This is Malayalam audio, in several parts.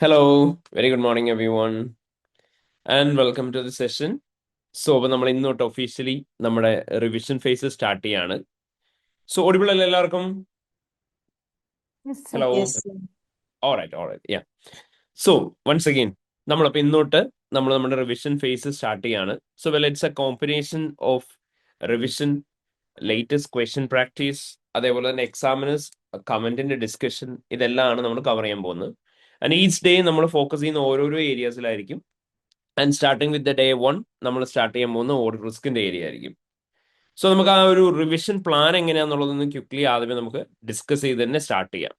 Hello, very good morning, everyone, and welcome to the session. അപ്പോൾ നമ്മൾ ഇന്ന് തൊട്ട് ഒഫീഷ്യലി നമ്മുടെ റിവിഷൻ ഫേസ് സ്റ്റാർട്ട് ചെയ്യാണ്. സോ ഓഡിബിൾ അല്ലേ എല്ലാവർക്കും? Yes, sir. Hello. Yes, sir. All right, ya. So once again നമ്മളപ്പോൾ ഇന്ന് തൊട്ട് നമ്മൾ നമ്മുടെ റിവിഷൻ ഫേസ് സ്റ്റാർട്ട് ചെയ്യാണ്. So it's a combination of revision, latest question practice, അതേപോലെ തന്നെ എക്സാമിനേഴ്സ് കമന്റിന്റെ ഡിസ്കഷൻ, ഇതെല്ലാമാണ് നമ്മൾ കവർ ചെയ്യാൻ പോകുന്നത്. ആൻഡ് ഈച്ച് ഡേ നമ്മൾ ഫോക്കസ് ചെയ്യുന്ന ഓരോരോ ഏരിയാസിലായിരിക്കും. And starting with the day 1 നമ്മൾ സ്റ്റാർട്ട് ചെയ്യാൻ പോകുന്ന ഓഡിറ്റ് റിസ്കിന്റെ ഏരിയ ആയിരിക്കും. സോ നമുക്ക് ആ ഒരു റിവിഷൻ പ്ലാൻ എങ്ങനെയാണെന്നുള്ളതൊന്ന് ക്വിക്ലി ആദ്യമേ നമുക്ക് ഡിസ്കസ് ചെയ്ത് തന്നെ സ്റ്റാർട്ട് ചെയ്യാം.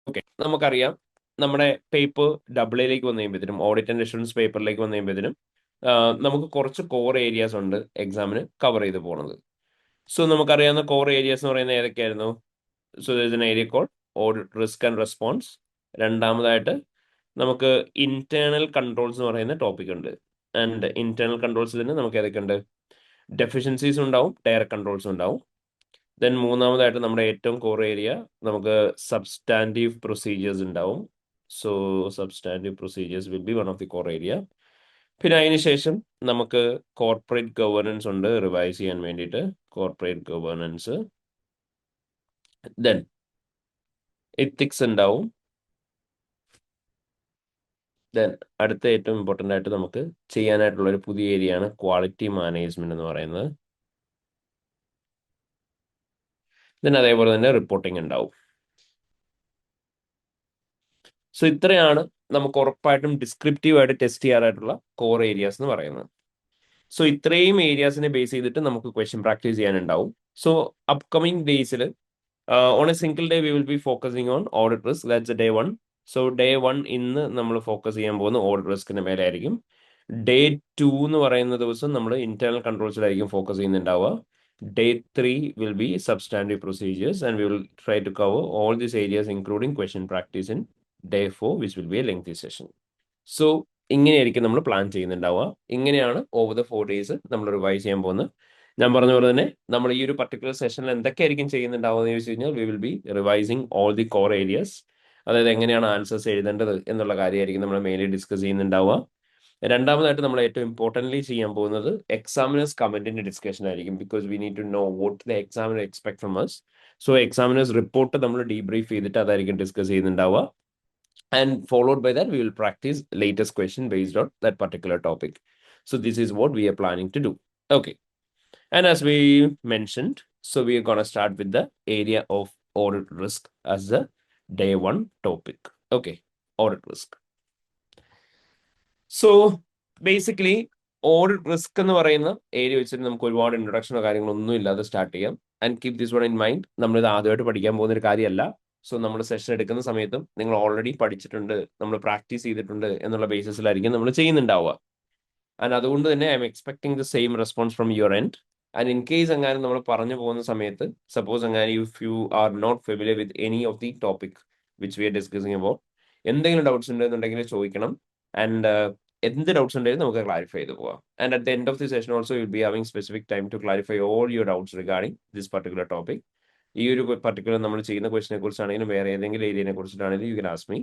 ഓക്കെ, നമുക്കറിയാം നമ്മുടെ പേപ്പർ ഡബിൾ എയിലേക്ക് വന്നു കഴിയുമ്പോഴത്തേനും, ഓഡിറ്റ് ആൻഡ് അഷുറൻസ് പേപ്പറിലേക്ക് വന്നു കഴിയുമ്പോഴത്തേനും നമുക്ക് കുറച്ച് കോർ ഏരിയാസ് ഉണ്ട് എക്സാമിന് കവർ ചെയ്ത് പോകുന്നത്. സോ നമുക്കറിയാവുന്ന കോർ ഏരിയാസ് എന്ന് പറയുന്നത് ഏതൊക്കെയായിരുന്നു? സോ ഇതിന് area code audit risk and response. രണ്ടാമതായിട്ട് നമുക്ക് ഇന്റേണൽ കൺട്രോൾസ് എന്ന് പറയുന്ന ടോപ്പിക് ഉണ്ട്. ആൻഡ് ഇന്റേണൽ കൺട്രോൾസ് തന്നെ നമുക്ക് ഏതൊക്കെയുണ്ട്? ഡെഫിഷ്യൻസീസ് ഉണ്ടാവും, ഡയറക്ട് കൺട്രോൾസ് ഉണ്ടാവും. ദെൻ മൂന്നാമതായിട്ട് നമ്മുടെ ഏറ്റവും കോർ ഏരിയ നമുക്ക് സബ്സ്റ്റാൻറ്റീവ് പ്രൊസീജിയേഴ്സ് ഉണ്ടാവും. So substantive procedures will be one of the core area. പിന്നെ അതിന് ശേഷം നമുക്ക് കോർപ്പറേറ്റ് ഗവേണൻസ് ഉണ്ട് റിവൈസ് ചെയ്യാൻ വേണ്ടിയിട്ട്, കോർപ്പറേറ്റ് ഗവേണൻസ്. ദെൻ എത്തിക്സ് ഉണ്ടാവും. ദെൻ അടുത്ത ഏറ്റവും ഇമ്പോർട്ടൻ്റ് ആയിട്ട് നമുക്ക് ചെയ്യാനായിട്ടുള്ള ഒരു പുതിയ ഏരിയ ആണ് ക്വാളിറ്റി മാനേജ്മെന്റ് എന്ന് പറയുന്നത്. ദെൻ അതേപോലെ തന്നെ റിപ്പോർട്ടിംഗ് ഉണ്ടാവും. സോ ഇത്രയാണ് നമുക്ക് ഉറപ്പായിട്ടും ഡിസ്ക്രിപ്റ്റീവ് ആയിട്ട് ടെസ്റ്റ് ചെയ്യാനായിട്ടുള്ള കോർ ഏരിയാസ് എന്ന് പറയുന്നത്. സോ ഇത്രയും ഏരിയാസിനെ ബേസ് ചെയ്തിട്ട് നമുക്ക് ക്വസ്റ്റ്യൻ പ്രാക്ടീസ് ചെയ്യാനുണ്ടാവും. സോ അപ്കമിങ് ഡേയ്സിൽ on a single day we will be focusing on audit risk. That's day 1. So day 1 ഇന്ന് നമ്മൾ ഫോക്കസ് ചെയ്യാൻ പോകുന്ന ഓഡിറ്റ് റിസ്കിന്റെ മേലെ ആയിരിക്കും. ഡേ 2 എന്ന് പറയുന്ന ദിവസം നമ്മൾ ഇന്റേണൽ കൺട്രോൾസിലായിരിക്കും ഫോക്കസ് ചെയ്യുന്നുണ്ടാവുക. Day 3 will be substantive procedures and we will try to cover all these areas including question practice in day 4 which will be a lengthy session. So ഇങ്ങനെയായിരിക്കും നമ്മൾ പ്ലാൻ ചെയ്യുന്നുണ്ടാവുക. ഇങ്ങനെയാണ് ഓവർ ദ 4 ഡേയ്സ് നമ്മൾ റിവൈസ് ചെയ്യാൻ പോകുന്നത്. ഞാൻ പറഞ്ഞ പോലെ തന്നെ നമ്മൾ ഈ ഒരു പർട്ടിക്കുലർ സെഷനിൽ എന്തൊക്കെയായിരിക്കും ചെയ്യുന്നുണ്ടാവുക എന്ന് ചോദിച്ചു കഴിഞ്ഞാൽ we will be revising all the core areas. അതായത് എങ്ങനെയാണ് ആൻസേഴ്സ് എഴുതേണ്ടത് എന്നുള്ള കാര്യമായിരിക്കും നമ്മൾ മെയിൻലി ഡിസ്കസ് ചെയ്യുന്നുണ്ടാവുക. രണ്ടാമതായിട്ട് നമ്മൾ ഏറ്റവും ഇമ്പോർട്ടൻ്റ്ലി ചെയ്യാൻ പോകുന്നത് എക്സാമിനേഴ്സ് കമന്റിന്റെ ഡിസ്കഷൻ ആയിരിക്കും. Because we need to know what the examiner expect from us. So examiners report നമ്മൾ ഡീബ്രീഫ് ചെയ്തിട്ട് അതായിരിക്കും ഡിസ്കസ് ചെയ്യുന്നുണ്ടാവുക. And followed by that, we will practice latest question based on that particular topic. So this is what we are planning to do. Okay. And as we mentioned, so we are going to start with the area of audit risk as the day 1 topic. Okay. Audit risk. So basically, audit risk എന്ന് പറയുന്ന ഏരിയ വെച്ചിട്ട് നമുക്ക് ഒരുപാട് ഇൻട്രൊഡക്ഷനോ കാര്യങ്ങളൊന്നും ഇല്ലാതെ സ്റ്റാർട്ട് ചെയ്യാം. And keep this one in mind, നമ്മളിത് ആദ്യമായിട്ട് പഠിക്കാൻ പോകുന്ന ഒരു കാര്യമല്ല. സോ നമ്മൾ സെഷൻ എടുക്കുന്ന സമയത്തും നിങ്ങൾ ഓൾറെഡി പഠിച്ചിട്ടുണ്ട്, നമ്മൾ പ്രാക്ടീസ് ചെയ്തിട്ടുണ്ട് എന്നുള്ള ബേസിസിലായിരിക്കും നമ്മൾ ചെയ്യുന്നുണ്ടാവുക. ആൻഡ് അതുകൊണ്ട് തന്നെ I'm expecting the same response from your end. And in case എങ്ങാനും നമ്മൾ പറഞ്ഞു പോകുന്ന സമയത്ത്, സപ്പോസ് എങ്ങാനും if you are not familiar with any of the topic which we are discussing about, എന്തെങ്കിലും ഡൗട്ട്സ് ഉണ്ടെന്നുണ്ടെങ്കിൽ ചോദിക്കണം. ആൻഡ് എന്ത് ഡൗട്ട്സ് ഉണ്ടെങ്കിലും നമുക്ക് ക്ലാരിഫൈ ചെയ്ത് പോവാം. And at the end of the session also you will be having specific time to clarify all your doubts regarding this particular topic. ഈ ഒരു പർട്ടിക്കുലർ നമ്മൾ ചെയ്യുന്ന ക്വസ്റ്റിനെ കുറിച്ചാണെങ്കിലും വേറെ ഏതെങ്കിലും ഏരിയനെ കുറിച്ചിട്ടാണെങ്കിലും you can ask me.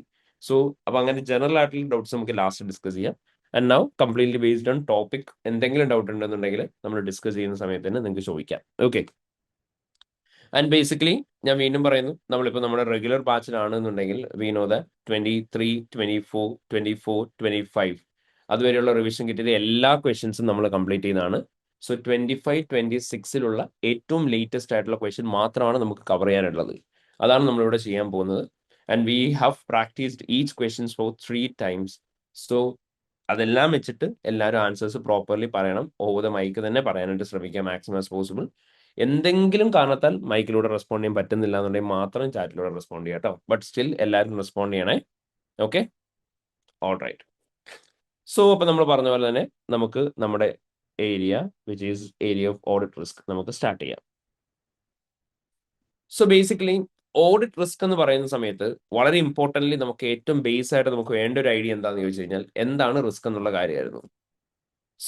So അപ്പൊ അങ്ങനെ ജനറൽ ആയിട്ടുള്ള ഡൗട്ട്സ് നമുക്ക് ലാസ്റ്റ് ഡിസ്കസ് ചെയ്യാം. And now completely based on topic എന്തെങ്കിലും ഡൗട്ട് ഉണ്ടെന്നുണ്ടെങ്കിൽ നമ്മൾ ഡിസ്കസ് ചെയ്യുന്ന സമയത്ത് തന്നെ നിങ്ങൾക്ക് ചോദിക്കാം. ഓക്കെ. ആൻഡ് ബേസിക്കലി ഞാൻ വീണ്ടും പറയുന്നു, നമ്മളിപ്പോൾ നമ്മുടെ റെഗുലർ ബാച്ചിലാണെന്നുണ്ടെങ്കിൽ വി നോ ദ 23, 24, 24, 25 അതുവരെയുള്ള റിവിഷൻ കിട്ടിയത് എല്ലാ ക്വസ്റ്റ്യൻസും നമ്മൾ കംപ്ലീറ്റ് ചെയ്യുന്നതാണ്. സോ 25, 26 ഏറ്റവും ലേറ്റസ്റ്റ് ആയിട്ടുള്ള ക്വസ്റ്റ്യൻ മാത്രമാണ് നമുക്ക് കവർ ചെയ്യാനുള്ളത്. അതാണ് നമ്മളിവിടെ ചെയ്യാൻ പോകുന്നത്. And we have practised each questions four 3 times. So അതെല്ലാം വെച്ചിട്ട് എല്ലാവരും ആൻസേഴ്സ് പ്രോപ്പർലി പറയണം. ഓവർ ദ മൈക്ക് തന്നെ പറയാനായിട്ട് ശ്രമിക്കാം മാക്സിമം ആസ് പോസിബിൾ. എന്തെങ്കിലും കാരണത്താൽ മൈക്കിലൂടെ റെസ്പോണ്ട് ചെയ്യാൻ പറ്റുന്നില്ല എന്നുണ്ടെങ്കിൽ മാത്രം ചാറ്റിലൂടെ റെസ്പോണ്ട് ചെയ്യാം കേട്ടോ. ബട്ട് സ്റ്റിൽ എല്ലാവരും റെസ്പോണ്ട് ചെയ്യണേ. Okay, all right. സോ അപ്പൊ നമ്മൾ പറഞ്ഞ പോലെ തന്നെ നമുക്ക് നമ്മുടെ area which is area of audit risk നമുക്ക് സ്റ്റാർട്ട് ചെയ്യാം. സോ ബേസിക്കലി ഓഡിറ്റ് റിസ്ക് എന്ന് പറയുന്ന സമയത്ത് വളരെ ഇമ്പോർട്ടൻ്റ്ലി നമുക്ക് ഏറ്റവും ബേസ് ആയിട്ട് നമുക്ക് വേണ്ട ഒരു ഐഡിയ എന്താണെന്ന് ചോദിച്ചു കഴിഞ്ഞാൽ എന്താണ് റിസ്ക് എന്നുള്ള കാര്യമായിരുന്നു.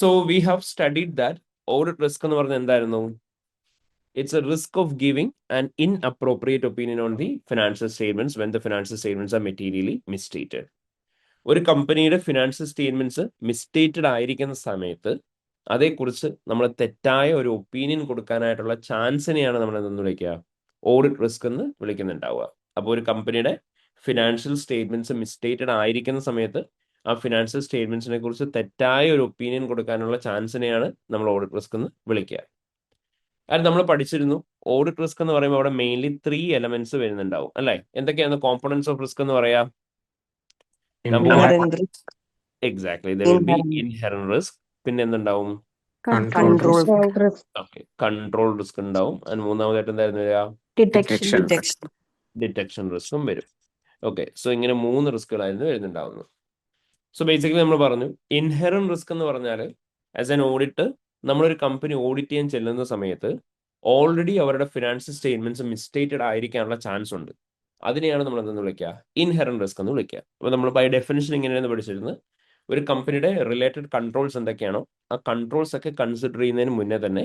So we have studied that audit risk എന്ന് പറഞ്ഞാൽ എന്തായിരുന്നു? It's a risk of giving an inappropriate opinion on the financial statements when the financial statements are materially misstated. ഒരു കമ്പനിയുടെ ഫിനാൻഷ്യൽ സ്റ്റേറ്റ്മെന്റ്സ് മിസ്സ്റ്റേറ്റഡ് ആയിരിക്കുന്ന സമയത്ത് അതേക്കുറിച്ച് നമ്മൾ തെറ്റായ ഒരു ഒപ്പീനിയൻ കൊടുക്കാനായിട്ടുള്ള ചാൻസിനെയാണ് നമ്മൾ എന്തെന്ന് വിളിക്കുക, ഓഡിറ്റ് റിസ്ക് എന്ന് വിളിക്കുന്നുണ്ടാവുക. അപ്പോൾ ഒരു കമ്പനിയുടെ ഫിനാൻഷ്യൽ സ്റ്റേറ്റ്മെന്റ്സ് മിസ്സ്റ്റേറ്റഡ് ആയിരിക്കുന്ന സമയത്ത് ആ ഫിനാൻഷ്യൽ സ്റ്റേറ്റ്മെന്റ്സിനെ കുറിച്ച് തെറ്റായ ഒരു ഒപ്പീനിയൻ കൊടുക്കാനുള്ള ചാൻസിനെയാണ് നമ്മൾ ഓഡിറ്റ് റിസ്ക് എന്ന് വിളിക്കുക. അത് നമ്മൾ പഠിച്ചിരുന്നു. ഓഡിറ്റ് റിസ്ക് എന്ന് പറയുമ്പോൾ അവിടെ മെയിൻലി 3 എലമെന്റ്സ് വരുന്നുണ്ടാവും അല്ലേ? എന്തൊക്കെയാണ് കോമ്പണൻസ് ഓഫ് റിസ്ക് എന്ന് പറയാം? Number Inherent risk, exactly, there will B inherent inherent risk. പിന്നെ എന്തുണ്ടാവും? control risk, okay, control risk ഉണ്ടാവും. അതിന് മൂന്നാമതായിട്ട് എന്തായിരുന്നു വരിക? detection. detection. ഡിറ്റക്ഷൻ റിസ്ക്കും വരും. ഓക്കെ, സോ ഇങ്ങനെ 3 റിസ്കുകളായിരുന്നു വരുന്നുണ്ടാവുന്നത്. സോ ബേസിക്കലി നമ്മൾ പറഞ്ഞു ഇൻഹെറന്റ് റിസ്ക് എന്ന് പറഞ്ഞാൽ ആസ് എൻ ഓഡിറ്റ് നമ്മളൊരു കമ്പനി ഓഡിറ്റ് ചെയ്യാൻ ചെല്ലുന്ന സമയത്ത് ഓൾറെഡി അവരുടെ ഫിനാൻഷ്യൽ സ്റ്റേറ്റ്മെന്റ്സ് മിസ്റ്റേറ്റഡ് ആയിരിക്കാനുള്ള ചാൻസ് ഉണ്ട്. അതിനെയാണ് നമ്മൾ എന്തെന്ന് വിളിക്കുക? ഇൻഹെറന്റ് റിസ്ക് എന്ന് വിളിക്കുക. അപ്പോൾ നമ്മൾ ബൈ ഡെഫിനിഷൻ ഇങ്ങനെയാണ് പഠിച്ചിരുന്നത്. ഒരു കമ്പനിയുടെ റിലേറ്റഡ് കൺട്രോൾസ് എന്തൊക്കെയാണോ ആ കൺട്രോൾസ് ഒക്കെ കൺസിഡർ ചെയ്യുന്നതിന് മുന്നേ തന്നെ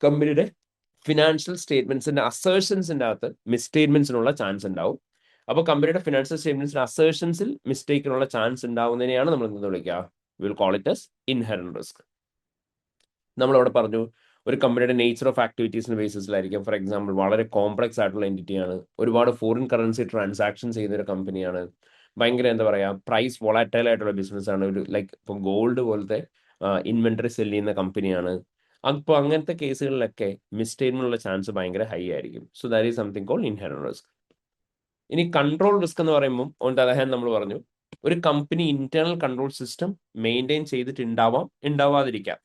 കമ്പനിയുടെ ഫിനാൻഷ്യൽ സ്റ്റേറ്റ്മെന്റ്സിന്റെ അസേർഷൻസിന്റെ അകത്ത് മിസ്റ്റേറ്റ്മെന്റ്സിനുള്ള ചാൻസ് ഉണ്ടാവും. അപ്പോൾ കമ്പനിയുടെ ഫിനാൻഷ്യൽ സ്റ്റേറ്റ്മെന്റ്സിന്റെ അസേർഷൻസിൽ മിസ്റ്റേക്കിനുള്ള ചാൻസ് ഉണ്ടാവുന്നതിനെയാണ് നമ്മൾ എന്തെന്ന് വിളിക്കുക? Will call it as inherent risk. നമ്മളവിടെ പറഞ്ഞു ഒരു കമ്പനിയുടെ നേച്ചർ ഓഫ് ആക്ടിവിറ്റീസിന്റെ ബേസിസിലായിരിക്കും. ഫോർ എക്സാമ്പിൾ വളരെ കോംപ്ലക്സ് ആയിട്ടുള്ള എൻറ്റിറ്റിയാണ്, ഒരുപാട് ഫോറിൻ കറൻസി ട്രാൻസാക്ഷൻ ചെയ്യുന്ന ഒരു കമ്പനിയാണ്, ഭയങ്കര എന്താ പറയുക പ്രൈസ് വോളാറ്റൈൽ ആയിട്ടുള്ള ബിസിനസ് ആണ്, ഒരു ലൈക്ക് ഇപ്പം ഗോൾഡ് പോലത്തെ ഇൻവെന്ററി സെല് ചെയ്യുന്ന കമ്പനിയാണ്. അപ്പോൾ അങ്ങനത്തെ കേസുകളിലൊക്കെ മിസ്റ്റേക്കിനുള്ള ചാൻസ് ഭയങ്കര ഹൈ ആയിരിക്കും. So that is something called inherent risk. ഇനി കൺട്രോൾ റിസ്ക് എന്ന് പറയുമ്പോൾ ഓൺ ദ അതർ ഹാൻഡ് നമ്മൾ പറഞ്ഞു ഒരു company internal control system maintain ചെയ്തിട്ടുണ്ടാവാം, ഉണ്ടാവാതിരിക്കാം.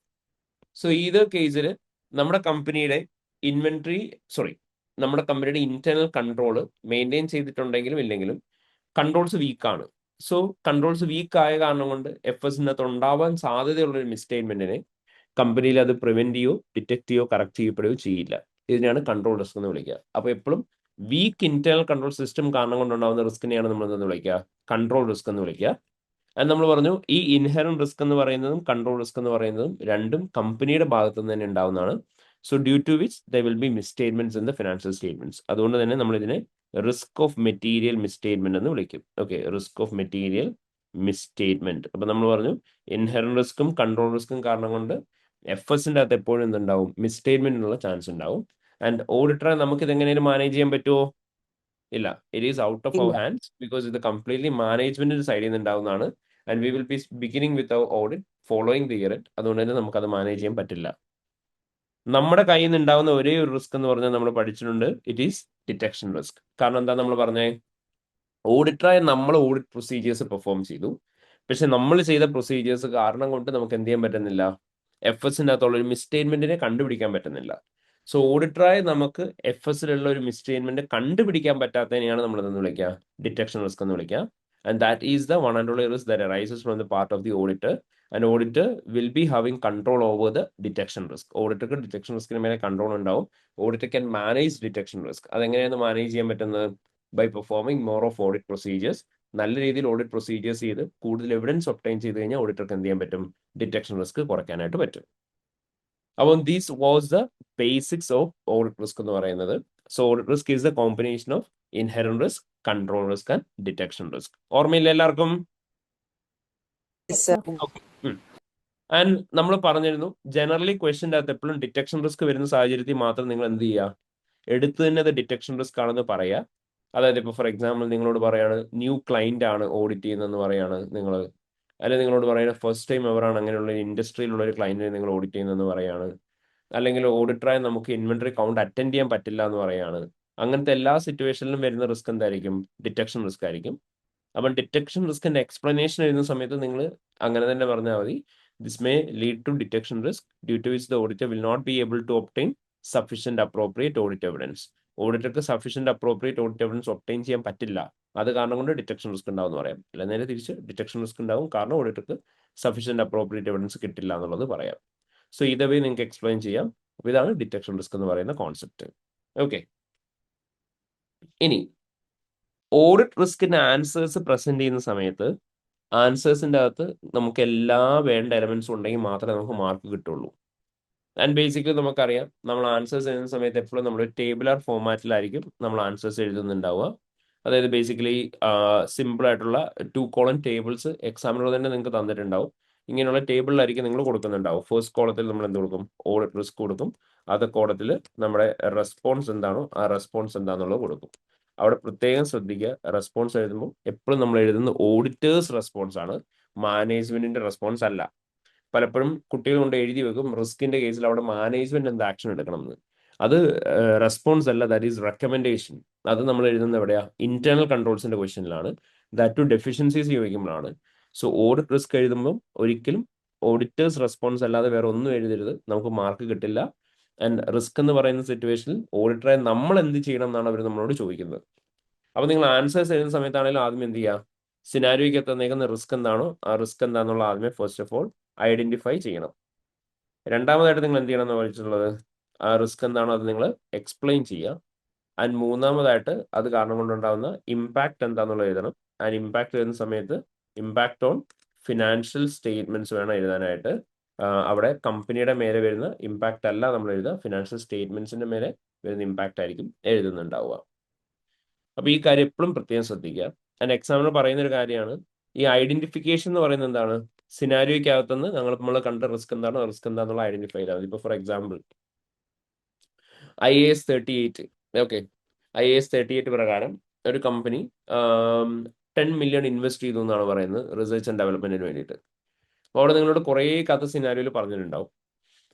സോ ഇത് കേസിൽ നമ്മുടെ കമ്പനിയുടെ നമ്മുടെ കമ്പനിയുടെ ഇന്റേണൽ കൺട്രോൾ മെയിൻറ്റെയിൻ ചെയ്തിട്ടുണ്ടെങ്കിലും ഇല്ലെങ്കിലും കൺട്രോൾസ് വീക്കാണ്. സോ കൺട്രോൾസ് വീക്ക് ആയ കാരണം കൊണ്ട് FSനകത്ത് ഉണ്ടാവാൻ സാധ്യതയുള്ള ഒരു മിസ്റ്റേറ്റ്മെന്റിനെ കമ്പനിയിൽ അത് പ്രിവെന്റ് ചെയ്യോ ഡിറ്റക്ട് ചെയ്യോ കറക്റ്റ് ചെയ്യപ്പെടുകയോ ചെയ്യില്ല. ഇതിനെയാണ് കൺട്രോൾ റിസ്ക് എന്ന് വിളിക്കുക. അപ്പോൾ എപ്പോഴും വീക്ക് ഇന്റേണൽ കൺട്രോൾ സിസ്റ്റം കാരണം കൊണ്ടുണ്ടാകുന്ന റിസ്കിനെയാണ് നമ്മൾ എന്തെന്ന് വിളിക്കുക? കൺട്രോൾ റിസ്ക് എന്ന് വിളിക്കുക. അത് നമ്മൾ പറഞ്ഞു ഈ ഇൻഹെറന്റ് റിസ്ക് എന്ന് പറയുന്നതും കൺട്രോൾ റിസ്ക് എന്ന് പറയുന്നതും രണ്ടും കമ്പനിയുടെ ഭാഗത്ത് നിന്ന് തന്നെ ഉണ്ടാവുന്നതാണ്. So due to which there will be misstatements in the financial statements. അതുകൊണ്ട് തന്നെ നമ്മൾ ഇതിനെ റിസ്ക് ഓഫ് മെറ്റീരിയൽ മിസ്റ്റേറ്റ്മെന്റ് എന്ന് വിളിക്കും. Okay, risk of material മിസ്റ്റേറ്റ്മെന്റ്. അപ്പൊ നമ്മൾ പറഞ്ഞു ഇൻഹെറന്റ് റിസ്ക്കും കൺട്രോൾ റിസ്ക്കും കാരണം കൊണ്ട് FSന്റെ അകത്ത് എപ്പോഴും എന്തുണ്ടാവും? മിസ്റ്റേറ്റ്മെന്റിനുള്ള ചാൻസ് ഉണ്ടാവും. ആൻഡ് ഓഡിറ്ററെ നമുക്ക് ഇത് എങ്ങനെയും മാനേജ് ചെയ്യാൻ പറ്റുമോ? ഇല്ല, it is out of our hands because ഇത് കംപ്ലീറ്റ്ലി മാനേജ്മെന്റിന്റെ സൈഡിൽ നിന്ന് ഉണ്ടാവുന്നതാണ്. And we will be beginning with our audit following the year. അതുകൊണ്ട് തന്നെ നമുക്കത് മാനേജ് ചെയ്യാൻ പറ്റില്ല. നമ്മുടെ കയ്യിൽ നിന്ന് ഉണ്ടാവുന്ന ഒരേ ഒരു റിസ്ക് എന്ന് പറഞ്ഞാൽ നമ്മൾ പഠിച്ചിട്ടുണ്ട്, ഇറ്റ് ഈസ് ഡിറ്റക്ഷൻ റിസ്ക്. കാരണം എന്താ നമ്മൾ പറഞ്ഞേ? ഓഡിറ്ററായി നമ്മൾ ഓഡിറ്റ് പ്രൊസീജിയേഴ്സ് പെർഫോം ചെയ്തു, പക്ഷെ നമ്മൾ ചെയ്ത പ്രൊസീജിയേഴ്സ് കാരണം കൊണ്ട് നമുക്ക് എന്ത് ചെയ്യാൻ പറ്റുന്നില്ല? FSന്റെ അകത്തുള്ള ഒരു മിസ്റ്റേറ്റ്മെന്റിനെ കണ്ടുപിടിക്കാൻ പറ്റുന്നില്ല. സോ ഓഡിറ്ററായി നമുക്ക് FSലുള്ള ഒരു മിസ്റ്റേറ്റ്മെന്റ് കണ്ടുപിടിക്കാൻ പറ്റാത്തതിനെയാണ് നമ്മൾ എന്ന് വിളിക്കുക? ഡിറ്റക്ഷൻ റിസ്ക് എന്ന് വിളിക്കുക. And that is the one and only risk that arises from the part of the auditor. And auditor will be having control over the detection risk. ഓഡിറ്റർക്ക് ഡിറ്റക്ഷൻ റിസ്കിന് മേലെ കൺട്രോൾ ഉണ്ടാവും. Auditor can manage detection risk. അതെങ്ങനെയാണ് മാനേജ് ചെയ്യാൻ പറ്റുന്നത്? By performing more of audit procedures. നല്ല രീതിയിൽ ഓഡിറ്റ് പ്രൊസീജിയേഴ്സ് ചെയ്ത് കൂടുതൽ എവിഡൻസ് ഒബ്ടൈൻ ചെയ്ത് കഴിഞ്ഞാൽ ഓഡിറ്റർക്ക് എന്ത് ചെയ്യാൻ പറ്റും? ഡിറ്റക്ഷൻ റിസ്ക് കുറയ്ക്കാനായിട്ട് പറ്റും. അപ്പോൾ these was the basics of audit risk എന്ന് പറയുന്നത്. So audit risk is the combination of inherent risk, control risk and detection risk. ഓർമ്മയില്ല എല്ലാവർക്കും? Yes, sir. ആൻഡ് നമ്മൾ പറഞ്ഞിരുന്നു ജനറലി ക്വസ്റ്റ്യൻ്റെ അകത്ത് എപ്പോഴും ഡിറ്റക്ഷൻ റിസ്ക് വരുന്ന സാഹചര്യത്തിൽ മാത്രം നിങ്ങൾ എന്ത് ചെയ്യുക? എടുത്തു തന്നെ അത് ഡിറ്റക്ഷൻ റിസ്ക് ആണെന്ന് പറയുക. അതായത് ഇപ്പോൾ ഫോർ എക്സാമ്പിൾ നിങ്ങളോട് പറയാണ് ന്യൂ ക്ലൈന്റ് ആണ് ഓഡിറ്റ് ചെയ്യുന്നതെന്ന് പറയാണ് നിങ്ങൾ, അല്ലെങ്കിൽ നിങ്ങളോട് പറയുന്നത് ഫസ്റ്റ് ടൈം എവറാണ് അങ്ങനെയുള്ള ഇൻഡസ്ട്രിയിലുള്ള ഒരു ക്ലൈന്റിനെ നിങ്ങൾ ഓഡിറ്റ് ചെയ്യുന്നതെന്ന് പറയാണ്, അല്ലെങ്കിൽ ഓഡിറ്ററായി നമുക്ക് ഇൻവെന്ററി കൗണ്ട് അറ്റൻഡ് ചെയ്യാൻ പറ്റില്ല എന്ന് പറയാണ്. അങ്ങനത്തെ എല്ലാ സിറ്റുവേഷനിലും വരുന്ന റിസ്ക് എന്തായിരിക്കും? ഡിറ്റക്ഷൻ റിസ്ക് ആയിരിക്കും. അപ്പം ഡിറ്റക്ഷൻ റിസ്കിന്റെ എക്സ്പ്ലനേഷൻ എഴുതുന്ന സമയത്ത് നിങ്ങൾ അങ്ങനെ തന്നെ പറഞ്ഞാൽ മതി. This may lead to detection risk due to which the auditor will not be able to obtain sufficient appropriate audit evidence. ഓഡിറ്റർക്ക് sufficient appropriate audit evidence obtain ചെയ്യാൻ പറ്റില്ല. അത് കാരണം കൊണ്ട് ഡിറ്റക്ഷൻ റിസ്ക് ഉണ്ടാവും എന്ന് പറയാം. അല്ല, നേരെ തിരിച്ച് ഡിറ്റക്ഷൻ റിസ്ക് ഉണ്ടാവും കാരണം ഓഡിറ്റർക്ക് സഫീഷ്യന്റ് അപ്രോപ്രിയേറ്റ് എവിഡൻസ് കിട്ടില്ല എന്നുള്ളത് പറയാം. സോ ഇതവേ നിങ്ങൾക്ക് എക്സ്പ്ലെയിൻ ചെയ്യാം. അപ്പോൾ ഇതാണ് ഡിറ്റക്ഷൻ റിസ്ക് എന്ന് പറയുന്ന കോൺസെപ്റ്റ്. ഓക്കെ, ഇനി ഓഡിറ്റ് റിസ്കിന്റെ ആൻസേഴ്സ് പ്രസന്റ് ചെയ്യുന്ന സമയത്ത് ആൻസേഴ്സിന്റെ അകത്ത് നമുക്ക് എല്ലാ വേണ്ട എലമെന്റ്സും ഉണ്ടെങ്കിൽ മാത്രമേ നമുക്ക് മാർക്ക് കിട്ടുള്ളൂ. ആൻഡ് ബേസിക്കലി നമുക്കറിയാം നമ്മൾ ആൻസേഴ്സ് എഴുതുന്ന സമയത്ത് എപ്പോഴും നമ്മൾ ടേബിളർ ഫോമാറ്റിലായിരിക്കും നമ്മൾ ആൻസേഴ്സ് എഴുതുന്നുണ്ടാവുക. അതായത് ബേസിക്കലി സിമ്പിൾ ആയിട്ടുള്ള 2 കോളം ടേബിൾസ് എക്സാമിനോട് തന്നെ നിങ്ങൾക്ക് തന്നിട്ടുണ്ടാവും. ഇങ്ങനെയുള്ള ടേബിളിലായിരിക്കും നിങ്ങൾ കൊടുക്കുന്നുണ്ടാവും. ഫസ്റ്റ് കോളത്തിൽ നമ്മൾ എന്ത് കൊടുക്കും? ഓഡിറ്റ് റിസ്ക് കൊടുക്കും. അത് കോളത്തിൽ നമ്മുടെ റെസ്പോൺസ് എന്താണോ ആ റെസ്പോൺസ് എന്താണെന്നുള്ളത് കൊടുക്കും. അവിടെ പ്രത്യേകം ശ്രദ്ധിക്കുക, റെസ്പോൺസ് എഴുതുമ്പോൾ എപ്പോഴും നമ്മൾ എഴുതുന്ന ഓഡിറ്റേഴ്സ് റെസ്പോൺസ് ആണ്, മാനേജ്മെന്റിന്റെ റെസ്പോൺസ് അല്ല. പലപ്പോഴും കുട്ടികൾ കൊണ്ട് എഴുതി വെക്കും റിസ്കിന്റെ കേസിൽ അവിടെ മാനേജ്മെന്റ് എന്ത് ആക്ഷൻ എടുക്കണം എന്ന്. അത് റെസ്പോൺസ് അല്ല, ദാറ്റ് ഈസ് റെക്കമെൻഡേഷൻ. അത് നമ്മൾ എഴുതുന്നത് എവിടെയാ? ഇന്റേണൽ കൺട്രോൾസിന്റെ ക്വസ്റ്റ്യനിലാണ്. ദാറ്റ് ടു ഡെഫിഷ്യൻസീസ് ചോദിക്കുമ്പോഴാണ്. സോ ഓഡിറ്റ് റിസ്ക് എഴുതുമ്പോൾ ഒരിക്കലും ഓഡിറ്റേഴ്സ് റെസ്പോൺസ് അല്ലാതെ വേറെ ഒന്നും എഴുതരുത്, നമുക്ക് മാർക്ക് കിട്ടില്ല. ആൻഡ് റിസ്ക് എന്ന് പറയുന്ന സിറ്റുവേഷനിൽ ഓഡിറ്ററെ നമ്മൾ എന്ത് ചെയ്യണം എന്നാണ് അവർ നമ്മളോട് ചോദിക്കുന്നത്. അപ്പൊ നിങ്ങൾ ആൻസേഴ്സ് എഴുതുന്ന സമയത്താണെങ്കിലും ആദ്യം എന്ത് ചെയ്യുക? സിനാരിയോയ്ക്ക് തന്നേക്കുന്ന റിസ്ക് എന്താണോ ആ റിസ്ക് എന്താണെന്നുള്ള ആദ്യമേ ഫസ്റ്റ് ഓഫ് ഓൾ ഐഡന്റിഫൈ ചെയ്യണം. രണ്ടാമതായിട്ട് നിങ്ങൾ എന്ത് ചെയ്യണം എന്ന് പറഞ്ഞിട്ടുള്ളത്, ആ റിസ്ക് എന്താണോ അത് നിങ്ങൾ എക്സ്പ്ലെയിൻ ചെയ്യുക. ആൻഡ് മൂന്നാമതായിട്ട് അത് കാരണം കൊണ്ടുണ്ടാകുന്ന ഇമ്പാക്ട് എന്താണെന്നുള്ളത് എഴുതണം. ആൻഡ് ഇമ്പാക്ട് എഴുതുന്ന സമയത്ത് ഇമ്പാക്ട് ഓൺ ഫിനാൻഷ്യൽ സ്റ്റേറ്റ്മെന്റ്സ് വേണം എഴുതാനായിട്ട്. അവിടെ കമ്പനിയുടെ മേലെ വരുന്ന ഇമ്പാക്ട് അല്ല നമ്മൾ എഴുതുക, ഫിനാൻഷ്യൽ സ്റ്റേറ്റ്മെന്റ്സിന്റെ മേലെ വരുന്ന ഇമ്പാക്ട് ആയിരിക്കും എഴുതുന്നുണ്ടാവുക. അപ്പൊ ഈ കാര്യം എപ്പോഴും പ്രത്യേകം ശ്രദ്ധിക്കുക. ആൻഡ് എക്സാമിനർ പറയുന്ന ഒരു കാര്യമാണ് ഈ ഐഡന്റിഫിക്കേഷൻ എന്ന് പറയുന്നത് എന്താണ്? സിനാരിയോയ്ക്കകത്തുനിന്ന് നമ്മൾ കണ്ട റിസ്ക് എന്താണോ റിസ്ക് എന്താണെന്നുള്ള ഐഡന്റിഫൈ ചെയ്താൽ മതി. ഇപ്പൊ for example IAS 38, okay, IAS 38 പ്രകാരം ഒരു കമ്പനി 10 മില്യൺ ഇൻവെസ്റ്റ് ചെയ്തു എന്നാണ് പറയുന്നത് റിസർച്ച് ആൻഡ് ഡെവലപ്മെന്റിന് വേണ്ടിയിട്ട്. അപ്പോൾ അവിടെ നിങ്ങളോട് കുറേ കഥ സിനാരിയോയിൽ പറഞ്ഞിട്ടുണ്ടാവും.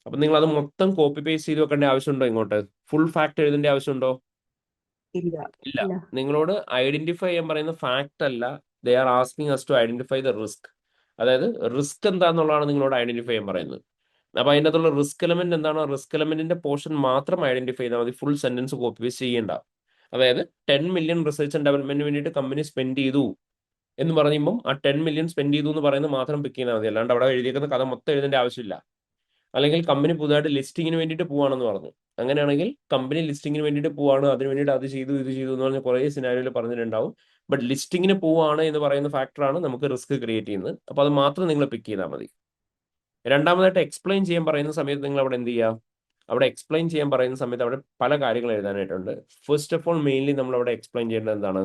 അപ്പൊ നിങ്ങൾ അത് മൊത്തം കോപ്പി പേസ്റ്റ് ചെയ്ത് വെക്കേണ്ട ആവശ്യമുണ്ടോ? ഇങ്ങോട്ട് ഫുൾ ഫാക്ട് എഴുതേണ്ട ആവശ്യമുണ്ടോ? ഇല്ല. ഇല്ല. ഇല്ല. നിങ്ങളോട് ഐഡന്റിഫൈ ചെയ്യാൻ പറയുന്ന ഫാക്ട് അല്ല, they are asking us to identify the risk. അതായത് റിസ്ക് എന്താണെന്നുള്ളതാണ് നിങ്ങളോട് ഐഡന്റിഫൈ ചെയ്യാൻ പറയുന്നത്. അപ്പൊ അതിൻ്റെ അകത്തുള്ള റിസ്ക് എലമെന്റ് എന്താണോ റിസ്ക് എലമെന്റിന്റെ പോർഷൻ മാത്രം ഐഡന്റിഫൈ ചെയ്താൽ മതി, ഫുൾ സെന്റൻസ് കോപ്പി പേസ്റ്റ് ചെയ്യേണ്ട. അതായത് 10 മില്യൺ റിസർച്ച് ആൻഡ് ഡെവലപ്മെന്റിന് വേണ്ടിയിട്ട് കമ്പനി സ്പെൻഡ് ചെയ്തു എന്ന് പറയുമ്പോൾ ആ 10 മില്യൺ സ്പെൻഡ് ചെയ്തു എന്ന് പറയുന്നത് മാത്രം പിക്ക് ചെയ്താൽ മതി. അല്ലാണ്ട് അവിടെ എഴുതിയേക്കുന്ന കഥ മൊത്തം എഴുതേണ്ട ആവശ്യമില്ല. അല്ലെങ്കിൽ കമ്പനി പുതുതായിട്ട് ലിസ്റ്റിങ്ങിന് വേണ്ടിയിട്ട് പോവാണെന്ന് പറഞ്ഞു, അങ്ങനെയാണെങ്കിൽ കമ്പനി ലിസ്റ്റിങ്ങിന് വേണ്ടിയിട്ട് പോവാണ്, അതിന് വേണ്ടിയിട്ട് അത് ചെയ്തു ഇത് ചെയ്തു എന്ന് പറഞ്ഞ് കുറേ സിനാരിയോയിൽ പറഞ്ഞിട്ടുണ്ടാവും. ബട്ട് ലിസ്റ്റിങ്ങിന് പോവാണ് എന്ന് പറയുന്ന ഫാക്ടറാണ് നമുക്ക് റിസ്ക് ക്രിയേറ്റ് ചെയ്യുന്നത്. അപ്പോൾ അത് മാത്രം നിങ്ങൾ പിക്ക് ചെയ്താൽ മതി. രണ്ടാമതായിട്ട് എക്സ്പ്ലെയിൻ ചെയ്യാൻ പറയുന്ന സമയത്ത് നിങ്ങൾ അവിടെ എന്ത് ചെയ്യുക? അവിടെ എക്സ്പ്ലെയിൻ ചെയ്യാൻ പറയുന്ന സമയത്ത് അവിടെ പല കാര്യങ്ങൾ എഴുതാനായിട്ടുണ്ട്. ഫസ്റ്റ് ഓഫ് ഓൾ മെയിൻലി നമ്മൾ അവിടെ എക്സ്പ്ലെയിൻ ചെയ്യേണ്ടത് എന്താണ്?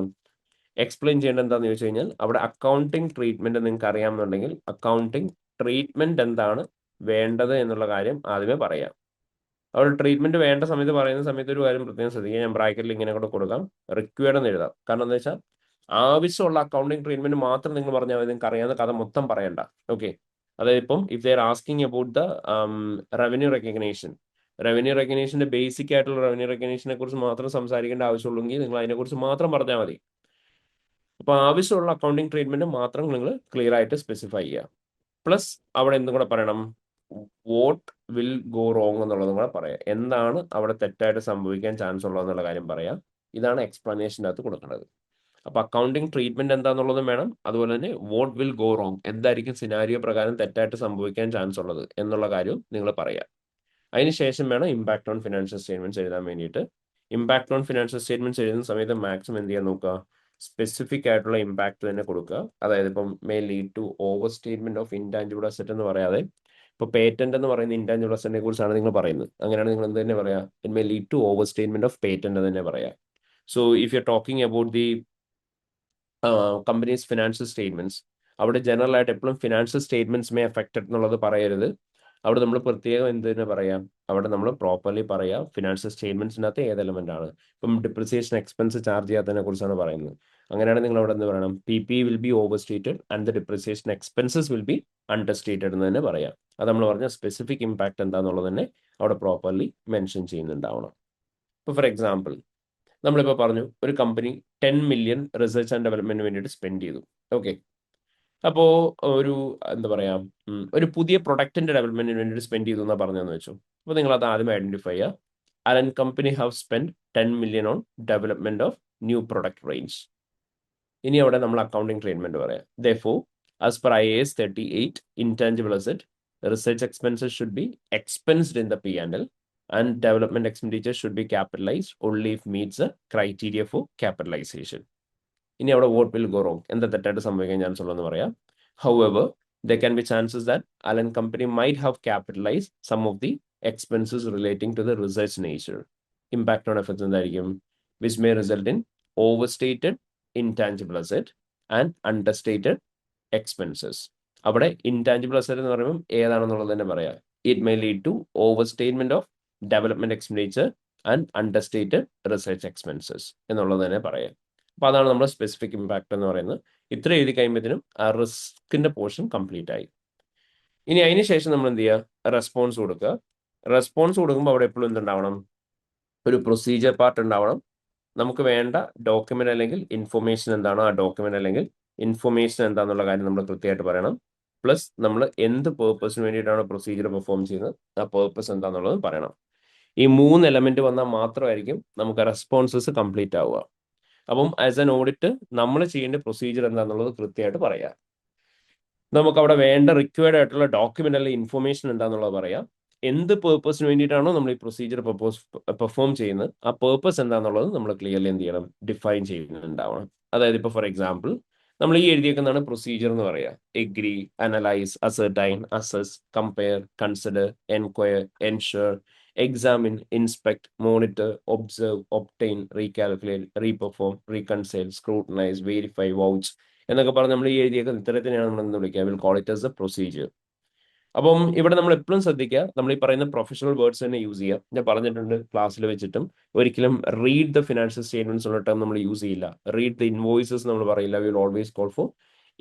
എക്സ്പ്ലെയിൻ ചെയ്യേണ്ടത് എന്താണെന്ന് ചോദിച്ചു കഴിഞ്ഞാൽ അവിടെ അക്കൗണ്ടിങ് ട്രീറ്റ്മെന്റ് നിങ്ങൾക്ക് അറിയാമെന്നുണ്ടെങ്കിൽ അക്കൗണ്ടിങ് ട്രീറ്റ്മെന്റ് എന്താണ് വേണ്ടത് എന്നുള്ള കാര്യം ആദ്യമേ പറയാം. അവിടെ ട്രീറ്റ്മെന്റ് വേണ്ട സമയത്ത് പറയുന്ന സമയത്ത് ഒരു കാര്യം പ്രത്യേകം ശ്രദ്ധിക്കുക. ഞാൻ ബ്രാക്കറ്റിൽ ഇങ്ങനെ കൂടെ കൊടുക്കാം, റിക്വയർഡ് എന്ന് എഴുതാം. കാരണം എന്താ വെച്ചാൽ ആവശ്യമുള്ള അക്കൗണ്ടിങ് ട്രീറ്റ്മെന്റ് മാത്രം നിങ്ങൾ പറഞ്ഞാൽ മതി, നിങ്ങൾക്ക് അറിയാവുന്ന കഥ മൊത്തം പറയണ്ട. ഓക്കെ, അതായത് ഇപ്പം if they are asking about the revenue റെക്കഗ്നേഷന്റെ ബേസിക് ആയിട്ടുള്ള റവന്യൂ റെക്കഗ്നേഷനെ കുറിച്ച് മാത്രം സംസാരിക്കേണ്ട ആവശ്യമുള്ളെങ്കിൽ നിങ്ങൾ അതിനെക്കുറിച്ച് മാത്രം പറഞ്ഞാൽ മതി. അപ്പൊ ആവശ്യമുള്ള അക്കൗണ്ടിങ് ട്രീറ്റ്മെന്റ് മാത്രം നിങ്ങൾ ക്ലിയർ ആയിട്ട് സ്പെസിഫൈ ചെയ്യുക. പ്ലസ് അവിടെ എന്തും കൂടെ പറയണം, വോട്ട് വിൽ ഗോ റോങ് എന്നുള്ളതും കൂടെ പറയാം. എന്താണ് അവിടെ തെറ്റായിട്ട് സംഭവിക്കാൻ ചാൻസ് ഉള്ളതെന്നുള്ള കാര്യം പറയാം. ഇതാണ് എക്സ്പ്ലനേഷൻ്റെ അകത്ത് കൊടുക്കേണ്ടത്. അപ്പൊ അക്കൗണ്ടിങ് ട്രീറ്റ്മെന്റ് എന്താണെന്നുള്ളതും വേണം, അതുപോലെ തന്നെ വോട്ട് വിൽ ഗോ റോങ്, എന്തായിരിക്കും സിനാരിയോ പ്രകാരം തെറ്റായിട്ട് സംഭവിക്കാൻ ചാൻസ് ഉള്ളത് എന്നുള്ള കാര്യവും നിങ്ങൾ പറയാം. അതിനുശേഷം വേണം ഇമ്പാക്ട് ഓൺ ഫിനാൻഷ്യൽ സ്റ്റേറ്റ്മെന്റ്സ് എഴുതാൻ വേണ്ടിയിട്ട്. ഇമ്പാക്ട് ഓൺ ഫിനാൻഷ്യൽ സ്റ്റേറ്റ്മെന്റ്സ് എഴുതുന്ന സമയത്ത് മാക്സിമം എന്ത് ചെയ്യാൻ നോക്കുക? സ്പെസിഫിക് ആയിട്ടുള്ള ഇമ്പാക്ട് തന്നെ കൊടുക്കുക. അതായത് ഇപ്പം may lead to overstatement of intangible asset എന്ന് പറയാതെ, ഇപ്പൊ പേറ്റന്റ് എന്ന് പറയുന്ന ഇൻടാഞ്ചിബിൾ അസറ്റിനെ കുറിച്ചാണ് നിങ്ങൾ പറയുന്നത്, അങ്ങനെയാണ് നിങ്ങൾ എന്ത് തന്നെ പറയാ? It may lead to overstatement of patent തന്നെ പറയാം. So if you are talking about the company's financial statements, അവിടെ ജനറൽ ആയിട്ട് എപ്പോഴും ഫിനാൻഷ്യൽ സ്റ്റേറ്റ്മെന്റ്സ് മേ അഫക്റ്റഡ് എന്നുള്ളത് പറയരുത്. അവിടെ നമ്മൾ പ്രത്യേകം എന്ത് തന്നെ പറയാം? അവിടെ നമ്മൾ പ്രോപ്പർലി പറയാം ഫിനാൻഷ്യൽ സ്റ്റേറ്റ്മെന്റ്സിനകത്ത് ഏത് എലമെന്റ് ആണ്. ഇപ്പം ഡിപ്രിസിയേഷൻ എക്സ്പെൻസ് ചാർജ് ചെയ്യാത്തതിനെ കുറിച്ചാണ് പറയുന്നത്. അങ്ങനെയാണെങ്കിൽ നിങ്ങൾ അവിടെ എന്ത് പറയണം? PPE will be over stated and the depreciation expenses will be under stated എന്ന് തന്നെ പറയാം. അത് നമ്മൾ പറഞ്ഞ സ്പെസിഫിക് ഇമ്പാക്ട് എന്താണെന്നുള്ളത് തന്നെ അവിടെ പ്രോപ്പർലി മെൻഷൻ ചെയ്യുന്നുണ്ടാവണം. ഇപ്പോൾ ഫോർ എക്സാമ്പിൾ നമ്മളിപ്പോൾ പറഞ്ഞു ഒരു കമ്പനി 10 മില്യൺ റിസർച്ച് ആൻഡ് ഡെവലപ്മെന്റിന് വേണ്ടിയിട്ട് സ്പെൻഡ് ചെയ്തു. ഓക്കെ, അപ്പോൾ ഒരു എന്താ പറയാ, ഒരു പുതിയ പ്രൊഡക്റ്റിന്റെ ഡെവലപ്മെന്റിന് വേണ്ടിയിട്ട് സ്പെൻഡ് ചെയ്തു എന്നാ പറഞ്ഞതെന്ന് വെച്ചു. അപ്പോൾ നിങ്ങൾ അത് ആദ്യം ഐഡന്റിഫൈ ചെയ്യുക. Allen company have spend 10 million on development of new product range. ഇനി അവിടെ നമ്മൾ അക്കൗണ്ടിങ് ട്രീറ്റ്മെന്റ് പറയാം. Therefore, as per IAS 38, intangible asset research expenses should be expensed in the P&L and development expenditure should be capitalized only if meets the criteria for capitalization. ഇനി അവിടെ വോട്ട് വിൽ ഗോ റോങ്, എന്താ തെറ്റായിട്ട് സംഭവിക്കാൻ ചാൻസ് ഉള്ളതെന്ന് പറയാം. However, there can be chances that Allen company might have capitalized some of the expenses relating to the research nature. Impact on effects എന്തായിരിക്കും? Which may result in overstated intangible asset and understated expenses. അവിടെ intangible asset എന്ന് പറയുമ്പോൾ ഏതാണെന്നുള്ളത് തന്നെ പറയാം. It may lead to overstatement of development expenditure and understated research expenses എന്നുള്ളത് തന്നെ പറയാം. അപ്പൊ അതാണ് നമ്മുടെ സ്പെസിഫിക് ഇമ്പാക്ട് എന്ന് പറയുന്നത്. ഇത്ര എഴുതി കഴിയുമ്പോഴത്തേനും ആ റിസ്കിന്റെ പോർഷൻ കംപ്ലീറ്റ് ആയി. ഇനി അതിന് ശേഷം നമ്മൾ എന്ത് ചെയ്യുക? റെസ്പോൺസ് കൊടുക്കുക. റെസ്പോൺസ് കൊടുക്കുമ്പോൾ അവിടെ എപ്പോഴും എന്തുണ്ടാവണം? ഒരു പ്രൊസീജിയർ പാർട്ട് ഉണ്ടാവണം. നമുക്ക് വേണ്ട ഡോക്യുമെന്റ് അല്ലെങ്കിൽ ഇൻഫർമേഷൻ എന്താണോ ആ ഡോക്യുമെന്റ് അല്ലെങ്കിൽ ഇൻഫർമേഷൻ എന്താണെന്നുള്ള കാര്യം നമ്മൾ കൃത്യമായിട്ട് പറയണം. പ്ലസ് നമ്മൾ എന്ത് പേർപ്പസിന് വേണ്ടിയിട്ടാണ് പ്രൊസീജിയർ പെർഫോം ചെയ്യുന്നത് ആ പേർപ്പസ് എന്താണെന്നുള്ളത് പറയണം. ഈ 3 എലമെന്റ് വന്നാൽ മാത്രമായിരിക്കും നമുക്ക് റെസ്പോൺസസ് കംപ്ലീറ്റ് ആവുക. അപ്പം ആസ് എൻ ഓഡിറ്റ് നമ്മൾ ചെയ്യേണ്ട പ്രൊസീജിയർ എന്താണെന്നുള്ളത് കൃത്യമായിട്ട് പറയാം. നമുക്ക് അവിടെ വേണ്ട റിക്വയർഡ് ആയിട്ടുള്ള ഡോക്യുമെന്റ് അല്ലെങ്കിൽ ഇൻഫർമേഷൻ എന്താണെന്നുള്ളത് പറയാം. എന്ത് പേർപ്പസിന് വേണ്ടിയിട്ടാണോ നമ്മൾ ഈ പ്രൊസീജിയർ പെർഫോം ചെയ്യുന്നത് ആ പേർപ്പസ് എന്താണെന്നുള്ളത് നമ്മൾ ക്ലിയർലി എന്ത് ചെയ്യണം? ഡിഫൈൻ ചെയ്യുന്നുണ്ടാവണം. അതായത് ഇപ്പോൾ ഫോർ എക്സാമ്പിൾ നമ്മൾ ഈ എഴുതിയേക്കുന്നതാണ് പ്രൊസീജിയർ എന്ന് പറയുക. Agree, analyse, ascertain, assess, compare, consider, enquire, ensure, examine, inspect, monitor, observe, obtain, recalculate, reperform, reconcile, scrutinize, verify, vouch എന്നൊക്കെ പറഞ്ഞ് നമ്മൾ ഈ എഴുതിയേക്കുന്ന ഇത്തരത്തിനെയാണ് നമ്മൾ എന്ന് വിളിക്കുക. Will call it as A procedure. അപ്പം ഇവിടെ നമ്മൾ എപ്പോഴും ശ്രദ്ധിക്കുക, നമ്മൾ ഈ പറയുന്ന പ്രൊഫഷണൽ വേർഡ്സ് തന്നെ യൂസ് ചെയ്യുക. ഞാൻ പറഞ്ഞിട്ടുണ്ട് ക്ലാസ്സിൽ വെച്ചിട്ടും ഒരിക്കലും റീഡ് ദ ഫിനാൻഷ്യൽ സ്റ്റേറ്റ്മെന്റ്സ് ഉള്ള ടേം നമ്മൾ യൂസ് ചെയ്യില്ല. റീഡ് ദ ഇൻവോയ്സസ് നമ്മൾ പറയില്ല. Will always call for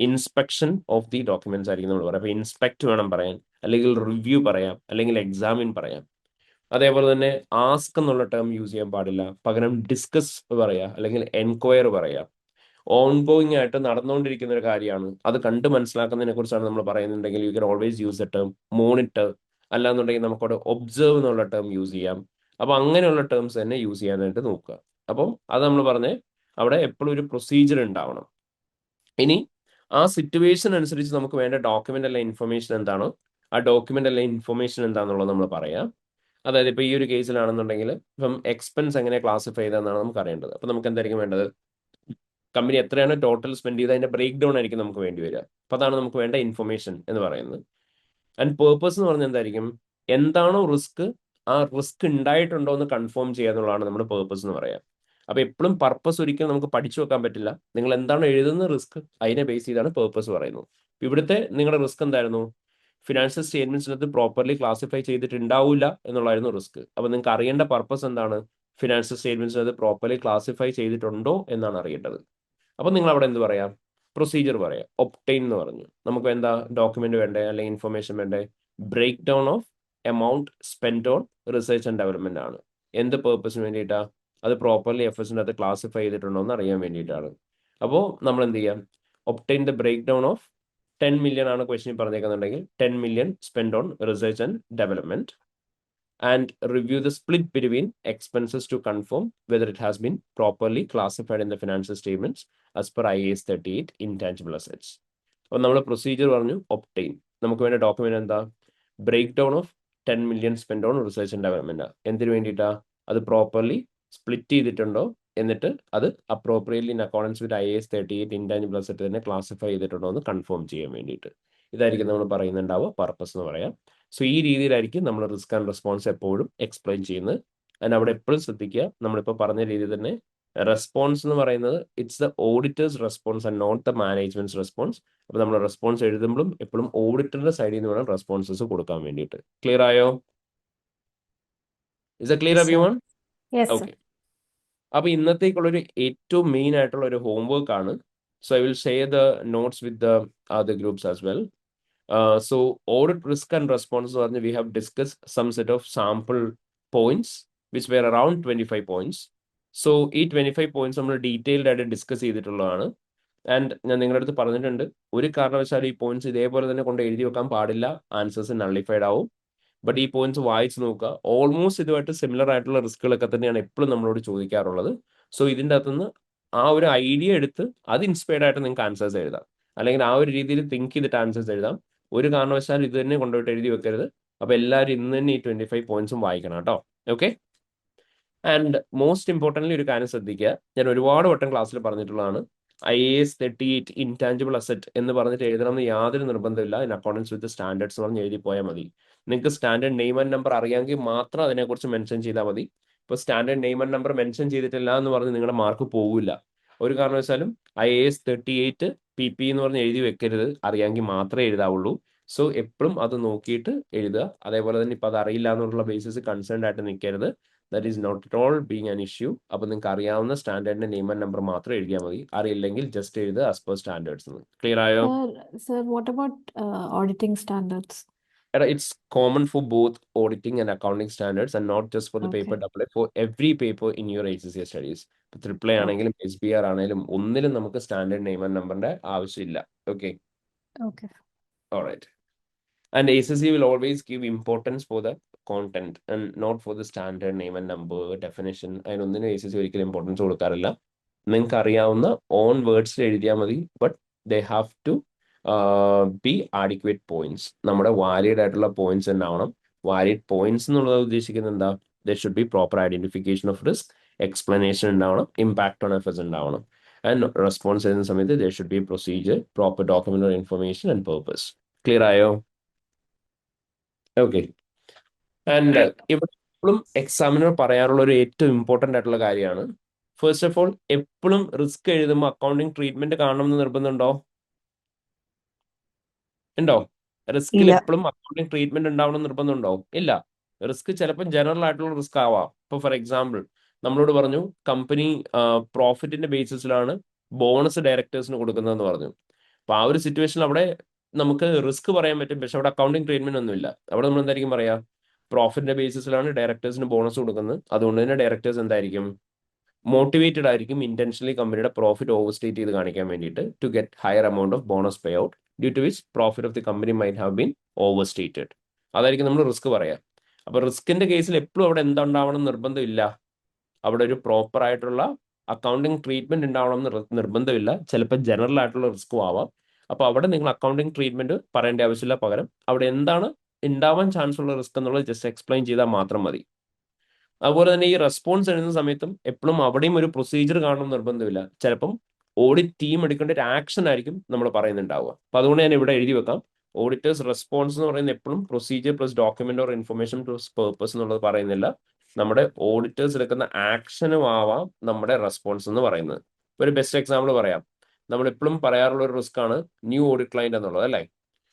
inspection of the documents ആയിരിക്കും നമ്മൾ പറയാം. അപ്പൊ ഇൻസ്പെക്ട് വേണം പറയാൻ, അല്ലെങ്കിൽ റിവ്യൂ പറയാം, അല്ലെങ്കിൽ എക്സാമിൻ പറയാം. അതേപോലെ തന്നെ ആസ്ക് എന്നുള്ള ടേം യൂസ് ചെയ്യാൻ പാടില്ല. പകരം ഡിസ്കസ് പറയാ, അല്ലെങ്കിൽ എൻക്വയർ പറയാ. ഓൺഗോയിങ് ആയിട്ട് നടന്നുകൊണ്ടിരിക്കുന്ന ഒരു കാര്യമാണ്, അത് കണ്ട് മനസ്സിലാക്കുന്നതിനെ കുറിച്ചാണ് നമ്മൾ പറയുന്നുണ്ടെങ്കിൽ you can always use the term monitor. അല്ലാന്നുണ്ടെങ്കിൽ നമുക്കവിടെ ഒബ്സർവ് എന്നുള്ള ടേം യൂസ് ചെയ്യാം. അപ്പൊ അങ്ങനെയുള്ള ടേംസ് തന്നെ യൂസ് ചെയ്യാനായിട്ട് നോക്കുക. അപ്പം അത് നമ്മൾ പറഞ്ഞ് അവിടെ എപ്പോഴും ഒരു പ്രൊസീജിയർ ഉണ്ടാവണം. ഇനി ആ സിറ്റുവേഷൻ അനുസരിച്ച് നമുക്ക് വേണ്ട ഡോക്യുമെന്റ് അല്ല ഇൻഫർമേഷൻ എന്താണോ ആ ഡോക്യുമെന്റ് അല്ല ഇൻഫർമേഷൻ എന്താണെന്നുള്ളത് നമ്മൾ പറയാം. അതായത് ഇപ്പൊ ഈ ഒരു കേസിലാണെന്നുണ്ടെങ്കിൽ ഇപ്പം എക്സ്പെൻസ് എങ്ങനെ ക്ലാസിഫൈ ചെയ്തെന്നാണ് നമുക്ക് അറിയേണ്ടത്. അപ്പൊ നമുക്ക് എന്തായിരിക്കും വേണ്ടത്? കമ്പനി എത്രയാണ് ടോട്ടൽ സ്പെൻഡ് ചെയ്ത് അതിന്റെ ബ്രേക്ക് ഡൗൺ ആയിരിക്കും നമുക്ക് വേണ്ടി വരിക. അപ്പൊ അതാണ് നമുക്ക് വേണ്ട ഇൻഫർമേഷൻ എന്ന് പറയുന്നത്. ആൻഡ് പേർപ്പസ് എന്ന് പറഞ്ഞാൽ എന്തായിരിക്കും? എന്താണോ റിസ്ക് ആ റിസ്ക് ഉണ്ടായിട്ടുണ്ടോ എന്ന് കൺഫേം ചെയ്യുക എന്നുള്ളതാണ് നമ്മുടെ പേർപ്പസ് എന്ന് പറയാം. അപ്പൊ എപ്പോഴും പർപ്പസ് ഒരിക്കലും നമുക്ക് പഠിച്ചു വെക്കാൻ പറ്റില്ല. നിങ്ങൾ എന്താണ് എഴുതുന്ന റിസ്ക് അതിനെ ബേസ് ചെയ്താണ് പേർപ്പസ് പറയുന്നത്. ഇവിടുത്തെ നിങ്ങളുടെ റിസ്ക് എന്തായിരുന്നു? ഫിനാൻഷ്യൽ സ്റ്റേറ്റ്മെന്റ്സിനകത്ത് പ്രോപ്പർലി ക്ലാസിഫൈ ചെയ്തിട്ടുണ്ടാവില്ല എന്നുള്ളതായിരുന്നു റിസ്ക്. അപ്പൊ നിങ്ങൾക്ക് അറിയേണ്ട പർപ്പസ് എന്താണ്? ഫിനാൻഷ്യൽ സ്റ്റേറ്റ്മെന്റ്സിനകത്ത് പ്രോപ്പർലി ക്ലാസിഫൈ ചെയ്തിട്ടുണ്ടോ എന്നാണ് അറിയേണ്ടത്. അപ്പൊ നിങ്ങൾ അവിടെ എന്ത് പറയാം? പ്രൊസീജിയർ പറയാം. ഒപ്റ്റെയിൻ എന്ന് പറഞ്ഞു. നമുക്ക് എന്താ ഡോക്യുമെന്റ് വേണ്ടേ അല്ലെങ്കിൽ ഇൻഫർമേഷൻ വേണ്ടേ? Break down of amount spend on research and development ആണ്. എന്ത് പേർപ്പസിന് വേണ്ടിയിട്ടാ? അത് പ്രോപ്പർലി എഫ്എസിന്റെ അകത്ത് ക്ലാസിഫൈ ചെയ്തിട്ടുണ്ടോ എന്ന് അറിയാൻ വേണ്ടിയിട്ടാണ്. അപ്പോൾ നമ്മൾ എന്ത് ചെയ്യാം? Obtain the break down of 10 million ആണ് ക്വസ്റ്റ്യൻ പറഞ്ഞേക്കുന്നുണ്ടെങ്കിൽ 10 million spend on research and development and review the split between expenses to confirm whether it has been properly classified in the financial statements as per IAS 38 intangible assets. അപ്പോൾ നമ്മൾ പ്രൊസീജിയർ പറഞ്ഞു ഒപ്റ്റെയിൻ. നമുക്ക് വേണ്ട ഡോക്യുമെന്റ് എന്താ? Break down of 10 million spend on research and development. എന്തിനു വേണ്ടിയിട്ടാ? അത് പ്രോപ്പർലി സ്പ്ലിറ്റ് ചെയ്തിട്ടുണ്ടോ, എന്നിട്ട് അത് appropriately in accordance with IAS 38 intangible asset തന്നെ ക്ലാസിഫൈ ചെയ്തിട്ടുണ്ടോ എന്ന് കൺഫേം ചെയ്യാൻ വേണ്ടിയിട്ട്. ഇതായിരിക്കും നമ്മൾ പറയുന്നുണ്ടാവുക പർപ്പസ് എന്ന് പറയാം. സോ ഈ രീതിയിലായിരിക്കും നമ്മൾ റിസ്ക് ആൻഡ് റെസ്പോൺസ് എപ്പോഴും എക്സ്പ്ലെയിൻ ചെയ്യുന്നത്. അതിന് അവിടെ എപ്പോഴും ശ്രദ്ധിക്കുക, നമ്മളിപ്പോൾ പറഞ്ഞ രീതിയിൽ തന്നെ റെസ്പോൺസ് എന്ന് പറയുന്നത് it's the auditor's response and not the management response. അപ്പോൾ നമ്മൾ റെസ്പോൺസ് എഴുതുമ്പോഴും എപ്പോഴും ഓഡിറ്ററിന്റെ സൈഡിൽ നിന്ന് വേണം റെസ്പോൺസസ് കൊടുക്കാൻ വേണ്ടിയിട്ട്. ക്ലിയർ ആയോ? Is a clear Yes, sir. Everyone? Yes, sir. Okay. അപ്പൊ ഇന്നത്തേക്കുള്ളൊരു ഏറ്റവും മെയിൻ ആയിട്ടുള്ള ഒരു ഹോംവർക്ക് ആണ്. So I will share the notes with the other groups as well. So audit risk and response പറഞ്ഞ് we have discuss some set of sample points which were around 25 points. So ഈ 25 പോയിന്റ്സ് നമ്മൾ ഡീറ്റെയിൽഡ് ആയിട്ട് ഡിസ്കസ് ചെയ്തിട്ടുള്ളതാണ്. ആൻഡ് ഞാൻ നിങ്ങളുടെ അടുത്ത് പറഞ്ഞിട്ടുണ്ട്, ഒരു കാരണവശാലും ഈ പോയിന്റ്സ് ഇതേപോലെ തന്നെ കൊണ്ട് എഴുതി വെക്കാൻ പാടില്ല. ആൻസേഴ്സ് നള്ളിഫൈഡ് ആവും. ബട്ട് ഈ പോയിന്റ്സ് വായിച്ച് നോക്കുക. ഓൾമോസ്റ്റ് ഇതുമായിട്ട് സിമിലർ ആയിട്ടുള്ള റിസ്കുകളൊക്കെ തന്നെയാണ് എപ്പോഴും നമ്മളോട് ചോദിക്കാറുള്ളത്. സോ ഇതിൻ്റെ അകത്തുനിന്ന് ആ ഒരു ഐഡിയ എടുത്ത് അത് ഇൻസ്പയർഡ് ആയിട്ട് നിങ്ങൾക്ക് ആൻസേഴ്സ് എഴുതാം, അല്ലെങ്കിൽ ആ ഒരു രീതിയിൽ തിങ്ക് ചെയ്തിട്ട് ആൻസേഴ്സ് എഴുതാം. ഒരു കാരണവശാലും ഇത് തന്നെ കൊണ്ടുപോയിട്ട് എഴുതി വെക്കരുത്. അപ്പൊ എല്ലാവരും ഇന്ന് തന്നെ ഈ 25 പോയിന്റ്സും വായിക്കണം കേട്ടോ. ഓക്കെ. ആൻഡ് മോസ്റ്റ് ഇമ്പോർട്ടൻ്റ്ലി ഒരു കാര്യം ശ്രദ്ധിക്കുക, ഞാൻ ഒരുപാട് വട്ടം ക്ലാസ്സിൽ പറഞ്ഞിട്ടുള്ളതാണ്, IAS 38 ഇൻടാഞ്ചിബിൾ അസറ്റ് എന്ന് പറഞ്ഞിട്ട് എഴുതണമെന്ന് യാതൊരു നിർബന്ധമില്ല. ഇൻ അക്കോർഡൻസ് വിത്ത് സ്റ്റാൻഡേർഡ്സ് എന്ന് പറഞ്ഞ് എഴുതി പോയാൽ മതി. നിങ്ങൾക്ക് സ്റ്റാൻഡേർഡ് നെയിം ആൻഡ് നമ്പർ അറിയാമെങ്കിൽ മാത്രം അതിനെക്കുറിച്ച് മെൻഷൻ ചെയ്താൽ മതി. ഇപ്പോൾ standard name and number mention ചെയ്തിട്ടില്ല എന്ന് പറഞ്ഞ് നിങ്ങളുടെ മാർക്ക് പോവില്ല. ഒരു കാരണവശാലും IAS 38 PP എന്ന് പറഞ്ഞ് എഴുതി വെക്കരുത്. അറിയാമെങ്കിൽ മാത്രമേ എഴുതാവുള്ളൂ. സോ എപ്പോഴും അത് നോക്കിയിട്ട് എഴുതുക. അതേപോലെ തന്നെ ഇപ്പം അത് അറിയില്ല എന്നുള്ള ബേസിസ് കൺസേൺഡ് ആയിട്ട് നിൽക്കരുത്. That is not at all being an issue. അപ്പോൾ നിങ്ങൾക്ക് അറിയാവുന്ന സ്റ്റാൻഡേർഡിന്റെ നെയിം ആൻഡ് നമ്പർ മാത്രം എഴുതിയാൽ മതി. അറിയില്ലെങ്കിൽ ജസ്റ്റ് എഴുതുക ആസ് പെർ സ്റ്റാൻഡേർഡ്സ്. ക്ലിയർ ആയോ? Sir, what about auditing standards? It's common for both auditing and accounting standards and not just for the paper Okay. AA, for every paper in your ACCA studies. ഇപ്പോൾ AAA ആണെങ്കിലും SBR ആണെങ്കിലും ഒന്നിലും നമുക്ക് സ്റ്റാൻഡേർഡ് നെയിം ആൻഡ് നമ്പറിന്റെ ആവശ്യമില്ല. Okay, Okay. Alright. And ACCA will always give importance for the content and not for the standard name and number definition. അതിനൊന്നിനും ACCA ഒരിക്കലും ഇമ്പോർട്ടൻസ് കൊടുക്കാറില്ല. നിങ്ങൾക്ക് അറിയാവുന്ന ഓൺ വേർഡ്സിൽ എഴുതിയാൽ മതി. But they have to be adequate points. നമ്മുടെ വാലിഡ് ആയിട്ടുള്ള പോയിന്റ്സ് ഉണ്ടാവണം. വാലിഡ് പോയിന്റ്സ് എന്നുള്ളത് ഉദ്ദേശിക്കുന്നത് എന്താ? There should be proper identification of risk, explanation ഉണ്ടാവണം, ഇമ്പാക്ട് ഓൺ എഫേർട്സ് ഉണ്ടാവണം. ആൻഡ് റെസ്പോൺസ് ചെയ്യുന്ന സമയത്ത് there should be procedure, proper document or information and purpose. Clear ആയോ? ഓക്കെ. ആൻഡ് ഇവിടെ എപ്പോഴും എക്സാമിനർ പറയാറുള്ള ഒരു ഏറ്റവും ഇമ്പോർട്ടൻ്റ് ആയിട്ടുള്ള കാര്യമാണ്, ഫസ്റ്റ് ഓഫ് ഓൾ എപ്പോഴും റിസ്ക് എഴുതുമ്പോൾ അക്കൗണ്ടിങ് ട്രീറ്റ്മെന്റ് കാണണമെന്ന് നിർബന്ധമുണ്ടോ? ഉണ്ടോ? റിസ്കിൽ ഇല്ല. എപ്പോഴും അക്കൗണ്ടിങ് ട്രീറ്റ്മെന്റ് ഉണ്ടാവണം നിർബന്ധമുണ്ടോ? ഇല്ല. റിസ്ക് ചിലപ്പോൾ ജനറൽ ആയിട്ടുള്ള റിസ്ക് ആവാം. ഇപ്പോൾ ഫോർ എക്സാമ്പിൾ നമ്മളോട് പറഞ്ഞു കമ്പനി പ്രോഫിറ്റിന്റെ ബേസിസിലാണ് ബോണസ് ഡയറക്ടേഴ്സിന് കൊടുക്കുന്നതെന്ന് പറഞ്ഞു. അപ്പൊ ആ ഒരു സിറ്റുവേഷനിൽ അവിടെ നമുക്ക് റിസ്ക് പറയാൻ പറ്റും, പക്ഷെ അവിടെ അക്കൗണ്ടിങ് ട്രീറ്റ്മെന്റ് ഒന്നുമില്ല. അവിടെ നമ്മൾ എന്തായിരിക്കും പറയാ? പ്രോഫിറ്റിന്റെ ബേസിസിലാണ് ഡയറക്ടേഴ്സിന് ബോണസ് കൊടുക്കുന്നത്. അതുകൊണ്ട് തന്നെ ഡയറക്ടേഴ്സ് എന്തായിരിക്കും? മോട്ടിവേറ്റഡ് ആയിരിക്കും ഇന്റൻഷനലി കമ്പനിയുടെ പ്രോഫിറ്റ് ഓവർ സ്റ്റേറ്റ് ചെയ്ത് കാണിക്കാൻ വേണ്ടിയിട്ട്, to get higher amount of bonus pay out due to which profit of the company might have been overstated. അതായിരിക്കും നമ്മൾ റിസ്ക് പറയാം. അപ്പൊ റിസ്കിന്റെ കേസിൽ എപ്പോഴും അവിടെ എന്തുണ്ടാവണം നിർബന്ധമില്ല. അവിടെ ഒരു പ്രോപ്പർ ആയിട്ടുള്ള അക്കൗണ്ടിങ് ട്രീറ്റ്മെന്റ് ഉണ്ടാവണം എന്ന് നിർബന്ധമില്ല. ചിലപ്പോൾ ജനറൽ ആയിട്ടുള്ള റിസ്ക്കും ആവാം. അപ്പൊ അവിടെ നിങ്ങൾ അക്കൗണ്ടിങ് ട്രീറ്റ്മെന്റ് പറയേണ്ട ആവശ്യമില്ല. പകരം അവിടെ എന്താണ് ഉണ്ടാവാൻ ചാൻസ് ഉള്ള റിസ്ക് എന്നുള്ളത് ജസ്റ്റ് എക്സ്പ്ലെയിൻ ചെയ്താൽ മാത്രം മതി. അതുപോലെ തന്നെ ഈ റെസ്പോൺസ് എഴുതുന്ന സമയത്തും എപ്പോഴും അവിടെയും ഒരു പ്രൊസീജിയർ കാണണം നിർബന്ധമില്ല. ചിലപ്പം ഓഡിറ്റ് ടീം എടുക്കേണ്ട ഒരു ആക്ഷൻ ആയിരിക്കും നമ്മൾ പറയുന്നുണ്ടാവുക. അപ്പൊ അതുകൊണ്ട് ഞാൻ ഇവിടെ എഴുതി വെക്കാം, ഓഡിറ്റേഴ്സ് റെസ്പോൺസ് എന്ന് പറയുന്നത് എപ്പോഴും procedure plus document or information plus purpose എന്നുള്ളത് പറയുന്നില്ല. നമ്മുടെ ഓഡിറ്റേഴ്സ് എടുക്കുന്ന ആക്ഷനും ആവാം നമ്മുടെ റെസ്പോൺസ് എന്ന് പറയുന്നത്. ഒരു ബെസ്റ്റ് എക്സാമ്പിൾ പറയാം. നമ്മൾ എപ്പോഴും പറയാറുള്ള ഒരു റിസ്ക് ആണ് ന്യൂ ഓഡിറ്റ് ക്ലയന്റ് എന്നുള്ളത്, അല്ലേ?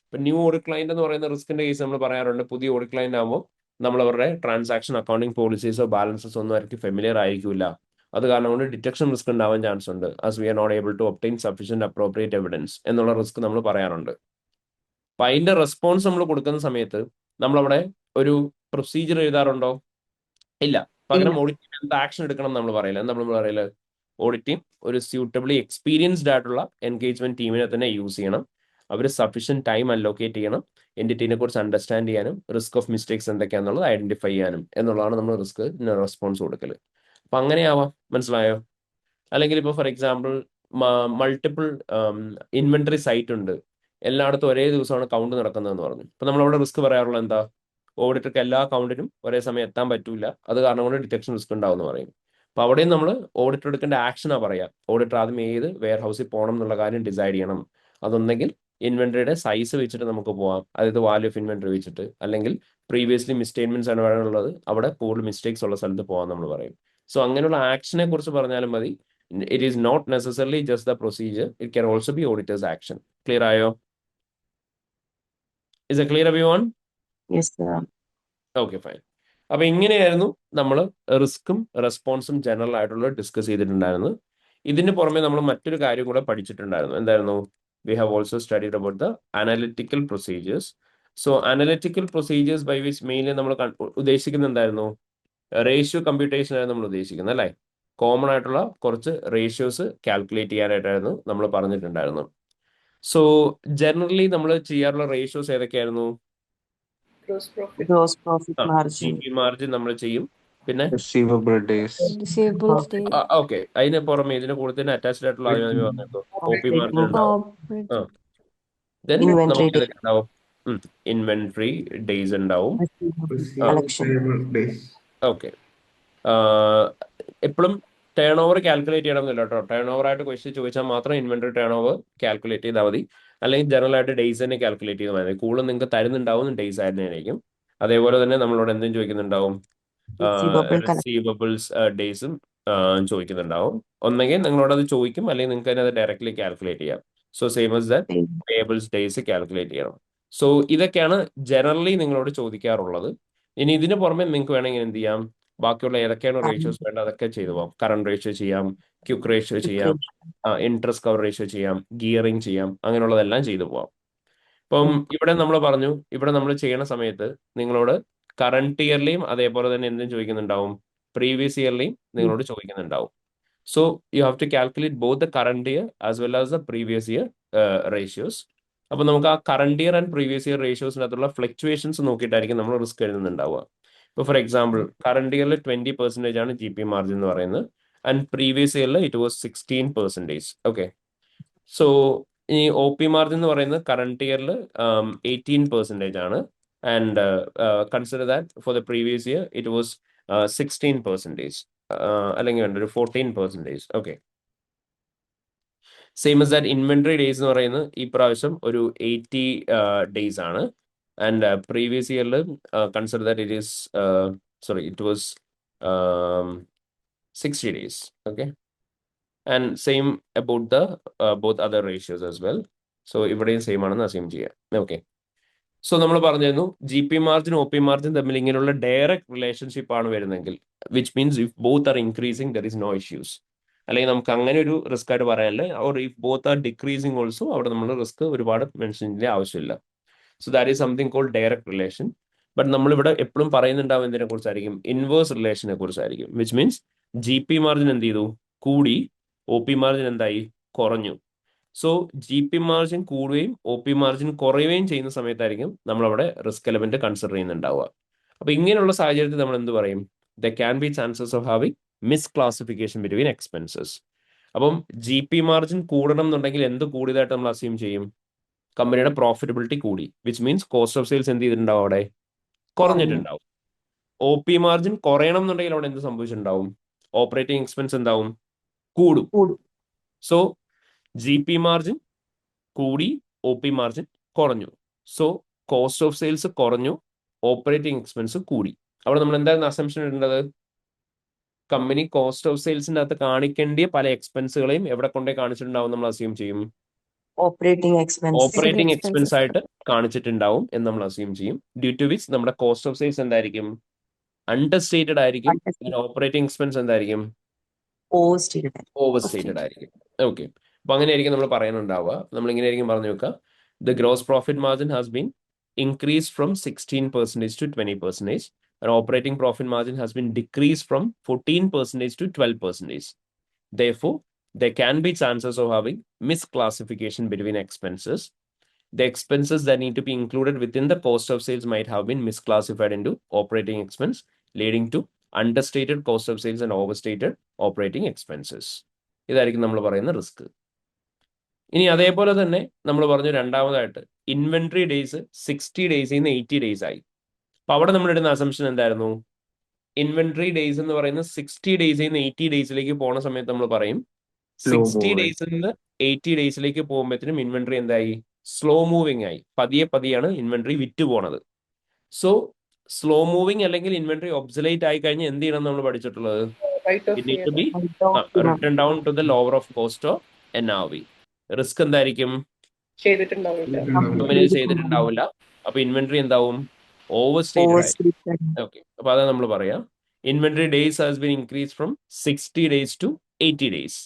ഇപ്പൊ ന്യൂ ഓഡിറ്റ് ക്ലയന്റ് എന്ന് പറയുന്ന റിസ്കിന്റെ കേസ് നമ്മൾ പറയാറുണ്ട്. പുതിയ ഓഡിറ്റ് ക്ലയന്റ് ആകുമ്പോൾ നമ്മൾ അവരുടെ ട്രാൻസാക്ഷൻ അക്കൗണ്ടിങ് പോളിസീസോ ബാലൻസസോ ഒന്നും അവർക്ക് ഫെമിലിയർ ആയിരിക്കില്ല. അത് കാരണം കൊണ്ട് ഡിറ്റക്ഷൻ റിസ്ക് ഉണ്ടാവാൻ ചാൻസ് ഉണ്ട്. As we are not able to obtain sufficient appropriate evidence എന്നുള്ള റിസ്ക് നമ്മൾ പറയാറുണ്ട്. അപ്പൊ അതിന്റെ റെസ്പോൺസ് നമ്മൾ കൊടുക്കുന്ന സമയത്ത് നമ്മളവിടെ ഒരു പ്രൊസീജിയർ എഴുതാറുണ്ടോ? ഇല്ല. പകരം ഓഡിറ്റ് ടീം എന്ത് ആക്ഷൻ എടുക്കണം നമ്മൾ പറയില്ല. നമ്മൾ പറയില്ല, ഓഡിറ്റ് ടീം ഒരു സ്യൂട്ടബിളി എക്സ്പീരിയൻസ്ഡ് ആയിട്ടുള്ള എൻഗേജ്മെന്റ് ടീമിനെ തന്നെ യൂസ് ചെയ്യണം. അവർ സഫീഷ്യന്റ് ടൈം അലോക്കേറ്റ് ചെയ്യണം എന്റിറ്റിനെ കുറിച്ച് അണ്ടർസ്റ്റാൻഡ് ചെയ്യാനും റിസ്ക് ഓഫ് മിസ്റ്റേക്സ് എന്തൊക്കെയാണെന്നുള്ളത് ഐഡന്റിഫൈ ചെയ്യാനും എന്നുള്ളതാണ് നമ്മൾ റിസ്ക് റെസ്പോൺസ് കൊടുക്കൽ. അപ്പൊ അങ്ങനെയാവാം. മനസ്സിലായോ? അല്ലെങ്കിൽ ഇപ്പോൾ for example multiple inventory site ഉണ്ട്, എല്ലായിടത്തും ഒരേ ദിവസമാണ് കൗണ്ട് നടക്കുന്നതെന്ന് പറഞ്ഞു. അപ്പൊ നമ്മൾ അവിടെ റിസ്ക് പറയാറുള്ളത് എന്താ? ഓഡിറ്റർക്ക് എല്ലാ കൗണ്ടിനും ഒരേ സമയം എത്താൻ പറ്റൂല, അത് കാരണം കൊണ്ട് ഡിറ്റക്ഷൻ റിസ്ക് ഉണ്ടാവും എന്ന് പറയും. അപ്പൊ അവിടെയും നമ്മൾ ഓഡിറ്റർ എടുക്കേണ്ട ആക്ഷനാ പറയാ. ഓഡിറ്റർ ആദ്യം ഏത് വെയർ ഹൗസിൽ പോകണം എന്നുള്ള കാര്യം ഡിസൈഡ് ചെയ്യണം. അതൊന്നെങ്കിൽ ഇൻവെന്ററിയുടെ സൈസ് വെച്ചിട്ട് നമുക്ക് പോവാം, അതായത് വാല്യൂ ഓഫ് ഇൻവെന്ററി വെച്ചിട്ട്, അല്ലെങ്കിൽ പ്രീവിയസ്ലി മിസ്റ്റേറ്റ്മെന്റ്സ് ആണ് വേണമെന്നുള്ളത് അവിടെ കൂടുതൽ മിസ്റ്റേക്സ് ഉള്ള സ്ഥലത്ത് പോകാൻ നമ്മൾ പറയും. സോ അങ്ങനെയുള്ള ആക്ഷനെ കുറിച്ച് പറഞ്ഞാലും മതി. It is not necessarily just the procedure, it can also be auditors action. Clear ആയോ? Is a clear everyone? Yes, sir. Okay, fine. അപ്പൊ ഇങ്ങനെയായിരുന്നു നമ്മൾ റിസ്ക്കും റെസ്പോൺസും ജനറൽ ആയിട്ടുള്ള ഡിസ്കസ് ചെയ്തിട്ടുണ്ടായിരുന്നു. ഇതിന് പുറമെ നമ്മൾ മറ്റൊരു കാര്യം കൂടെ പഠിച്ചിട്ടുണ്ടായിരുന്നു. എന്തായിരുന്നു? We have also studied about the analytical procedures. So analytical procedures by which mainly നമ്മൾ ഉദ്ദേശിക്കുന്നത് എന്തായിരുന്നു? റേഷ്യോ കമ്പ്യൂട്ടേഷൻ ആയിരുന്നു നമ്മൾ ഉദ്ദേശിക്കുന്നത്, അല്ലേ? കോമൺ ആയിട്ടുള്ള കുറച്ച് റേഷ്യോസ് കാൽക്കുലേറ്റ് ചെയ്യാനായിട്ടായിരുന്നു നമ്മൾ പറഞ്ഞിട്ടുണ്ടായിരുന്നു. സോ ജനറലി നമ്മൾ ചെയ്യാറുള്ള റേഷ്യോസ് ഏതൊക്കെയായിരുന്നു? Gross profit margin. മാർജിൻ നമ്മൾ ചെയ്യും. പിന്നെ Receivable days. Receivables day. Okay, അതിന് പുറമെ ഇതിന് കൂടെ തന്നെ അറ്റാച്ച്ഡ് ആയിട്ടുള്ള OP മാർജിൻ ഉണ്ടാവും. ദെൻ Inventory നമുക്ക് day. ഏതൊക്കെ ഉണ്ടാവും? ഇൻവെന്ററി ഡേയ്സ് ഉണ്ടാവും. Collection. days. ഓക്കെ. എപ്പോഴും ടേൺ ഓവർ കാൽക്കുലേറ്റ് ചെയ്യണമെന്നില്ല കേട്ടോ. ടേൺ ഓവർ ആയിട്ട് ക്വസ്റ്റ്യൻ ചോദിച്ചാൽ മാത്രം ഇൻവെന്ററി ടേൺ ഓവർ കാൽക്കുലേറ്റ് ചെയ്താൽ മതി. അല്ലെങ്കിൽ ജനറൽ ആയിട്ട് ഡേയ്സ് തന്നെ കാൽക്കുലേറ്റ് ചെയ്താൽ മതി. കൂടുതൽ നിങ്ങൾക്ക് തരുന്നുണ്ടാവും ഡേയ്സ് ആയിരുന്നായിരിക്കും. അതേപോലെ തന്നെ നമ്മളോട് എന്തും ചോദിക്കുന്നുണ്ടാവും, Receivable collection. റിസീവബിൾസ് ഡേയ്സും ചോദിക്കുന്നുണ്ടാവും. ഒന്നെങ്കിൽ നിങ്ങളോട് അത് ചോദിക്കും, അല്ലെങ്കിൽ നിങ്ങൾക്ക് തന്നെ അത് ഡയറക്ട്ലി കാൽക്കുലേറ്റ് ചെയ്യാം. So same as that payables days calculate ചെയ്യണം. സോ ഇതൊക്കെയാണ് ജനറലി നിങ്ങളോട് ചോദിക്കാറുള്ളത്. ഇനി ഇതിന് പുറമെ നിങ്ങൾക്ക് വേണമെങ്കിൽ എന്ത് ചെയ്യാം, ബാക്കിയുള്ള ഏതൊക്കെയാണ് റേഷ്യോസ് വേണ്ടത് അതൊക്കെ ചെയ്തു പോകാം. കറണ്ട് റേഷ്യോ ചെയ്യാം, ക്യുക്ക് റേഷ്യോ ചെയ്യാം, ഇൻട്രസ്റ്റ് കവർ റേഷ്യോ ചെയ്യാം, ഗിയറിംഗ് ചെയ്യാം, അങ്ങനെയുള്ളതെല്ലാം ചെയ്തു പോവാം. ഇപ്പം ഇവിടെ നമ്മൾ പറഞ്ഞു, ഇവിടെ നമ്മൾ ചെയ്യണ സമയത്ത് നിങ്ങളോട് കറണ്ട് ഇയർലിയും അതേപോലെ തന്നെ എന്തും ചോദിക്കുന്നുണ്ടാവും, പ്രീവിയസ് ഇയർലിയും നിങ്ങളോട് ചോദിക്കുന്നുണ്ടാവും. So you have to calculate both the current year as well as the previous year ratios. അപ്പൊ നമുക്ക് ആ current year and previous year റേഷ്യോസിനകത്തുള്ള ഫ്ലക്ച്വേഷൻസ് നോക്കിയിട്ടായിരിക്കും നമ്മൾ റിസ്ക് എഴുതുന്നുണ്ടാവുക. ഇപ്പൊ ഫോർ എക്സാമ്പിൾ കറണ്ട് ഇയറിൽ 20% ആണ് ജി പി മാർജിൻ എന്ന് പറയുന്നത്, ആൻഡ് പ്രീവിയസ് ഇയറിൽ ഇറ്റ് വാസ് 16%. ഓക്കെ, സോ ഈ ഒ പി മാർജിൻ എന്ന് പറയുന്നത് കറണ്ട് ഇയറിൽ 18% ആണ്, and consider that for the previous year it was 16%, അല്ലെങ്കിൽ വേണ്ട ഒരു 14%. Okay, same as that inventory days എന്ന് പറയുന്നത് ഈ പ്രാവശ്യം ഒരു 80 ഡേയ്സ് ആണ്, ആൻഡ് പ്രീവിയസ് ഇയറിൽ consider that it is sorry it was 60 days. Okay, and same about the both other ratios as well. So ഇവിടെയും സെയിം ആണെന്ന് അസ്യൂം ചെയ്യാം. ഓക്കെ, സോ നമ്മൾ പറഞ്ഞിരുന്നു G P margin O P margin തമ്മിൽ ഇങ്ങനെയുള്ള ഡയറക്റ്റ് റിലേഷൻഷിപ്പ് ആണ് വരുന്നെങ്കിൽ, which means if both are increasing there is no issues, അല്ലെങ്കിൽ നമുക്ക് അങ്ങനെ ഒരു റിസ്ക് ആയിട്ട് പറയാനല്ലേ. Or if both are decreasing also, അവിടെ നമ്മൾ റിസ്ക് ഒരുപാട് മെൻഷൻ ചെയ്യേണ്ട ആവശ്യമില്ല. So that is something called direct relation. But നമ്മളിവിടെ എപ്പോഴും പറയുന്നുണ്ടാവും എന്തിനെ കുറിച്ചായിരിക്കും, ഇൻവേഴ്സ് റിലേഷനെ കുറിച്ചായിരിക്കും. Which means G P margin എന്ത് ചെയ്തു, കൂടി, ഒ പി മാർജിൻ എന്തായി, കുറഞ്ഞു. സോ ജി പി മാർജിൻ കൂടുകയും ഒ പി മാർജിൻ കുറയുകയും ചെയ്യുന്ന സമയത്തായിരിക്കും നമ്മളവിടെ റിസ്ക് എലമെന്റ് കൺസിഡർ ചെയ്യുന്നുണ്ടാവുക. അപ്പൊ ഇങ്ങനെയുള്ള സാഹചര്യത്തിൽ നമ്മൾ എന്ത് പറയും, the can be chances of having miss classification between expenses. അപ്പം ജി പി മാർജിൻ കൂടണം എന്നുണ്ടെങ്കിൽ എന്ത് കൂടിയതായിട്ട് നമ്മൾ അസ്യൂം ചെയ്യും, കമ്പനിയുടെ പ്രോഫിറ്റബിലിറ്റി കൂടി, which means cost of sales എന്ത് ചെയ്തിട്ടുണ്ടാവും, അവിടെ കുറഞ്ഞിട്ടുണ്ടാവും. ഒ പി മാർജിൻ കുറയണം എന്നുണ്ടെങ്കിൽ അവിടെ എന്ത് സംഭവിച്ചിട്ടുണ്ടാവും, ഓപ്പറേറ്റിംഗ് എക്സ്പെൻസ് എന്താവും, കൂടും. സോ ജി പി മാർജിൻ കൂടി, ഒ പി മാർജിൻ കുറഞ്ഞു. സോ കോസ്റ്റ് ഓഫ് സെയിൽസ് കുറഞ്ഞു, ഓപ്പറേറ്റിംഗ് എക്സ്പെൻസ് കൂടി. അവിടെ നമ്മൾ എന്തായിരുന്നു അസംഷൻ ഇടേണ്ടത്, കമ്പനി കോസ്റ്റ് ഓഫ് സെയിൽസിന്റെ അകത്ത് കാണിക്കേണ്ടിയ പല എക്സ്പെൻസുകളെയും എവിടെ കൊണ്ടേ കാണിച്ചിട്ടുണ്ടാവും നമ്മൾ അസ്യൂം ചെയ്യും, Operating expense. Operating expense expenses. ആയിട്ട് കാണിച്ചിട്ടുണ്ടാവും എന്ന് നമ്മൾ അസ്യൂം ചെയ്യും. ഡ്യൂ ടു വിച്ച് നമ്മുടെ കോസ്റ്റ് ഓഫ് സെയിൽസ് എന്തായിരിക്കും, അണ്ടർസ്റ്റേറ്റഡ് ആയിരിക്കും, ഓപ്പറേറ്റിംഗ് എക്സ്പെൻസ് എന്തായിരിക്കും, Overstated. ഓവർ സ്റ്റേറ്റഡ് ആയിരിക്കും. ഓക്കെ, അപ്പൊ അങ്ങനെയായിരിക്കും നമ്മൾ പറയാനുണ്ടാവുക. നമ്മൾ ഇങ്ങനെ ആയിരിക്കും പറഞ്ഞു വെക്കുക, the gross profit margin has been increased from 16% to 20%, and operating profit margin has been decreased from 14% to 12%. Therefore, there can be chances of having misclassification between expenses. The expenses that need to be included within the cost of sales might have been misclassified into operating expense, leading to understated cost of sales and overstated operating expenses. ഇതായിരിക്കും നമ്മൾ പറയുന്ന റിസ്ക്. ഇനി അതേപോലെ തന്നെ നമ്മൾ പറഞ്ഞു രണ്ടാമതായിട്ട് ഇൻവെന്ററി ഡേയ്സ് 60 ഡേയ്സിൽ നിന്ന് 80 ഡേയ്സ് ആയി. അപ്പൊ അവിടെ നമ്മൾ ഇടുന്ന അസംഷൻ എന്തായിരുന്നു, ഇൻവെന്ററി ഡേയ്സ് എന്ന് പറയുന്നത് 60 ഡേയ്സിൽ നിന്ന് 80 ഡേയ്സിലേക്ക് പോണ സമയത്ത് നമ്മൾ പറയും 60 ഡേയ്സിൽ നിന്ന് 80 ഡേയ്സിലേക്ക് പോകുമ്പോഴത്തേനും ഇൻവെന്ററി എന്തായി, സ്ലോ മൂവിങ് ആയി, പതിയെ പതിയാണ് ഇൻവെന്ററി വിറ്റ് പോണത്. സോ സ്ലോ മൂവിങ് അല്ലെങ്കിൽ ഇൻവെന്ററി ഒബ്സലേറ്റ് ആയി കഴിഞ്ഞാൽ എന്ത് ചെയ്യണം നമ്മൾ പഠിച്ചിട്ടുള്ളത്, it need to be return down to the lower of cost of NRV. Risk എന്തായിരിക്കും, കമ്പനി ചെയ്തിട്ടുണ്ടാവില്ല. അപ്പൊ ഇൻവെന്ററി എന്താവും, ഓവർ സ്റ്റേറ്റഡ് ആയിരിക്കും. ഓക്കെ, അപ്പൊ അതാണ് നമ്മൾ പറയാം, inventory days has been increase from 60 days to 80 days.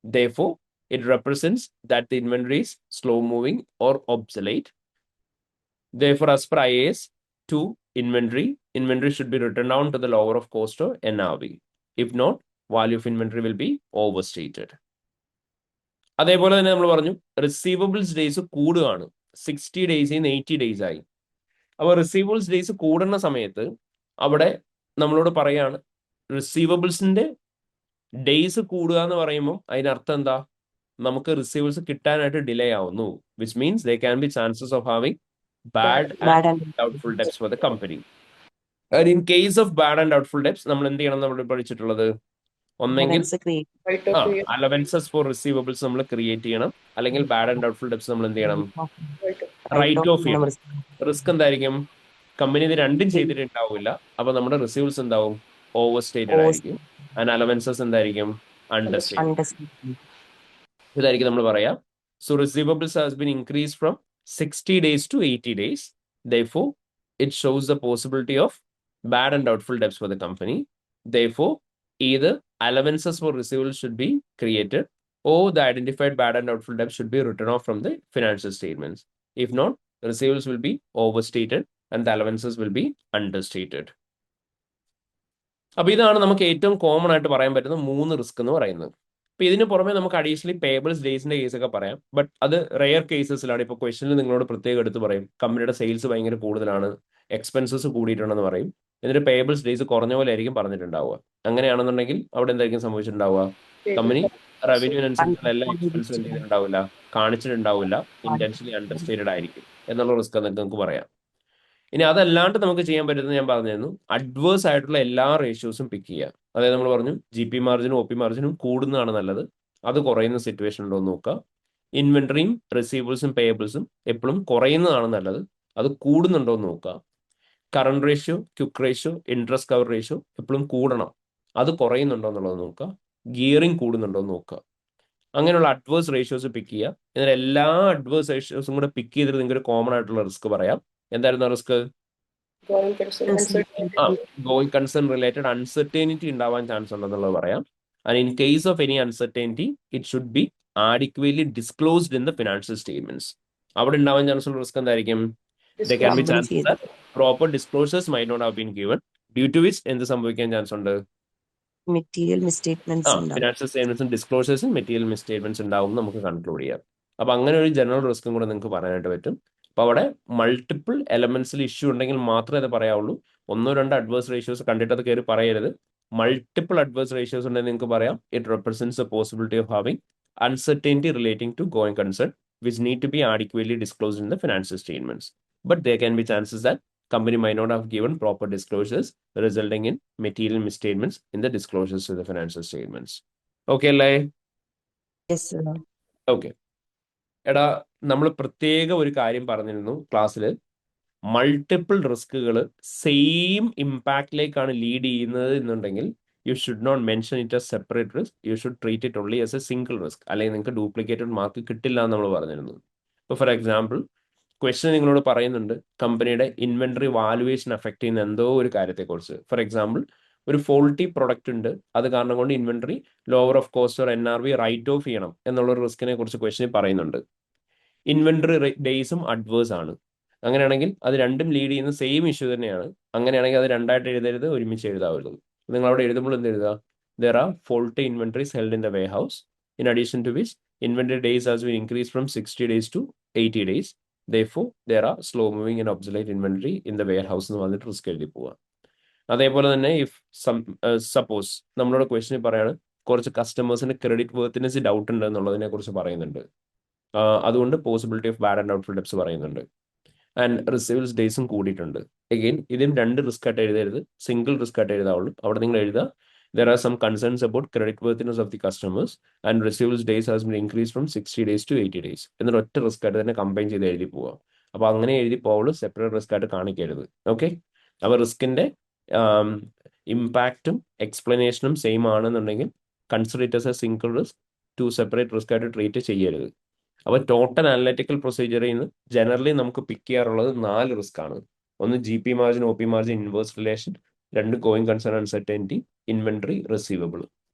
Therefore, it represents that the inventory is slow moving or obsolete. Therefore, as per IAS 2 inventory should be written down to the lower of cost or NRV. If not, value of inventory will be overstated. അതേപോലെ തന്നെ നമ്മൾ പറഞ്ഞു റിസീവബിൾസ് ഡേയ്സ് കൂടുകയാണ്, 60 ഡേയ്സിൽ നിന്ന് 80 ഡേയ്സ് ആയി. അപ്പോൾ റിസീവബിൾസ് ഡേയ്സ് കൂടുന്ന സമയത്ത് അവിടെ നമ്മളോട് പറയാണ് റിസീവബിൾസിന്റെ ഡേയ്സ് കൂടുക എന്ന് പറയുമ്പോൾ അതിനർത്ഥം എന്താ, നമുക്ക് റിസീവബിൾസ് കിട്ടാനായിട്ട് ഡിലേ ആവുന്നു, which means they can be chances of having bad and doubtful debts for the company. In case of bad and doubtful debts നമ്മൾ എന്ത് ചെയ്യണം, നമ്മൾ പഠിച്ചിട്ടുള്ളത് ഒന്നെങ്കിൽ Balance create. Allowances for receivables നമ്മൾ ക്രിയേറ്റ് ചെയ്യണം, അല്ലെങ്കിൽ ബാഡ് ആൻഡ് ഡൗട്ട്ഫുൾ ഡെപ്റ്റ്സ് നമ്മൾ എന്ത് ചെയ്യണം, Write റൈറ്റ് off ഓഫ് ചെയ്യണം. റിസ്ക് എന്തായിരിക്കും? കമ്പനി ഇത് രണ്ടും ചെയ്തിട്ടുണ്ടാവില്ല, അപ്പൊ നമ്മുടെ റിസീവ്സ് എന്താവും? ഓവർ സ്റ്റേറ്റഡ് ആയിരിക്കും. ആൻഡ് അലവൻസസ് എന്തായിരിക്കും? Under stated. understated. ഇതായിരിക്കും നമ്മൾ പറയാം. So receivables has been increase from 60 days to 80 days. Therefore, it shows the possibility of bad and doubtful debts for the company. Therefore, either allowances for receivables should be created, or the identified bad and doubtful debts should be written off from the financial statements. If not, the receivables will be overstated and the allowances will be understated. അപ്പോൾ ഇതാണ് നമുക്ക് ഏറ്റവും കോമൺ ആയിട്ട് പറയാൻ പറ്റുന്ന 3 റിസ്ക് എന്ന് പറയുന്നത്. അപ്പൊ ഇതിന് പുറമെ നമുക്ക് അഡീഷണലി പേബിൾസ് ഡേയ്സിന്റെ കേസൊക്കെ പറയാം. ബട്ട് അത് റെയർ കേസസിലാണ്. ഇപ്പോൾ ക്വസ്റ്റനിൽ നിങ്ങളോട് പ്രത്യേകം എടുത്ത് പറയും കമ്പനിയുടെ സെയിൽസ് ഭയങ്കര കൂടുതലാണ്, എക്സ്പെൻസസ് കൂടിയിട്ടുണ്ടെന്ന് പറയും. എന്നിട്ട് പേബിൾസ് ഡേയ്സ് കുറഞ്ഞ പോലെ ആയിരിക്കും പറഞ്ഞിട്ടുണ്ടാവുക. അങ്ങനെയാണെന്നുണ്ടെങ്കിൽ അവിടെ എന്തായിരിക്കും സംഭവിച്ചിട്ടുണ്ടാവുക? കമ്പനി റവന്യൂവിനനുസരിച്ചുള്ള എല്ലാ എക്സ്പെൻസും എന്ത് ചെയ്തിട്ടുണ്ടാവില്ല, കാണിച്ചിട്ടുണ്ടാവില്ല, ഇന്റൻഷനലി അണ്ടർസ്റ്റേറ്റഡ് ആയിരിക്കും എന്നുള്ള റിസ്ക് എന്നൊക്കെ നമുക്ക് പറയാം. ഇനി അതല്ലാണ്ട് നമുക്ക് ചെയ്യാൻ പറ്റുന്നത് ഞാൻ പറഞ്ഞിരുന്നു, അഡ്വേഴ്സ് ആയിട്ടുള്ള എല്ലാ റേഷ്യോസും പിക്ക് ചെയ്യുക. അതായത് നമ്മൾ പറഞ്ഞു ജി പി മാർജിനും ഒ പി മാർജിനും കൂടുന്നതാണ് നല്ലത്, അത് കുറയുന്ന സിറ്റുവേഷൻ ഉണ്ടോ എന്ന് നോക്കുക. ഇൻവെന്ററിയും റിസീവബിൾസും പേയബിൾസും എപ്പോഴും കുറയുന്നതാണ് നല്ലത്, അത് കൂടുന്നുണ്ടോ എന്ന് നോക്കുക. Current ratio, quick ratio, interest cover ratio എപ്പോഴും കൂടണം, അത് കുറയുന്നുണ്ടോ എന്നുള്ളത് നോക്കുക. ഗിയറിംഗ് കൂടുന്നുണ്ടോ എന്ന് നോക്കുക. അങ്ങനെയുള്ള അഡ്വേഴ്സ് റേഷ്യോസ് പിക്ക് ചെയ്യുക. എന്നാൽ എല്ലാ അഡ്വേഴ്സ് റേഷ്യോസും കൂടെ പിക്ക് ചെയ്തിട്ട് നിങ്ങൾക്ക് ഒരു കോമൺ ആയിട്ടുള്ള റിസ്ക് പറയാം. എന്തായിരുന്നു ആ risk? Going concern related uncertainty ഉണ്ടാവാൻ ചാൻസ് ഉണ്ടെന്നുള്ളത് പറയാം. And in case of any uncertainty it should be adequately disclosed in the financial statements. അവിടെ ഉണ്ടാവാൻ ചാൻസ് ഉള്ള റിസ്ക് എന്തായിരിക്കും? There can be chances that proper disclosures might not have been given, due to which എന്ത് സംഭവിക്കാൻ ചാൻസ് ഉണ്ട്? Material misstatements ഫിനാൻഷ്യൽ സ്റ്റേറ്റ്മെന്റ്സും ഡിസ്ക്ലോസേഴ്സും മെറ്റീരിയൽ മിസ്സ്റ്റേറ്റ്മെന്റ്സ് ഉണ്ടാവും നമുക്ക് കൺക്ലൂഡ് ചെയ്യാം. അപ്പൊ അങ്ങനെ ഒരു ജനറൽ റിസ്ക്കും കൂടെ നിങ്ങൾക്ക് പറയാനായിട്ട് പറ്റും. അപ്പൊ അവിടെ മൾട്ടിപ്പിൾ എലമെന്റ്സിൽ ഇഷ്യൂ ഉണ്ടെങ്കിൽ മാത്രമേ അത് പറയാവുള്ളൂ. 1-2 അഡ്വേഴ്സ് റേഷ്യോസ് കണ്ടിട്ട് അത് കയറി പറയരുത്. മൾട്ടിപ്പിൾ അഡ്വേഴ്സ് റേഷ്യോസ് ഉണ്ടെങ്കിൽ നിങ്ങൾക്ക് പറയാം it represents a possibility of having uncertainty relating to going concern which need to be adequately disclosed in the financial statements. But there can be chances that company might not have given proper disclosures, resulting in material misstatements in the disclosures to the financial statements. Okay, അല്ലേ? Yes, sir. Okay. എടാ, നമ്മൾ പ്രത്യേക ഒരു കാര്യം പറഞ്ഞിരുന്നു ക്ലാസ്സിൽ, മൾട്ടിപ്പിൾ റിസ്കുകൾ സെയിം ഇമ്പാക്റ്റിലേക്കാണ് ലീഡ് ചെയ്യുന്നത് എന്നുണ്ടെങ്കിൽ you should not mention it as separate risk, you should treat it only as a single risk, അല്ലെങ്കിൽ നിങ്ങൾക്ക് ഡ്യൂപ്ലിക്കേറ്റഡ് മാർക്ക് കിട്ടില്ല എന്ന് നമ്മൾ പറഞ്ഞിരുന്നു. ഇപ്പോൾ ഫോർ എക്സാമ്പിൾ ക്വസ്റ്റ്യൻ നിങ്ങളോട് പറയുന്നുണ്ട് കമ്പനിയുടെ ഇൻവെന്ററി വാലുവേഷൻ അഫക്ട് ചെയ്യുന്ന എന്തോ ഒരു കാര്യത്തെക്കുറിച്ച്. ഫോർ എക്സാമ്പിൾ ഒരു ഫോൾട്ടി പ്രൊഡക്റ്റ് ഉണ്ട്, അത് കാരണം കൊണ്ട് inventory lower of cost or NRV write off ചെയ്യണം എന്നുള്ളൊരു റിസ്കിനെ കുറിച്ച് ക്വസ്റ്റ്യൻ പറയുന്നുണ്ട്. ഇൻവെന്ററി ഡേയ്സും അഡ്വേഴ്സ് ആണ്. അങ്ങനെയാണെങ്കിൽ അത് രണ്ടും ലീഡ് ചെയ്യുന്ന സെയിം ഇഷ്യൂ തന്നെയാണ്. അങ്ങനെയാണെങ്കിൽ അത് രണ്ടായിട്ട് എഴുതരുത്, ഒരുമിച്ച് എഴുതാവുള്ളൂ. നിങ്ങൾ അവിടെ എഴുതുമ്പോൾ എന്ത് എഴുതുക? There are faulty inventories held in the warehouse, in addition to which inventory days has been increased from 60 days to 80 days. Therefore, there are slow moving and obsolete inventory in the warehouse എന്ന് പറഞ്ഞിട്ട് റിസ്ക് എഴുതി പോവുക. അതേപോലെ തന്നെ ഇഫ് സപ്പോസ് നമ്മളോട് ക്വസ്റ്റ്യൻ പറയാണ് കുറച്ച് കസ്റ്റമേഴ്സിന് ക്രെഡിറ്റ് വർത്തിനെസ് ഡൗട്ട് ഉണ്ട് എന്നുള്ളതിനെ കുറിച്ച് പറയുന്നുണ്ട്. അതുകൊണ്ട് possibility of bad and doubtful debts പറയുന്നുണ്ട്. ആൻഡ് റിസീവൽസ് ഡേയ്സും കൂടിയിട്ടുണ്ട്. എഗെയിൻ ഇതും 2 റിസ്ക് ആയിട്ട് എഴുതരുത്, സിംഗിൾ റിസ്ക് ആയിട്ട് എഴുതാവുള്ളൂ. അവിടെ നിങ്ങൾ എഴുതുക there are some concerns about credit worthiness of the customers and receivables days has been increased from 60 days to 80 days. എന്നിട്ട് ഒറ്റ റിസ്ക് ആയിട്ട് തന്നെ കമ്പൈൻ ചെയ്ത് എഴുതി പോവുക. അപ്പൊ അങ്ങനെ എഴുതി പോവുള്ളൂ, സെപ്പറേറ്റ് റിസ്ക് ആയിട്ട് കാണിക്കരുത്. ഓക്കെ, അപ്പൊ റിസ്കിന്റെ ഇമ്പാക്റ്റും എക്സ്പ്ലനേഷനും സെയിം ആണെന്നുണ്ടെങ്കിൽ consider it as a single risk, 2 separate risk ആയിട്ട് ട്രീറ്റ് ചെയ്യരുത്. അപ്പൊ ടോട്ടൽ അനലറ്റിക്കൽ പ്രൊസീജിയറിൽ നിന്ന് ജനറലി നമുക്ക് പിക്ക് ചെയ്യാറുള്ളത് 4 റിസ്ക് ആണ്. ഒന്ന് GP margin, OP margin, inverse relation, 2 going concern uncertainty, inventory, receivable.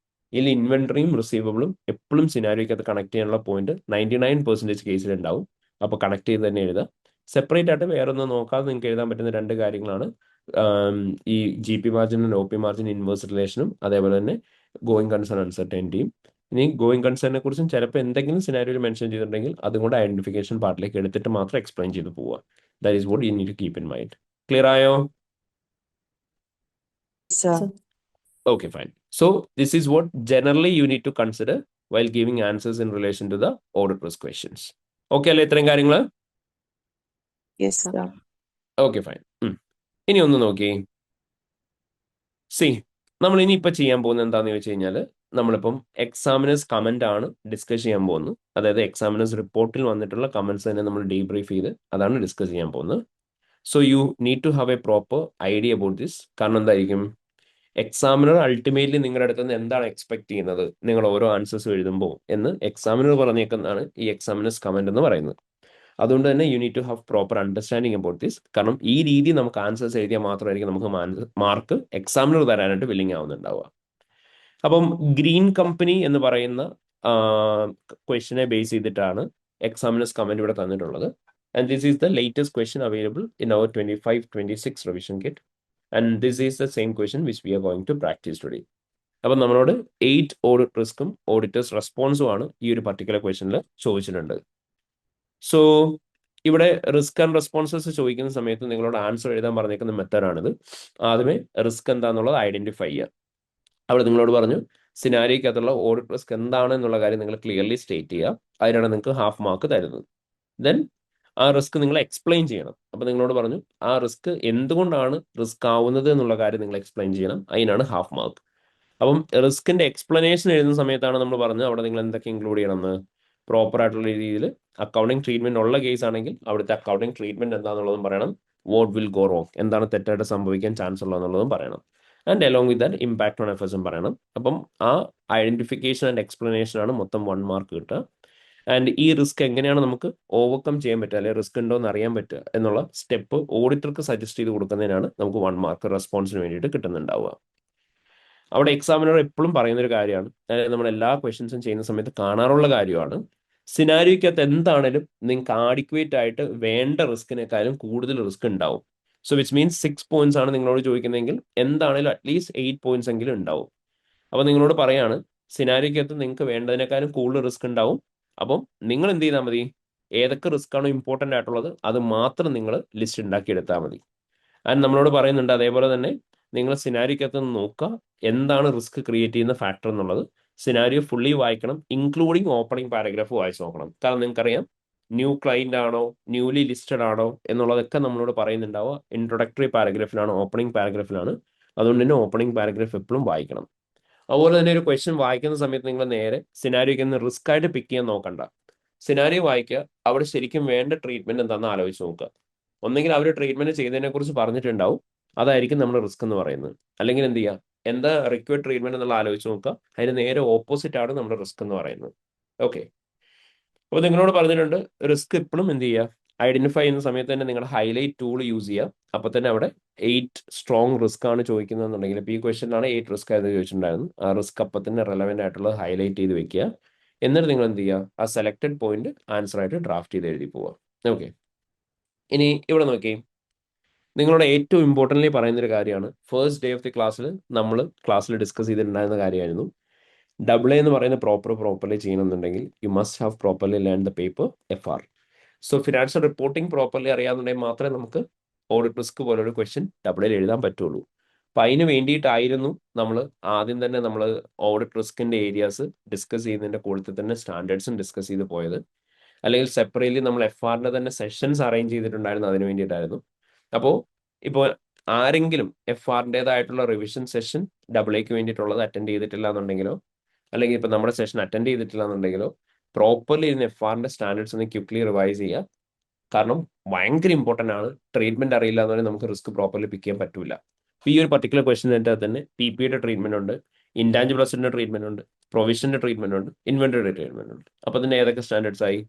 ഇതിൽ ഇൻവെന്ററിയും റിസീവബിളും എപ്പോഴും സിനാരിയോക്കകത്ത് കണക്ട് ചെയ്യാനുള്ള പോയിന്റ് 99% കേസിൽ ഉണ്ടാവും. അപ്പോൾ കണക്ട് ചെയ്ത് തന്നെ എഴുതാം. സെപ്പറേറ്റ് ആയിട്ട് വേറെ ഒന്നും നോക്കാതെ നിങ്ങൾക്ക് എഴുതാൻ പറ്റുന്ന 2 കാര്യങ്ങളാണ് ഈ GP മാർജിനും OP മാർജിൻ ഇൻവേഴ്സ് റിലേഷനും, അതേപോലെ തന്നെ ഗോയിങ് കൺസേൺ അൺസർട്ടനിറ്റിയും. ഇനി ഗോയിങ് കൺസേണിനെ കുറിച്ചും ചിലപ്പോൾ എന്തെങ്കിലും സിനാരിയോയിൽ മെൻഷൻ ചെയ്തിട്ടുണ്ടെങ്കിൽ അതും കൂടെ ഐഡന്റിഫിക്കേഷൻ പാർട്ടിലേക്ക് എടുത്തിട്ട് മാത്രം എക്സ്പ്ലെയിൻ ചെയ്ത് പോവുക. That is what you need to keep in mind. Clear ആയോ? Sir. Okay, fine. So this is what generally you need to consider while giving answers in relation to the audit risk questions. Okay, അല്ലേ ഇത്രയും കാര്യങ്ങൾ? Yes, sir. Okay, fine. ഇനി ഒന്ന് നോക്കി. നമ്മൾ ഇനി ഇപ്പൊ ചെയ്യാൻ പോകുന്നത് എന്താന്ന് ചോദിച്ചു കഴിഞ്ഞാൽ നമ്മളിപ്പം എക്സാമിനേഴ്സ് കമന്റ് ആണ് ഡിസ്കസ് ചെയ്യാൻ പോകുന്നത്. അതായത് എക്സാമിനേഴ്സ് റിപ്പോർട്ടിൽ വന്നിട്ടുള്ള കമന്റ്സ് തന്നെ നമ്മൾ ഡീബ്രീഫ് ചെയ്ത് അതാണ് ഡിസ്കസ് ചെയ്യാൻ പോകുന്നത്. So you need to have a proper idea about this. കാരണം എന്തായിരിക്കും, എക്സാമിനർ അൾട്ടിമേറ്റ്ലി നിങ്ങളുടെ അടുത്ത് നിന്ന് എന്താണ് എക്സ്പെക്ട് ചെയ്യുന്നത് നിങ്ങൾ ഓരോ ആൻസേഴ്സും എഴുതുമ്പോൾ എന്ന് എക്സാമിനർ പറഞ്ഞേക്കുന്നതാണ് ഈ എക്സാമിനേഴ്സ് കമന്റ് എന്ന് പറയുന്നത്. അതുകൊണ്ട് തന്നെ you need to have proper understanding about this. കാരണം ഈ രീതി നമുക്ക് ആൻസേഴ്സ് എഴുതിയാൽ മാത്രമായിരിക്കും നമുക്ക് മാർക്ക് എക്സാമിനർ തരാനായിട്ട് വില്ലിങ് ആവുന്നുണ്ടാവുക. അപ്പം ഗ്രീൻ കമ്പനി എന്ന് പറയുന്ന ക്വസ്റ്റിനെ ബേസ് ചെയ്തിട്ടാണ് എക്സാമിനേഴ്സ് കമന്റ് ഇവിടെ തന്നിട്ടുള്ളത്. And this is the latest question available in our 25-26 revision kit. And this is the same question which we are going to practice today. അപ്പം നമ്മളോട് 8 ഓഡിറ്റ് റിസ്ക്കും ഓഡിറ്റേഴ്സ് റെസ്പോൺസും ആണ് ഈ ഒരു പർട്ടിക്കുലർ ക്വസ്റ്റ്യനിൽ ചോദിച്ചിട്ടുണ്ട്. സോ ഇവിടെ റിസ്ക് ആൻഡ് റെസ്പോൺസസ് ചോദിക്കുന്ന സമയത്ത് നിങ്ങളോട് ആൻസർ എഴുതാൻ പറഞ്ഞേക്കുന്ന മെത്തേഡാണിത്. ആദ്യമേ റിസ്ക് എന്താണെന്നുള്ളത് ഐഡന്റിഫൈ ചെയ്യുക. അവിടെ നിങ്ങളോട് പറഞ്ഞു സിനാരിക്കകത്തുള്ള ഓഡിറ്റ് റിസ്ക് എന്താണ് എന്നുള്ള കാര്യം നിങ്ങൾ ക്ലിയർലി സ്റ്റേറ്റ് ചെയ്യുക. അതിനാണ് നിങ്ങൾക്ക് ഹാഫ് മാർക്ക് തരുന്നത്. ദെൻ ആ റിസ്ക് നിങ്ങൾ എക്സ്പ്ലെയിൻ ചെയ്യണം. അപ്പോൾ നിങ്ങളോട് പറഞ്ഞു ആ റിസ്ക് എന്തുകൊണ്ടാണ് റിസ്ക് ആവുന്നത് എന്നുള്ള കാര്യം നിങ്ങൾ എക്സ്പ്ലെയിൻ ചെയ്യണം. അതിനാണ് ഹാഫ് മാർക്ക്. അപ്പം റിസ്കിന്റെ എക്സ്പ്ലനേഷൻ എഴുതുന്ന സമയത്താണ് നമ്മൾ പറഞ്ഞത് അവിടെ നിങ്ങൾ എന്തൊക്കെ ഇൻക്ലൂഡ് ചെയ്യണമെന്ന്. പ്രോപ്പർ ആയിട്ടുള്ള രീതിയിൽ അക്കൗണ്ടിങ് ട്രീറ്റ്മെന്റ് ഉള്ള കേസ് ആണെങ്കിൽ അവിടുത്തെ അക്കൗണ്ടിങ് ട്രീറ്റ്മെന്റ് എന്താണെന്നുള്ളതും പറയണം. വാട്ട് വിൽ ഗോ റോങ്, എന്താണ് തെറ്റായിട്ട് സംഭവിക്കാൻ ചാൻസ് ഉള്ളതെന്നുള്ളതും പറയണം. And along with that impact on എഫേഴ്സും പറയണം. അപ്പം ആ ഐഡന്റിഫിക്കേഷൻ ആൻഡ് എക്സ്പ്ലനേഷൻ ആണ് മൊത്തം 1 മാർക്ക് കിട്ടുക. ആൻഡ് ഈ റിസ്ക് എങ്ങനെയാണ് നമുക്ക് ഓവർകം ചെയ്യാൻ പറ്റുക, അല്ലെങ്കിൽ റിസ്ക് ഉണ്ടോ എന്ന് അറിയാൻ പറ്റുക എന്നുള്ള സ്റ്റെപ്പ് ഓഡിറ്റർക്ക് സജസ്റ്റ് ചെയ്ത് കൊടുക്കുന്നതിനാണ് നമുക്ക് 1 മാർക്ക് റെസ്പോൺസിന് വേണ്ടിയിട്ട് കിട്ടുന്നുണ്ടാവുക. അവിടെ എക്സാമിനർ എപ്പോഴും പറയുന്നൊരു കാര്യമാണ്, അതായത് നമ്മൾ എല്ലാ ക്വസ്റ്റ്യൻസും ചെയ്യുന്ന സമയത്ത് കാണാറുള്ള കാര്യമാണ്, സിനാരിയോക്കകത്ത് എന്താണേലും നിങ്ങൾക്ക് ആഡിക്വേറ്റ് ആയിട്ട് വേണ്ട റിസ്കിനേക്കാളും കൂടുതൽ റിസ്ക് ഉണ്ടാവും. സോ വിച്ച് മീൻസ് 6 പോയിന്റ്സ് ആണ് നിങ്ങളോട് ചോദിക്കുന്നതെങ്കിൽ എന്താണേലും അറ്റ്ലീസ്റ്റ് 8 പോയിന്റ്സ് എങ്കിലും ഉണ്ടാവും. അപ്പോൾ നിങ്ങളോട് പറയാണ് സിനാരിയോക്കകത്ത് നിങ്ങൾക്ക് വേണ്ടതിനേക്കാളും കൂടുതൽ റിസ്ക് ഉണ്ടാവും. അപ്പം നിങ്ങൾ എന്ത് ചെയ്താൽ മതി, ഏതൊക്കെ റിസ്ക് ആണോ ഇമ്പോർട്ടൻ്റ് ആയിട്ടുള്ളത് അത് മാത്രം നിങ്ങൾ ലിസ്റ്റ് ഉണ്ടാക്കി എടുത്താൽ മതി. ആൻഡ് നമ്മളോട് പറയുന്നുണ്ട് അതേപോലെ തന്നെ നിങ്ങൾ സിനാരിയോക്കകത്ത് നിന്ന് നോക്കുക എന്താണ് റിസ്ക് ക്രിയേറ്റ് ചെയ്യുന്ന ഫാക്ടർ എന്നുള്ളത്. സിനാരിയോ ഫുള്ളി വായിക്കണം, ഇൻക്ലൂഡിങ് ഓപ്പണിംഗ് പാരഗ്രാഫ് വായിച്ച് നോക്കണം. കാരണം നിങ്ങൾക്കറിയാം ന്യൂ ക്ലൈന്റ് ആണോ ന്യൂലി ലിസ്റ്റഡ് ആണോ എന്നുള്ളതൊക്കെ നമ്മളോട് പറയുന്നുണ്ടാവുക ഇൻട്രൊഡക്ടറി പാരഗ്രാഫിലാണ്, ഓപ്പണിംഗ് പാരഗ്രാഫിലാണ്. അതുകൊണ്ട് തന്നെ ഓപ്പണിംഗ് പാരഗ്രാഫ് എപ്പോഴും വായിക്കണം. അതുപോലെ തന്നെ ഒരു ക്വസ്റ്റ്യൻ വായിക്കുന്ന സമയത്ത് നിങ്ങൾ നേരെ സിനാരിയോക്ക് റിസ്ക് ആയിട്ട് പിക്ക് ചെയ്യാൻ നോക്കണ്ട. സിനാരിയോ വായിക്കുക, അവിടെ ശരിക്കും വേണ്ട ട്രീറ്റ്മെന്റ് എന്താണെന്ന് ആലോചിച്ച് നോക്കുക. ഒന്നെങ്കിൽ അവർ ട്രീറ്റ്മെന്റ് ചെയ്തതിനെ കുറിച്ച് പറഞ്ഞിട്ടുണ്ടാവും, അതായിരിക്കും നമ്മൾ റിസ്ക് എന്ന് പറയുന്നത്. അല്ലെങ്കിൽ എന്ത് ചെയ്യുക, എന്താ റിക്വയർഡ് ട്രീറ്റ്മെന്റ് എന്നുള്ള ആലോചിച്ച് നോക്കുക, അതിന് നേരെ ഓപ്പോസിറ്റ് ആണ് നമ്മുടെ റിസ്ക് എന്ന് പറയുന്നത്. ഓക്കെ, അപ്പോൾ നിങ്ങളോട് പറഞ്ഞിട്ടുണ്ട് റിസ്ക് എപ്പോഴും എന്ത് ചെയ്യുക, ഐഡന്റിഫൈ ചെയ്യുന്ന സമയത്ത് തന്നെ നിങ്ങളുടെ ഹൈലൈറ്റ് ടൂൾ യൂസ് ചെയ്യുക. അപ്പോൾ തന്നെ അവിടെ 8 സ്ട്രോങ് റിസ്ക് ആണ് ചോദിക്കുന്നതെന്നുണ്ടെങ്കിൽ ഇപ്പോൾ ഈ ക്വസ്റ്റ്യനാണ് 8 റിസ്ക് ആയത് ചോദിച്ചിട്ടുണ്ടായിരുന്നു. ആ റിസ്ക് അപ്പം തന്നെ റെലവെന്റ് ആയിട്ടുള്ളത് ഹൈലൈറ്റ് ചെയ്ത് വെക്കുക. എന്നിട്ട് നിങ്ങൾ എന്ത് ചെയ്യുക, ആ സെലക്ടഡ് പോയിന്റ് ആൻസർ ആയിട്ട് ഡ്രാഫ്റ്റ് ചെയ്ത് എഴുതി പോവുക. ഓക്കെ, ഇനി ഇവിടെ നോക്കി, നിങ്ങളോട് ഏറ്റവും ഇമ്പോർട്ടൻ്റ്ലി പറയുന്നൊരു കാര്യമാണ്, ഫസ്റ്റ് ഡേ ഓഫ് ദി ക്ലാസ്സിൽ നമ്മൾ ക്ലാസ്സിൽ ഡിസ്കസ് ചെയ്തിട്ടുണ്ടായിരുന്ന കാര്യമായിരുന്നു. AA എന്ന് പറയുന്ന പ്രോപ്പർലി ചെയ്യണമെന്നുണ്ടെങ്കിൽ you must have properly learn the paper FR. So financial reporting properly അറിയാമെന്നുണ്ടെങ്കിൽ മാത്രമേ നമുക്ക് ഓഡിറ്റ് റിസ്ക് പോലൊരു ക്വസ്റ്റ്യൻ AA എഴുതാൻ പറ്റുള്ളൂ. അപ്പം അതിന് വേണ്ടിയിട്ടായിരുന്നു നമ്മൾ ആദ്യം തന്നെ നമ്മൾ ഓഡിറ്റ് റിസ്കിൻ്റെ ഏരിയാസ് ഡിസ്കസ് ചെയ്യുന്നതിൻ്റെ കൂട്ടത്തിൽ തന്നെ സ്റ്റാൻഡേർഡ്സും ഡിസ്കസ് ചെയ്ത് പോയത്. അല്ലെങ്കിൽ സെപ്പറേറ്റ്ലി നമ്മൾ FRൻ്റെ തന്നെ സെഷൻസ് അറേഞ്ച് ചെയ്തിട്ടുണ്ടായിരുന്നു, അതിന് വേണ്ടിയിട്ടായിരുന്നു. അപ്പോൾ ഇപ്പോൾ ആരെങ്കിലും FRൻ്റെതായിട്ടുള്ള റിവിഷൻ സെഷൻ AA വേണ്ടിയിട്ടുള്ളത് അറ്റൻഡ് ചെയ്തിട്ടില്ല എന്നുണ്ടെങ്കിലോ, അല്ലെങ്കിൽ ഇപ്പം നമ്മുടെ സെഷൻ അറ്റൻഡ് ചെയ്തിട്ടില്ല എന്നുണ്ടെങ്കിലോ, പ്രോപ്പർലി ഇതിന് FRൻ്റെ സ്റ്റാൻഡേർഡ്സ് ഒന്ന് ക്വിക്ലി റിവൈസ് ചെയ്യുക. കാരണം ഭയങ്കര ഇമ്പോർട്ടൻ്റ് ആണ്. ട്രീറ്റ്മെന്റ് അറിയില്ല എന്ന് പറഞ്ഞാൽ നമുക്ക് റിസ്ക് പ്രോപ്പർലി പിക്ക് ചെയ്യാൻ പറ്റില്ല. അപ്പോൾ ഈ ഒരു പർട്ടിക്കുലർ ക്വസ്റ്റിൻ്റെ തന്നെ PPയുടെ ട്രീറ്റ്മെന്റ് ഉണ്ട്, ഇൻടാഞ്ചിബിൾ അസറ്റിന്റെ ട്രീറ്റ്മെന്റ് ഉണ്ട്, പ്രൊവിഷന്റെ ട്രീറ്റ്മെന്റ് ഉണ്ട്, ഇൻവെന്ററി ട്രീറ്റ്മെന്റ് ഉണ്ട്. അപ്പോൾ അതിന്റെ ഏതൊക്കെ സ്റ്റാൻഡേർഡ്സ് ആയി?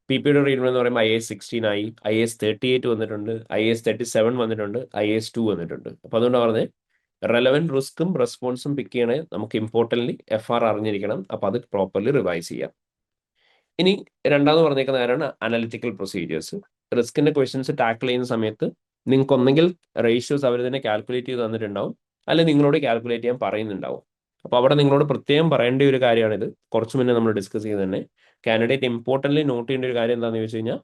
PPയുടെ ട്രീറ്റ്മെന്റ് എന്ന് പറയുമ്പോൾ IAS 16 ആയി, IAS 38 വന്നിട്ടുണ്ട്, IAS 37 വന്നിട്ടുണ്ട്, IAS 2 വന്നിട്ടുണ്ട്. അപ്പോൾ അതുകൊണ്ട് പറഞ്ഞത് റെലവെന്റ് റിസ്ക്കും റെസ്പോൺസും പിക്ക് ചെയ്യണേ നമുക്ക് ഇമ്പോർട്ടൻ്റ്ലി FR അറിഞ്ഞിരിക്കണം. അപ്പോൾ അത് പ്രോപ്പർലി റിവൈസ് ചെയ്യാം. ഇനി രണ്ടാമത് പറഞ്ഞേക്കുന്ന കാര്യമാണ് അനലിറ്റിക്കൽ പ്രൊസീജിയേഴ്സ്. റിസ്കിന്റെ ക്വസ്റ്റ്യൻസ് ടാക്കിൾ ചെയ്യുന്ന സമയത്ത് നിങ്ങൾക്ക് ഒന്നെങ്കിൽ റേഷ്യോസ് അവർ തന്നെ കാൽക്കുലേറ്റ് ചെയ്ത് തന്നിട്ടുണ്ടാവും, അല്ലെങ്കിൽ നിങ്ങളോട് കാൽക്കുലേറ്റ് ചെയ്യാൻ പറയുന്നുണ്ടാവും. അപ്പോൾ അവിടെ നിങ്ങളോട് പ്രത്യേകം പറയേണ്ട ഒരു കാര്യമാണിത്. കുറച്ച് മുന്നേ നമ്മൾ ഡിസ്കസ് ചെയ്ത് തന്നെ കാൻഡിഡേറ്റ് ഇമ്പോർട്ടൻ്റ്ലി നോട്ട് ചെയ്യേണ്ട ഒരു കാര്യം എന്താണെന്ന് ചോദിച്ചു കഴിഞ്ഞാൽ,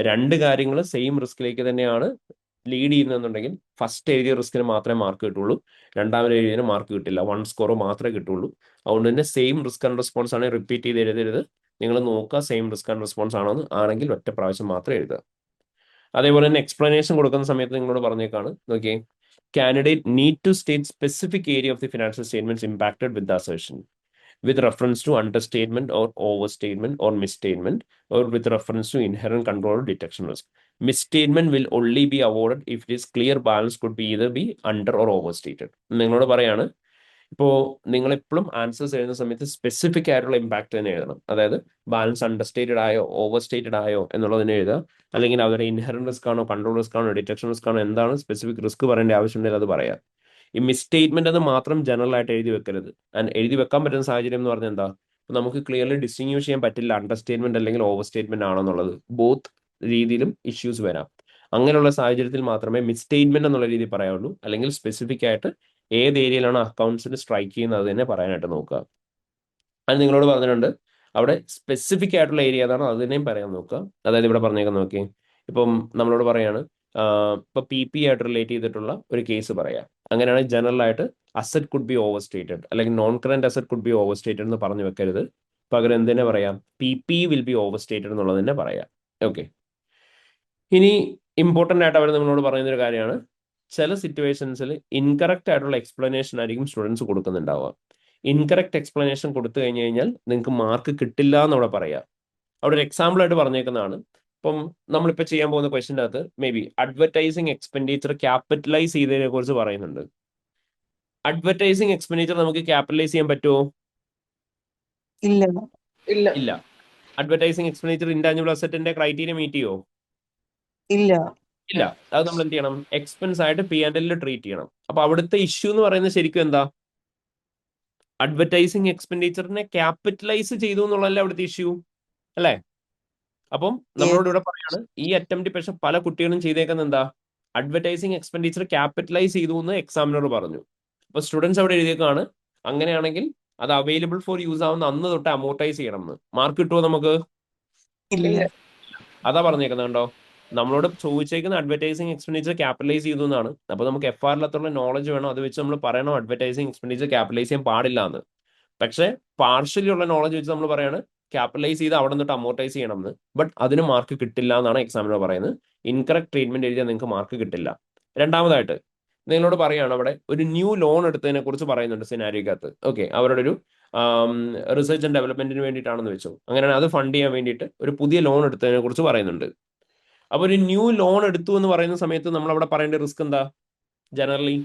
2 കാര്യങ്ങൾ സെയിം റിസ്കിലേക്ക് തന്നെയാണ് ലീഡ് ചെയ്യുന്നതെന്നുണ്ടെങ്കിൽ ഫസ്റ്റ് എഴുതിയ റിസ്കിന് മാത്രമേ മാർക്ക് കിട്ടുള്ളൂ, രണ്ടാമത് എഴുതിയതിന് മാർക്ക് കിട്ടില്ല, 1 സ്കോർ മാത്രമേ കിട്ടുള്ളൂ. അതുകൊണ്ട് തന്നെ സെയിം റിസ്ക് ആൻഡ് റെസ്പോൺസ് ആണ് റിപ്പീറ്റ് ചെയ്ത് എഴുതരുത്. നിങ്ങൾ നോക്കുക സെയിം റിസ്ക് ആൻഡ് റെസ്പോൺസ് ആണെന്ന്, ആണെങ്കിൽ ഒറ്റ പ്രാവശ്യം മാത്രമേ എഴുതുക. അതേപോലെ തന്നെ എക്സ്പ്ലനേഷൻ കൊടുക്കുന്ന സമയത്ത് നിങ്ങളോട് പറഞ്ഞേക്കാണ്, നോക്കിയേ, candidate need to state specific area of the financial statements impacted with the assertion. with reference to understatement or overstatement or misstatement, or with reference to inherent control or detection risk. Misstatement will only be awarded if it is clear balance could be either be under or overstated. നിങ്ങളോട് പറയാണ്, ഇപ്പോൾ നിങ്ങൾ എപ്പോഴും ആൻസേഴ്സ് എഴുതുന്ന സമയത്ത് സ്പെസിഫിക് ആയിട്ടുള്ള ഇമ്പാക്ട് തന്നെ എഴുതണം. അതായത് ബാലൻസ് അണ്ടർസ്റ്റേറ്റഡ് ആയോ ഓവർ സ്റ്റേറ്റഡ് ആയോ എന്നുള്ളതിനെ എഴുതുക. അല്ലെങ്കിൽ അവരുടെ ഇൻഹെറന്റ് റിസ്ക് ആണോ കൺട്രോൾ റിസ്ക് ആണോ ഡിറ്റക്ഷൻ റിസ്ക് ആണോ എന്താണ് സ്പെസിഫിക് റിസ്ക് പറയേണ്ട ആവശ്യമുണ്ടെങ്കിൽ അത് പറയാം. ഈ മിസ്സ്റ്റേറ്റ്മെന്റ് അത് മാത്രം ജനറൽ ആയിട്ട് എഴുതി വെക്കരുത്. ആൻഡ് എഴുതി വെക്കാൻ പറ്റുന്ന സാഹചര്യം എന്ന് പറഞ്ഞാൽ എന്താ, നമുക്ക് ക്ലിയർലി ഡിസ്റ്റിങ്വിഷ് ചെയ്യാൻ പറ്റില്ല അണ്ടർസ്റ്റേറ്റ്മെന്റ് അല്ലെങ്കിൽ ഓവർ സ്റ്റേറ്റ്മെന്റ് ആണെന്നുള്ളത്. ബോത്ത് രീതിയിലും ഇഷ്യൂസ് വരാം. അങ്ങനെയുള്ള സാഹചര്യത്തിൽ മാത്രമേ മിസ്സ്റ്റേറ്റ്മെന്റ് എന്നുള്ള രീതിയിൽ പറയാവുള്ളൂ. അല്ലെങ്കിൽ സ്പെസിഫിക് ആയിട്ട് ഏത് ഏരിയയിലാണ് അക്കൗണ്ട്സിന് സ്ട്രൈക്ക് ചെയ്യുന്നത് അത് തന്നെ പറയാനായിട്ട് നോക്കുക. അത് നിങ്ങളോട് പറഞ്ഞിട്ടുണ്ട് അവിടെ സ്പെസിഫിക് ആയിട്ടുള്ള ഏരിയ ഏതാണോ അത് തന്നെയും പറയാൻ നോക്കുക. അതായത് ഇവിടെ പറഞ്ഞേക്കാൻ നോക്കി, ഇപ്പം നമ്മളോട് പറയാണ് ഇപ്പൊ പി ആയിട്ട് റിലേറ്റ് ചെയ്തിട്ടുള്ള ഒരു കേസ് പറയാം. അങ്ങനെയാണെങ്കിൽ ജനറൽ ആയിട്ട് asset could be overstated അല്ലെങ്കിൽ non current asset could be overstated എന്ന് പറഞ്ഞു വെക്കരുത്. പകരം എന്തിനെ പറയാം, P will be overstated എന്നുള്ളത് തന്നെ പറയാം. ഓക്കെ. ഇനി ഇമ്പോർട്ടൻ്റ് ആയിട്ട് അവർ നമ്മളോട് പറയുന്ന ഒരു കാര്യമാണ്, ചില സിറ്റുവേഷൻസിൽ ഇൻകറക്റ്റ് ആയിട്ടുള്ള എക്സ്പ്ലനേഷൻ ആയിരിക്കും സ്റ്റുഡൻസ് കൊടുക്കുന്നുണ്ടാവുക. ഇൻകറക്റ്റ് എക്സ്പ്ലനേഷൻ കൊടുത്തു കഴിഞ്ഞു കഴിഞ്ഞാൽ നിങ്ങൾക്ക് മാർക്ക് കിട്ടില്ല എന്നവിടെ പറയാം. അവിടെ ഒരു എക്സാമ്പിൾ ആയിട്ട് പറഞ്ഞേക്കുന്നതാണ്. ഇപ്പം നമ്മളിപ്പോൾ ചെയ്യാൻ പോകുന്ന ക്വസ്റ്റിൻ്റെ അകത്ത് may be advertising expenditure capitalise ചെയ്തതിനെ കുറിച്ച് പറയുന്നുണ്ട്. അഡ്വർടൈസിങ് എക്സ്പെൻഡിച്ചർ നമുക്ക് ക്യാപിറ്റലൈസ് ചെയ്യാൻ പറ്റുമോ? ഇല്ല. ഇല്ല. അഡ്വർടൈസിങ് എക്സ്പെൻഡിച്ചർ ഇൻടാഞ്ചിബിൾ അസറ്റിന്റെ ക്രൈറ്റീരിയ മീറ്റ് ചെയ്യുമോ? ഇല്ല. ഇല്ല. അത് നമ്മൾ എന്ത് ചെയ്യണം, എക്സ്പെൻസ് ആയിട്ട് P&L ട്രീറ്റ് ചെയ്യണം. അപ്പൊ അവിടുത്തെ ഇഷ്യൂ എന്ന് പറയുന്നത് ശരിക്കും എന്താ, അഡ്വർടൈസിങ് എക്സ്പെൻഡിച്ചറിനെ ക്യാപിറ്റലൈസ് ചെയ്തു എന്നുള്ളതല്ലേ അവിടുത്തെ ഇഷ്യൂ അല്ലേ? അപ്പം നമ്മളോട് ഇവിടെ പറയാണ് ഈ അറ്റംപ്റ്റ് പക്ഷെ പല കുട്ടികളും ചെയ്തേക്കുന്നത് എന്താ, അഡ്വർടൈസിങ് എക്സ്പെൻഡിച്ചർ ക്യാപിറ്റലൈസ് ചെയ്തു എന്ന് എക്സാമിനർ പറഞ്ഞു. അപ്പൊ സ്റ്റുഡൻസ് അവിടെ എഴുതിയേക്കാണ് അങ്ങനെയാണെങ്കിൽ അത് അവൈലബിൾ ഫോർ യൂസ് ആവുന്ന അന്ന് തൊട്ട് അമോർട്ടൈസ് ചെയ്യണം എന്ന്. മാർക്ക് കിട്ടുമോ നമുക്ക്? ഇല്ല. അതാ പറഞ്ഞേക്കുന്നത്. കണ്ടോ, നമ്മളോട് ചോദിച്ചേക്കുന്ന അഡ്വർടൈസിങ് എക്സ്പെൻഡിച്ചർ ക്യാപിറ്റലൈസ് ചെയ്തു എന്നാണ്. അപ്പൊ നമുക്ക് FRലത്തുള്ള നോളജ് വേണം, അത് വെച്ച് നമ്മൾ പറയണം അഡ്വർടൈസിങ് എക്സ്പെൻഡിച്ചർ ക്യാപിറ്റലൈസ് ചെയ്യാൻ പാടില്ല എന്ന്. പക്ഷെ പാർഷ്യലി ഉള്ള നോളജ് വെച്ച് നമ്മൾ പറയാണ് ക്യാപിറ്റലൈസ് ചെയ്ത് അവിടെ നിന്നിട്ട് അമോർട്ടൈസ് ചെയ്യണം എന്ന്. ബട്ട് അതിന് മാർക്ക് കിട്ടില്ല എന്നാണ് എക്സാമിനർ പറയുന്നത്. ഇൻകറക്റ്റ് ട്രീറ്റ്മെന്റ് എഴുതിയാൽ നിങ്ങൾക്ക് മാർക്ക് കിട്ടില്ല. രണ്ടാമതായിട്ട് നിങ്ങളോട് പറയാണ് അവിടെ ഒരു ന്യൂ ലോൺ എടുത്തതിനെ കുറിച്ച് പറയുന്നുണ്ട് സിനാരിയോക്കകത്ത്. ഓക്കെ, അവരുടെ ഒരു റിസർച്ച് ആൻഡ് ഡെവലപ്മെന്റിന് വേണ്ടിയിട്ടാണെന്ന് വെച്ചു. അങ്ങനെയാണ് അത് ഫണ്ട് ചെയ്യാൻ വേണ്ടിയിട്ട് ഒരു പുതിയ ലോൺ എടുത്തതിനെ കുറിച്ച് പറയുന്നുണ്ട്. അപ്പൊ ഒരു ന്യൂ ലോൺ എടുത്തു എന്ന് പറയുന്ന സമയത്ത് നമ്മൾ അവിടെ പറയേണ്ട റിസ്ക് എന്താ? ജനറലി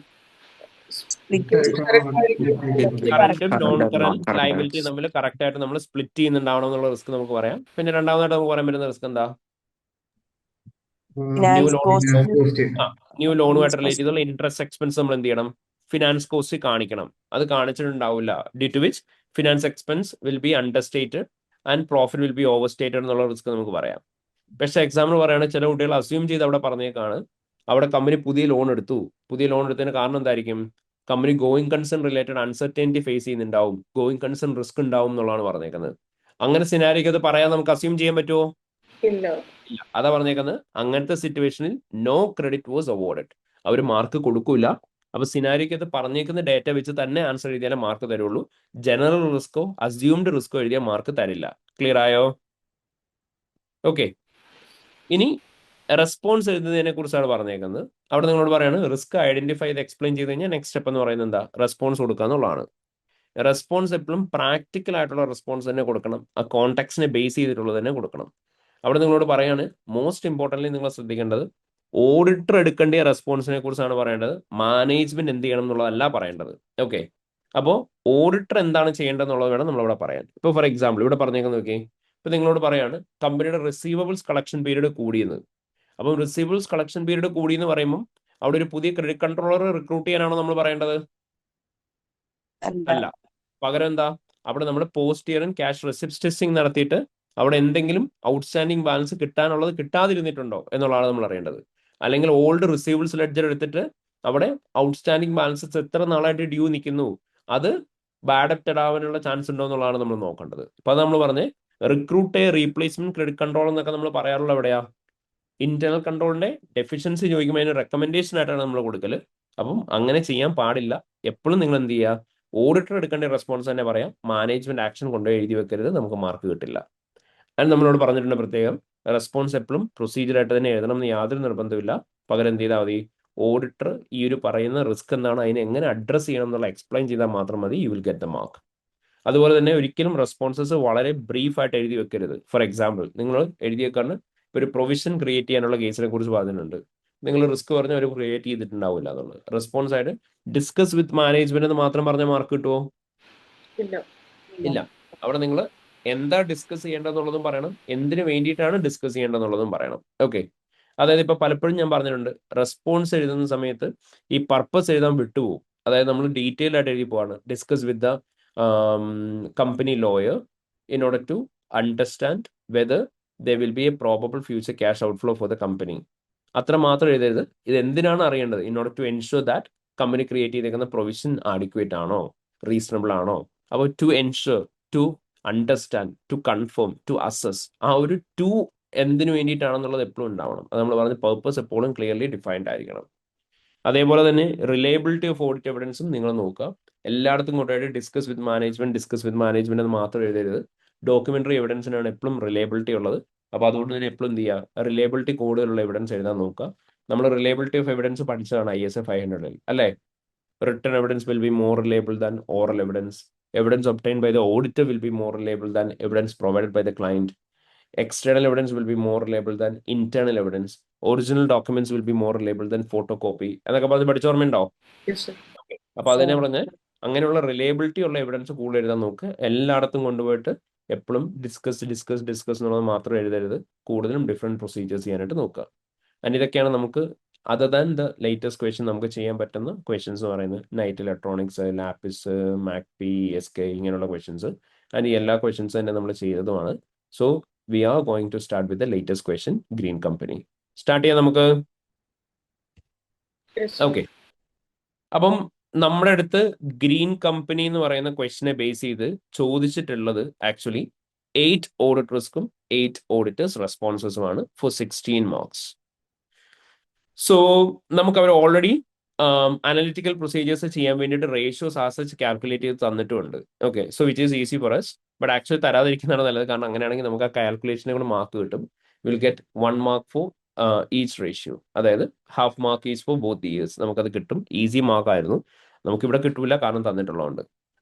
കറന്റും നോൺ കറന്റ് ലയബിലിറ്റി തമ്മിൽ കറക്റ്റ് ആയിട്ട് നമ്മൾ സ്പ്ലിറ്റ് ചെയ്യുന്നുണ്ടാവണം എന്നുള്ള റിസ്ക് നമുക്ക് പറയാം. പിന്നെ രണ്ടാമതായിട്ട് നമുക്ക് പറയാൻ പറ്റുന്ന റിസ്ക് എന്താ, ന്യൂ ലോണുമായിട്ട് റിലേറ്റ് ചെയ്തുള്ള ഇൻട്രസ്റ്റ് എക്സ്പെൻസ് നമ്മൾ എന്ത് ചെയ്യണം, ഫിനാൻസ് കോസ്റ്റ് കാണിക്കണം. അത് കാണിച്ചിട്ടുണ്ടാവില്ല, due to which finance expense will be understated and profit will be overstated എന്നുള്ള റിസ്ക് നമുക്ക് പറയാം. പക്ഷെ എക്സാമ്പിൾ പറയുകയാണെങ്കിൽ ചില കുട്ടികൾ അസ്യൂം ചെയ്ത് അവിടെ പറഞ്ഞേക്കാണ് അവിടെ കമ്പനി പുതിയ ലോൺ എടുത്തതിന് കാരണം എന്തായിരിക്കും, company going concern related uncertainty face ചെയ്യുന്നുണ്ടാവും, ഗോയിങ് കൺസേൺ റിസ്ക് ഉണ്ടാവും എന്നുള്ളതാണ് പറഞ്ഞേക്കുന്നത്. അങ്ങനെ സിനാരിക്ക് അത് പറയാൻ നമുക്ക് അസ്യൂം ചെയ്യാൻ പറ്റുമോ? ഇല്ല. അതാ പറഞ്ഞേക്കുന്നത്. അങ്ങനത്തെ സിറ്റുവേഷനിൽ നോ ക്രെഡിറ്റ് വാസ് അവോർഡഡ്, അവർ മാർക്ക് കൊടുക്കൂല. അപ്പൊ സിനാരിക്ക് അത് പറഞ്ഞേക്കുന്ന ഡേറ്റ വെച്ച് തന്നെ ആൻസർ എഴുതിയാലേ മാർക്ക് തരുള്ളൂ. ജനറൽ റിസ്കോ അസ്യൂംഡ് റിസ്കോ എഴുതിയാൽ മാർക്ക് തരില്ല. ക്ലിയർ ആയോ? ഓക്കെ. ഇനി റെസ്പോൺസ് എഴുതുന്നതിനെ കുറിച്ചാണ് പറഞ്ഞേക്കുന്നത്. അവിടെ നിങ്ങളോട് പറയാണ് റിസ്ക് ഐഡന്റിഫൈ ചെയ്ത് എക്സ്പ്ലെയിൻ ചെയ്ത് കഴിഞ്ഞാൽ നെക്സ്റ്റ് സ്റ്റെപ്പ് എന്ന് പറയുന്നത് എന്താ, റെസ്പോൺസ് കൊടുക്കുക എന്നുള്ളതാണ്. റെസ്പോൺസ് എപ്പോഴും പ്രാക്ടിക്കൽ ആയിട്ടുള്ള റെസ്പോൺസ് തന്നെ കൊടുക്കണം, ആ കോൺടാക്സിനെ ബേസ് ചെയ്തിട്ടുള്ളത് തന്നെ കൊടുക്കണം. അവിടെ നിങ്ങളോട് പറയാണ് മോസ്റ്റ് ഇമ്പോർട്ടൻ്റ്ലി നിങ്ങൾ ശ്രദ്ധിക്കേണ്ടത് ഓഡിറ്റർ എടുക്കേണ്ട റെസ്പോൺസിനെ കുറിച്ചാണ് പറയേണ്ടത്, മാനേജ്മെന്റ് എന്ത് ചെയ്യണം എന്നുള്ളതല്ല പറയേണ്ടത്. ഓക്കെ, അപ്പോൾ ഓഡിറ്റർ എന്താണ് ചെയ്യേണ്ടതെന്നുള്ളത് വേണം നമ്മളവിടെ പറയാൻ. ഇപ്പോൾ ഫോർ എക്സാമ്പിൾ ഇവിടെ പറഞ്ഞേക്കുന്നത് നോക്കി, ഇപ്പൊ നിങ്ങളോട് പറയാണ് കമ്പനിയുടെ റിസീവബിൾസ് കളക്ഷൻ പീരീഡ് കൂടിയെന്ന്. അപ്പം റിസീവബിൾസ് കളക്ഷൻ പീരീഡ് കൂടി എന്ന് പറയുമ്പോൾ അവിടെ ഒരു പുതിയ ക്രെഡിറ്റ് കൺട്രോളർ റിക്രൂട്ട് ചെയ്യാനാണോ നമ്മൾ പറയേണ്ടത്? അല്ല. പകരം എന്താ, അവിടെ നമ്മൾ post year cash receipt testing നടത്തിയിട്ട് അവിടെ എന്തെങ്കിലും ഔട്ട്സ്റ്റാൻഡിംഗ് ബാലൻസ് കിട്ടാനുള്ളത് കിട്ടാതിരുന്നിട്ടുണ്ടോ എന്നുള്ളതാണ് നമ്മൾ അറിയേണ്ടത്. അല്ലെങ്കിൽ ഓൾഡ് റിസീവബിൾസ് ലെഡ്ജർ എടുത്തിട്ട് അവിടെ ഔട്ട്സ്റ്റാൻഡിംഗ് ബാലൻസസ് എത്ര നാളായിട്ട് ഡ്യൂ നിൽക്കുന്നു, അത് ബാഡപ്റ്റഡ് ആവാനുള്ള ചാൻസ് ഉണ്ടോ എന്നുള്ളതാണ് നമ്മൾ നോക്കേണ്ടത്. അപ്പൊ അത് നമ്മൾ പറഞ്ഞ് റിക്രൂട്ട് റീപ്ലേസ്മെന്റ് ക്രെഡിറ്റ് കൺട്രോൾ എന്നൊക്കെ നമ്മൾ പറയാറുള്ള എവിടെയാ, ഇന്റേണൽ കൺട്രോളിന്റെ ഡെഫിഷ്യൻസി ചോദിക്കുമ്പോൾ അതിന് റെക്കമെൻഡേഷൻ ആയിട്ടാണ് നമ്മൾ കൊടുക്കൽ. അപ്പം അങ്ങനെ ചെയ്യാൻ പാടില്ല. എപ്പോഴും നിങ്ങൾ എന്ത് ചെയ്യുക, ഓഡിറ്റർ എടുക്കേണ്ട റെസ്പോൺസ് തന്നെ പറയാം, മാനേജ്മെന്റ് ആക്ഷൻ കൊണ്ടുപോയി എഴുതി വെക്കരുത്, നമുക്ക് മാർക്ക് കിട്ടില്ല. അത് നമ്മളോട് പറഞ്ഞിട്ടുണ്ട് പ്രത്യേകം, റെസ്പോൺസ് എപ്പോഴും പ്രൊസീജിയർ ആയിട്ട് തന്നെ എഴുതണം എന്ന് യാതൊരു നിർബന്ധമില്ല. പകരം എന്ത് ചെയ്താൽ മതി, ഓഡിറ്റർ ഈ ഒരു പറയുന്ന റിസ്ക് എന്താണ്, അതിനെ എങ്ങനെ അഡ്രസ് ചെയ്യണം എന്നുള്ള എക്സ്പ്ലെയിൻ ചെയ്താൽ മാത്രം മതി, you will get the mark. അതുപോലെ തന്നെ ഒരിക്കലും റെസ്പോൺസസ് വളരെ ബ്രീഫായിട്ട് എഴുതി വെക്കരുത്. ഫോർ എക്സാമ്പിൾ, നിങ്ങൾ എഴുതി വെക്കാണ് ഒരു പ്രൊവിഷൻ ക്രിയേറ്റ് ചെയ്യാനുള്ള കേസിനെ കുറിച്ച് പറഞ്ഞിട്ടുണ്ട്. നിങ്ങൾ റിസ്ക് പറഞ്ഞ് അവർ ക്രിയേറ്റ് ചെയ്തിട്ടുണ്ടാവില്ല എന്നുള്ളത്. റെസ്പോൺസ് ആയിട്ട് ഡിസ്കസ് വിത്ത് മാനേജ്മെന്റ് എന്ന് മാത്രം പറഞ്ഞ മാർക്ക് കിട്ടുമോ? ഇല്ല. അവിടെ നിങ്ങൾ എന്താ ഡിസ്കസ് ചെയ്യേണ്ടതെന്നുള്ളതും പറയണം, എന്തിനു വേണ്ടിയിട്ടാണ് ഡിസ്കസ് ചെയ്യേണ്ടതെന്നുള്ളതും പറയണം. ഓക്കെ. അതായത് ഇപ്പൊ പലപ്പോഴും ഞാൻ പറഞ്ഞിട്ടുണ്ട്, റെസ്പോൺസ് എഴുതുന്ന സമയത്ത് ഈ പർപ്പസ് എഴുതാൻ വിട്ടുപോകും. അതായത് നമ്മൾ ഡീറ്റെയിൽ ആയിട്ട് എഴുതി പോവാണ്, discuss with the company lawyer in order to understand whether there will be a probable future cash outflow for the company. അത്ര മാത്രം എഴുതരുത്. ഇത് എന്തിനാണ് അറിയേണ്ടത്? In order to ensure that company create ചെയ്തേക്കുന്ന പ്രൊവിഷൻ ആഡിക്വേറ്റ് ആണോ, റീസണബിൾ ആണോ. അപ്പോൾ to ensure, to understand, to confirm, to assess, ആ ഒരു ടു എന്തിനു വേണ്ടിയിട്ടാണെന്നുള്ളത് എപ്പോഴും ഉണ്ടാവണം. അത് നമ്മൾ പറഞ്ഞ പർപ്പസ് എപ്പോഴും ക്ലിയർലി ഡിഫൈൻഡ് ആയിരിക്കണം. അതേപോലെ തന്നെ റിലയബിലിറ്റി ഓഫ് ഓഡിറ്റ് എവിഡൻസും നിങ്ങൾ നോക്കുക. എല്ലായിടത്തും കൊണ്ടുപോയിട്ട് ഡിസ്കസ് വിത്ത് മാനേജ്മെന്റ് എന്ന് മാത്രം എഴുതരുത്. ഡോക്യുമെന്ററി എവിഡൻസിനാണ് എപ്പോഴും റിലയബിലിറ്റി ഉള്ളത്. അപ്പോൾ അതുകൊണ്ട് തന്നെ എപ്പോഴും എന്ത് ചെയ്യുക, റിലയബിലിറ്റി കൂടുതലുള്ള എവിഡൻസ് എഴുതാൻ നോക്കുക. നമ്മൾ റിലയബിലിറ്റി ഓഫ് എവിഡൻസ് പഠിച്ചതാണ് ISA 500-ൽ അല്ലേ? Written evidence will be more reliable than oral evidence. Evidence obtained by the auditor will be more reliable than evidence provided by the client. External evidence will be more reliable than internal evidence. Original documents will be more reliable than photocopy. എന്നൊക്കെ പറഞ്ഞ് പഠിച്ചോർമ്മയുണ്ടോ? അപ്പൊ അതിനെ പറഞ്ഞ് അങ്ങനെയുള്ള റിലയബിലിറ്റി ഉള്ള എവിഡൻസ് കൂടുതൽ എഴുതാൻ നോക്ക്. എല്ലായിടത്തും കൊണ്ടുപോയിട്ട് എപ്പോഴും ഡിസ്കസ് എന്നുള്ളത് മാത്രം എഴുതരുത്. കൂടുതലും ഡിഫറെന്റ് പ്രൊസീജിയേഴ്സ് ചെയ്യാനായിട്ട് നോക്കുക. ആൻഡ് ഇതൊക്കെയാണ് നമുക്ക് other than the latest question നമുക്ക് ചെയ്യാൻ പറ്റുന്ന ക്വസ്റ്റ്യൻസ് എന്ന് പറയുന്നത് Knight electronics, Lapis, Magpie, SK ഇങ്ങനെയുള്ള ക്വസ്റ്റ്യൻസ്. ആൻഡ് ഈ എല്ലാ ക്വസ്റ്റ്യൻസ് തന്നെ നമ്മൾ ചെയ്തതുമാണ്. So we are going to start with the latest question, green company. Start ചെയ്യാം നമുക്ക്. ഓക്കെ. അപ്പം നമ്മുടെ അടുത്ത് ഗ്രീൻ കമ്പനി എന്ന് പറയുന്ന ക്വസ്റ്റിനെ ബേസ് ചെയ്ത് ചോദിച്ചിട്ടുള്ളത് ആക്ച്വലി 8 ഓഡിറ്റ് റിസ്ക്കും 8 ഓഡിറ്റേഴ്സ് റെസ്പോൺസസുമാണ് ഫോർ 16 മാർക്സ്. സോ നമുക്ക് അവർ ഓൾറെഡി അനലിറ്റിക്കൽ പ്രൊസീജിയേഴ്സ് ചെയ്യാൻ വേണ്ടിയിട്ട് റേഷ്യോസ് ആസച്ച് കാൽക്കുലേറ്റ് ചെയ്ത് തന്നിട്ടുമുണ്ട്. Okay. So which is easy for us. But actually തരാതിരിക്കുന്നതാണ് നല്ലത്. കാരണം അങ്ങനെയാണെങ്കിൽ നമുക്ക് ആ കാൽക്കുലേഷനെ കൂടെ മാർക്ക് കിട്ടും. Will get 1 mark for each ratio. അതായത് half mark each for both years. നമുക്കത് കിട്ടും. ഈസി മാർക്ക് ആയിരുന്നു. നമുക്കിവിടെ കിട്ടൂല കാരണം തന്നിട്ടുള്ളതുകൊണ്ട്.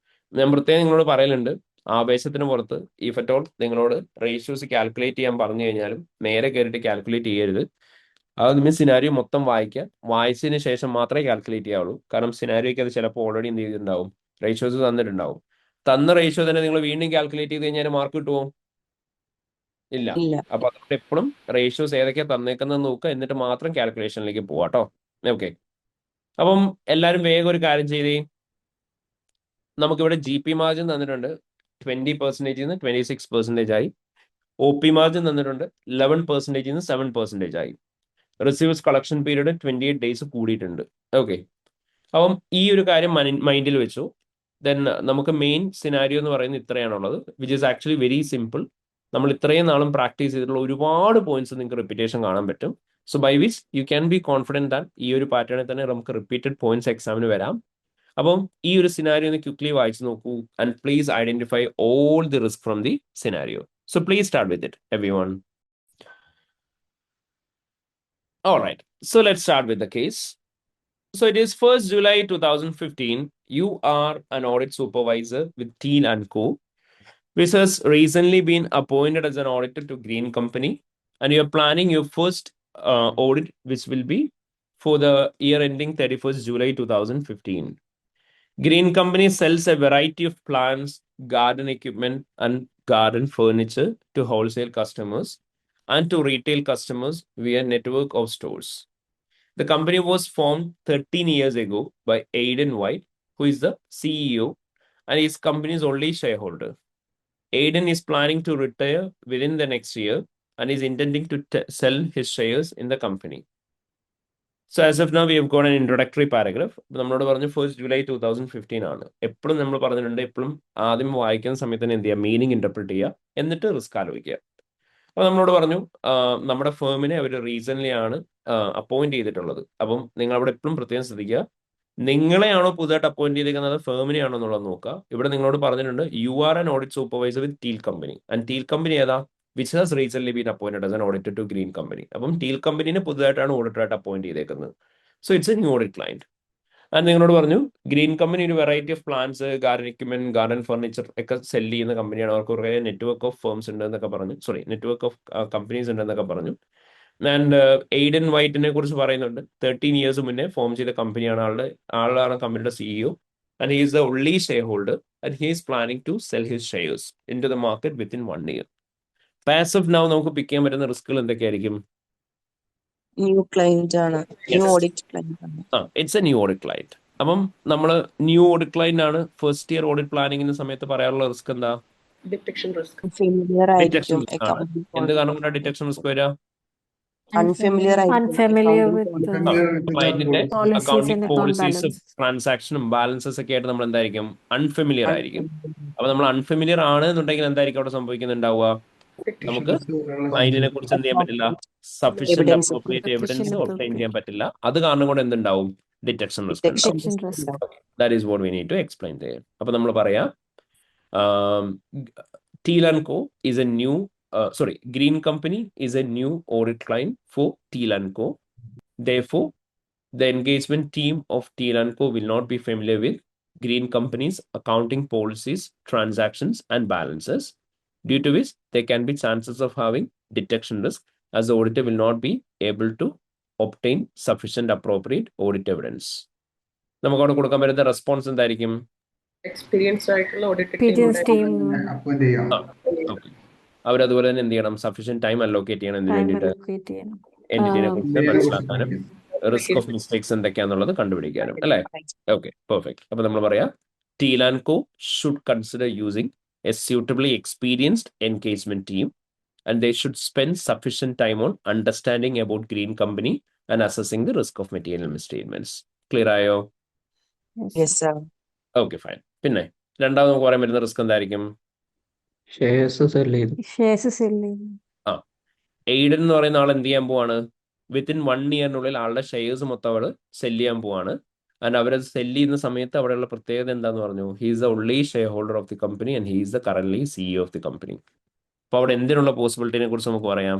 ഞാൻ പ്രത്യേകം നിങ്ങളോട് പറയലുണ്ട്, ആവേശത്തിന് പുറത്ത് ഇഫ് അറ്റ് ഓൾ നിങ്ങളോട് റേഷ്യോസ് കാൽക്കുലേറ്റ് ചെയ്യാൻ പറഞ്ഞു കഴിഞ്ഞാലും നേരെ കയറിയിട്ട് കാൽക്കുലേറ്റ് ചെയ്യരുത്. അത് നിങ്ങൾ സിനാരിയോ മൊത്തം വായിക്കുക. വായിച്ചതിന് ശേഷം മാത്രമേ കാൽക്കുലേറ്റ് ചെയ്യാവുള്ളൂ. കാരണം സിനാരിയോയ്ക്ക് അത് ചിലപ്പോൾ ഓൾറെഡി എന്ത് ചെയ്തിട്ടുണ്ടാവും, റേഷ്യോസ് തന്നിട്ടുണ്ടാവും. തന്ന റേഷ്യോ തന്നെ നിങ്ങൾ വീണ്ടും കാൽക്കുലേറ്റ് ചെയ്ത് കഴിഞ്ഞാൽ മാർക്ക് കിട്ടുമോ? ഇല്ല. അപ്പൊ അതുകൊണ്ട് എപ്പോഴും റേഷ്യോസ് ഏതൊക്കെയാണ് തന്നേക്കുന്നത് നോക്കുക, എന്നിട്ട് മാത്രം കാൽക്കുലേഷനിലേക്ക് പോവാട്ടോ. ഓക്കെ. അപ്പം എല്ലാവരും വേഗം ഒരു കാര്യം ചെയ്തേ. നമുക്കിവിടെ GP മാർജിൻ തന്നിട്ടുണ്ട് 20% 26% ആയി. OP മാർജിൻ തന്നിട്ടുണ്ട് 11% 7% ആയി. റിസീവ്സ് കളക്ഷൻ പീരീഡ് 28 days കൂടിയിട്ടുണ്ട്. ഓക്കെ. അപ്പം ഈ ഒരു കാര്യം മൈൻഡിൽ വെച്ചു. ദെൻ നമുക്ക് മെയിൻ സിനാരിയോ എന്ന് പറയുന്നത് ഇത്രയാണുള്ളത്, which is actually very simple. നമ്മൾ ഇത്രയും നാളും പ്രാക്ടീസ് ചെയ്തിട്ടുള്ള ഒരുപാട് പോയിന്റ്സ് നിങ്ങൾക്ക് റിപ്പീറ്റേഷൻ കാണാൻ പറ്റും. So by which you can be confident that ഈ ഒരു പാറ്റേണിൽ തന്നെ നമുക്ക് റിപ്പീറ്റഡ് പോയിന്റ്സ് എക്സാമിന് വരാം. അപ്പം ഈ ഒരു സിനാരിയോ ഒന്ന് ക്വിക്ലി വായിച്ചു നോക്കൂ. And please identify all the risk from the scenario. So please start with it everyone. All right, so let's start with the case. So it is 1st July 2015. You are an audit supervisor with Teal & Co, which has recently been appointed as an auditor to Green Company, and you're planning your first audit, which will be for the year ending 31st July 2015. Green Company sells a variety of plants, garden equipment, and garden furniture to wholesale customers and to retail customers via network of stores. The company was formed 13 years ago by Aidan White, who is the CEO and is company's only shareholder. Aidan is planning to retire within the next year and is intending to sell his shares in the company. So as of now, we have got an introductory paragraph. നമ്മളോട് പറഞ്ഞു 1st July 2015 ആണ്. എപ്പോഴും നമ്മൾ പറഞ്ഞിട്ടുണ്ട്, എപ്പോഴും ആദ്യം വായിക്കുന്ന സമയത്ത് തന്നെ എന്ത് ചെയ്യുക, മീനിങ് ഇന്റർപ്രിറ്റ് ചെയ്യുക, എന്നിട്ട് റിസ്ക് ആലോചിക്കുക. അപ്പൊ നമ്മളോട് പറഞ്ഞു നമ്മുടെ ഫേമിനെ അവർ റീസെന്റ് ആണ് അപ്പോയിന്റ് ചെയ്തിട്ടുള്ളത്. അപ്പം നിങ്ങൾ അവിടെ എപ്പോഴും പ്രത്യേകം ശ്രദ്ധിക്കുക, നിങ്ങളെയാണോ പുതുതായിട്ട് അപ്പോയിന്റ് ചെയ്തിരിക്കുന്നത്, ഫേമിനെയാണോ എന്നുള്ളത് നോക്കുക. ഇവിടെ നിങ്ങളോട് പറഞ്ഞിട്ടുണ്ട് you are an audit supervisor with Teal company. And Teal company ഏതാ? Which has recent been appointed as an auditor to Green company. അപ്പം ടീൽ കമ്പനിനെ പുതുതായിട്ടാണ് ഓഡിറ്ററായിട്ട് അപ്പോയിന്റ് ചെയ്തേക്കുന്നത്. So it's a new audit client. And നിങ്ങളോട് പറഞ്ഞു ഗ്രീൻ കമ്പനി ഒരു variety of plants, garden equipment, garden furniture ഒക്കെ സെല് ചെയ്യുന്ന കമ്പനിയാണ്. അവർക്ക് കുറേ നെറ്റ്വർക്ക് ഓഫ് ഫേംസ് ഉണ്ട് എന്നൊക്കെ പറഞ്ഞു. സോറി, നെറ്റ്വർക്ക് ഓഫ് കമ്പനീസ് ഉണ്ട് എന്നൊക്കെ പറഞ്ഞു. ആൻഡ് എയ്ഡൻ വൈറ്റിനെ കുറിച്ച് പറയുന്നുണ്ട്. 13 ഇയേഴ്സ് മുന്നേ ഫോം ചെയ്ത കമ്പനിയാണ്. ആളാണ് കമ്പനിയുടെ CEO. And he is the only shareholder and he is planning to sell his shares in to the market within 1 year. As of now നമുക്ക് പിക്ക് ചെയ്യാൻ പറ്റുന്ന റിസ്കുകൾ എന്തൊക്കെയായിരിക്കും? ന്യൂ ക്ലയന്റ് ആണ്, ന്യൂ യെസ്, ഓഡിറ്റ് ക്ലയന്റ് ആണ്. It's a new audit client. അപ്പം നമ്മൾ ന്യൂ ഓഡിറ്റ് ക്ലയന്റ് ആണ് ഫസ്റ്റ് ഇയർ ഓഡിറ്റ് പ്ലാനിങ്ങിന്റെ സമയത്ത് പറയാനുള്ള റിസ്ക് എന്താ? Detection risk. ഫെമിലിയർ ഡിറ്റക്ഷൻ ആയിരിക്കും റിസ്ക് ആണ്. എന്ത് കാരണം കൊണ്ടാണ് ഡിറ്റക്ഷൻ റിസ്ക് വരിക? അൺഫെമിലിയർ ആയിരിക്കും Unfamiliar accounting with policy. ക്ലയന്റിന്റെ policies അക്കൗണ്ടിങ് and account പോളിസീസും balance. ട്രാൻസാക്ഷനും ബാലൻസസ് ഒക്കെ ആയിട്ട് നമ്മൾ എന്തായിരിക്കും? അൺഫെമിലിയർ ആയിരിക്കും. Unfamiliar. അപ്പൊ നമ്മൾ അൺഫെമിലിയർ ആണ് എന്നുണ്ടെങ്കിൽ എന്തായിരിക്കും അവിടെ സംഭവിക്കുന്നുണ്ടാവുക? നമുക്ക് അതിനെ കുറിച്ച് എന്ത് ചെയ്യാൻ പറ്റില്ല? Sufficient Evidence. Appropriate evidence Sufficient obtain ചെയ്യാൻ appropriate. പറ്റില്ല. അത് കാരണം കൊണ്ട് എന്തുണ്ടാവും? ഡിറ്റക്ഷൻ റിസ്ക് Detection ഉണ്ടാവും. Detection risk risk. ഉണ്ടാവും. That is what we need to explain there. അപ്പൊ നമ്മൾ പറയാം Teal and Co is a new Green Company is a new audit client for Teal and Co. Therefore, the engagement team of Teal and Co will not be familiar with Green Company's accounting policies, transactions, and balances, due to which there can be chances of having detection risk, as the auditor will not be able to obtain sufficient appropriate audit evidence. നമുക്ക് അവിടെ കൊടുക്കാൻ പറ്റുന്ന റെസ്പോൺസ് എന്തായിരിക്കും? എക്സ്പീരിയൻസ്ഡ് ആയിട്ടുള്ള ഓഡിറ്റ് Experience team അവരതുപോലെ തന്നെ എന്ത് ചെയ്യണം? സഫീഷ്യന്റ് ടൈം അലോക്കേറ്റ് ചെയ്യണം. എന്തിനു time വേണ്ടിയിട്ട്? allocate ചെയ്യണം. എന്റിറ്റിനെ കുറിച്ച് മനസ്സിലാക്കാനും റിസ്ക് ഓഫ് മിസ്റ്റേക്സ് എന്തൊക്കെയാന്നുള്ളത് കണ്ടുപിടിക്കാനും അല്ലേ? Okay, perfect. അപ്പൊ നമ്മൾ പറയാം Teal and Co should consider using a suitably experienced engagement team, and they should spend sufficient time on understanding about Green Company and assessing the risk of material misstatements. Clear ആയോ? Yes, sir. Okay, fine. പിന്നെ രണ്ടാമത് നമുക്ക് പറയാൻ പറ്റുന്ന റിസ്ക് എന്തായിരിക്കും? ഷെയർസ് സെൽ ചെയ്തു. Shares sell ചെയ്യുന്നു. എയ്ഡൻ എന്ന് പറയുന്ന ആൾ എന്ത് ചെയ്യാൻ പോവാണ്? വിത്തിൻ 1 ഇയറിനുള്ളിൽ ആളുടെ ഷെയർസ് മൊത്തം അവൾ സെല് ചെയ്യാൻ പോവാണ്. ആൻഡ് അവരത് സെല് ചെയ്യുന്ന സമയത്ത് അവിടെയുള്ള പ്രത്യേകത എന്താന്ന് പറഞ്ഞു? He is the only share holder of the company and he is the currently CEO of the company. അപ്പൊ അവിടെ എന്തിനുള്ള പോസിബിലിറ്റിനെ കുറിച്ച് നമുക്ക് പറയാം?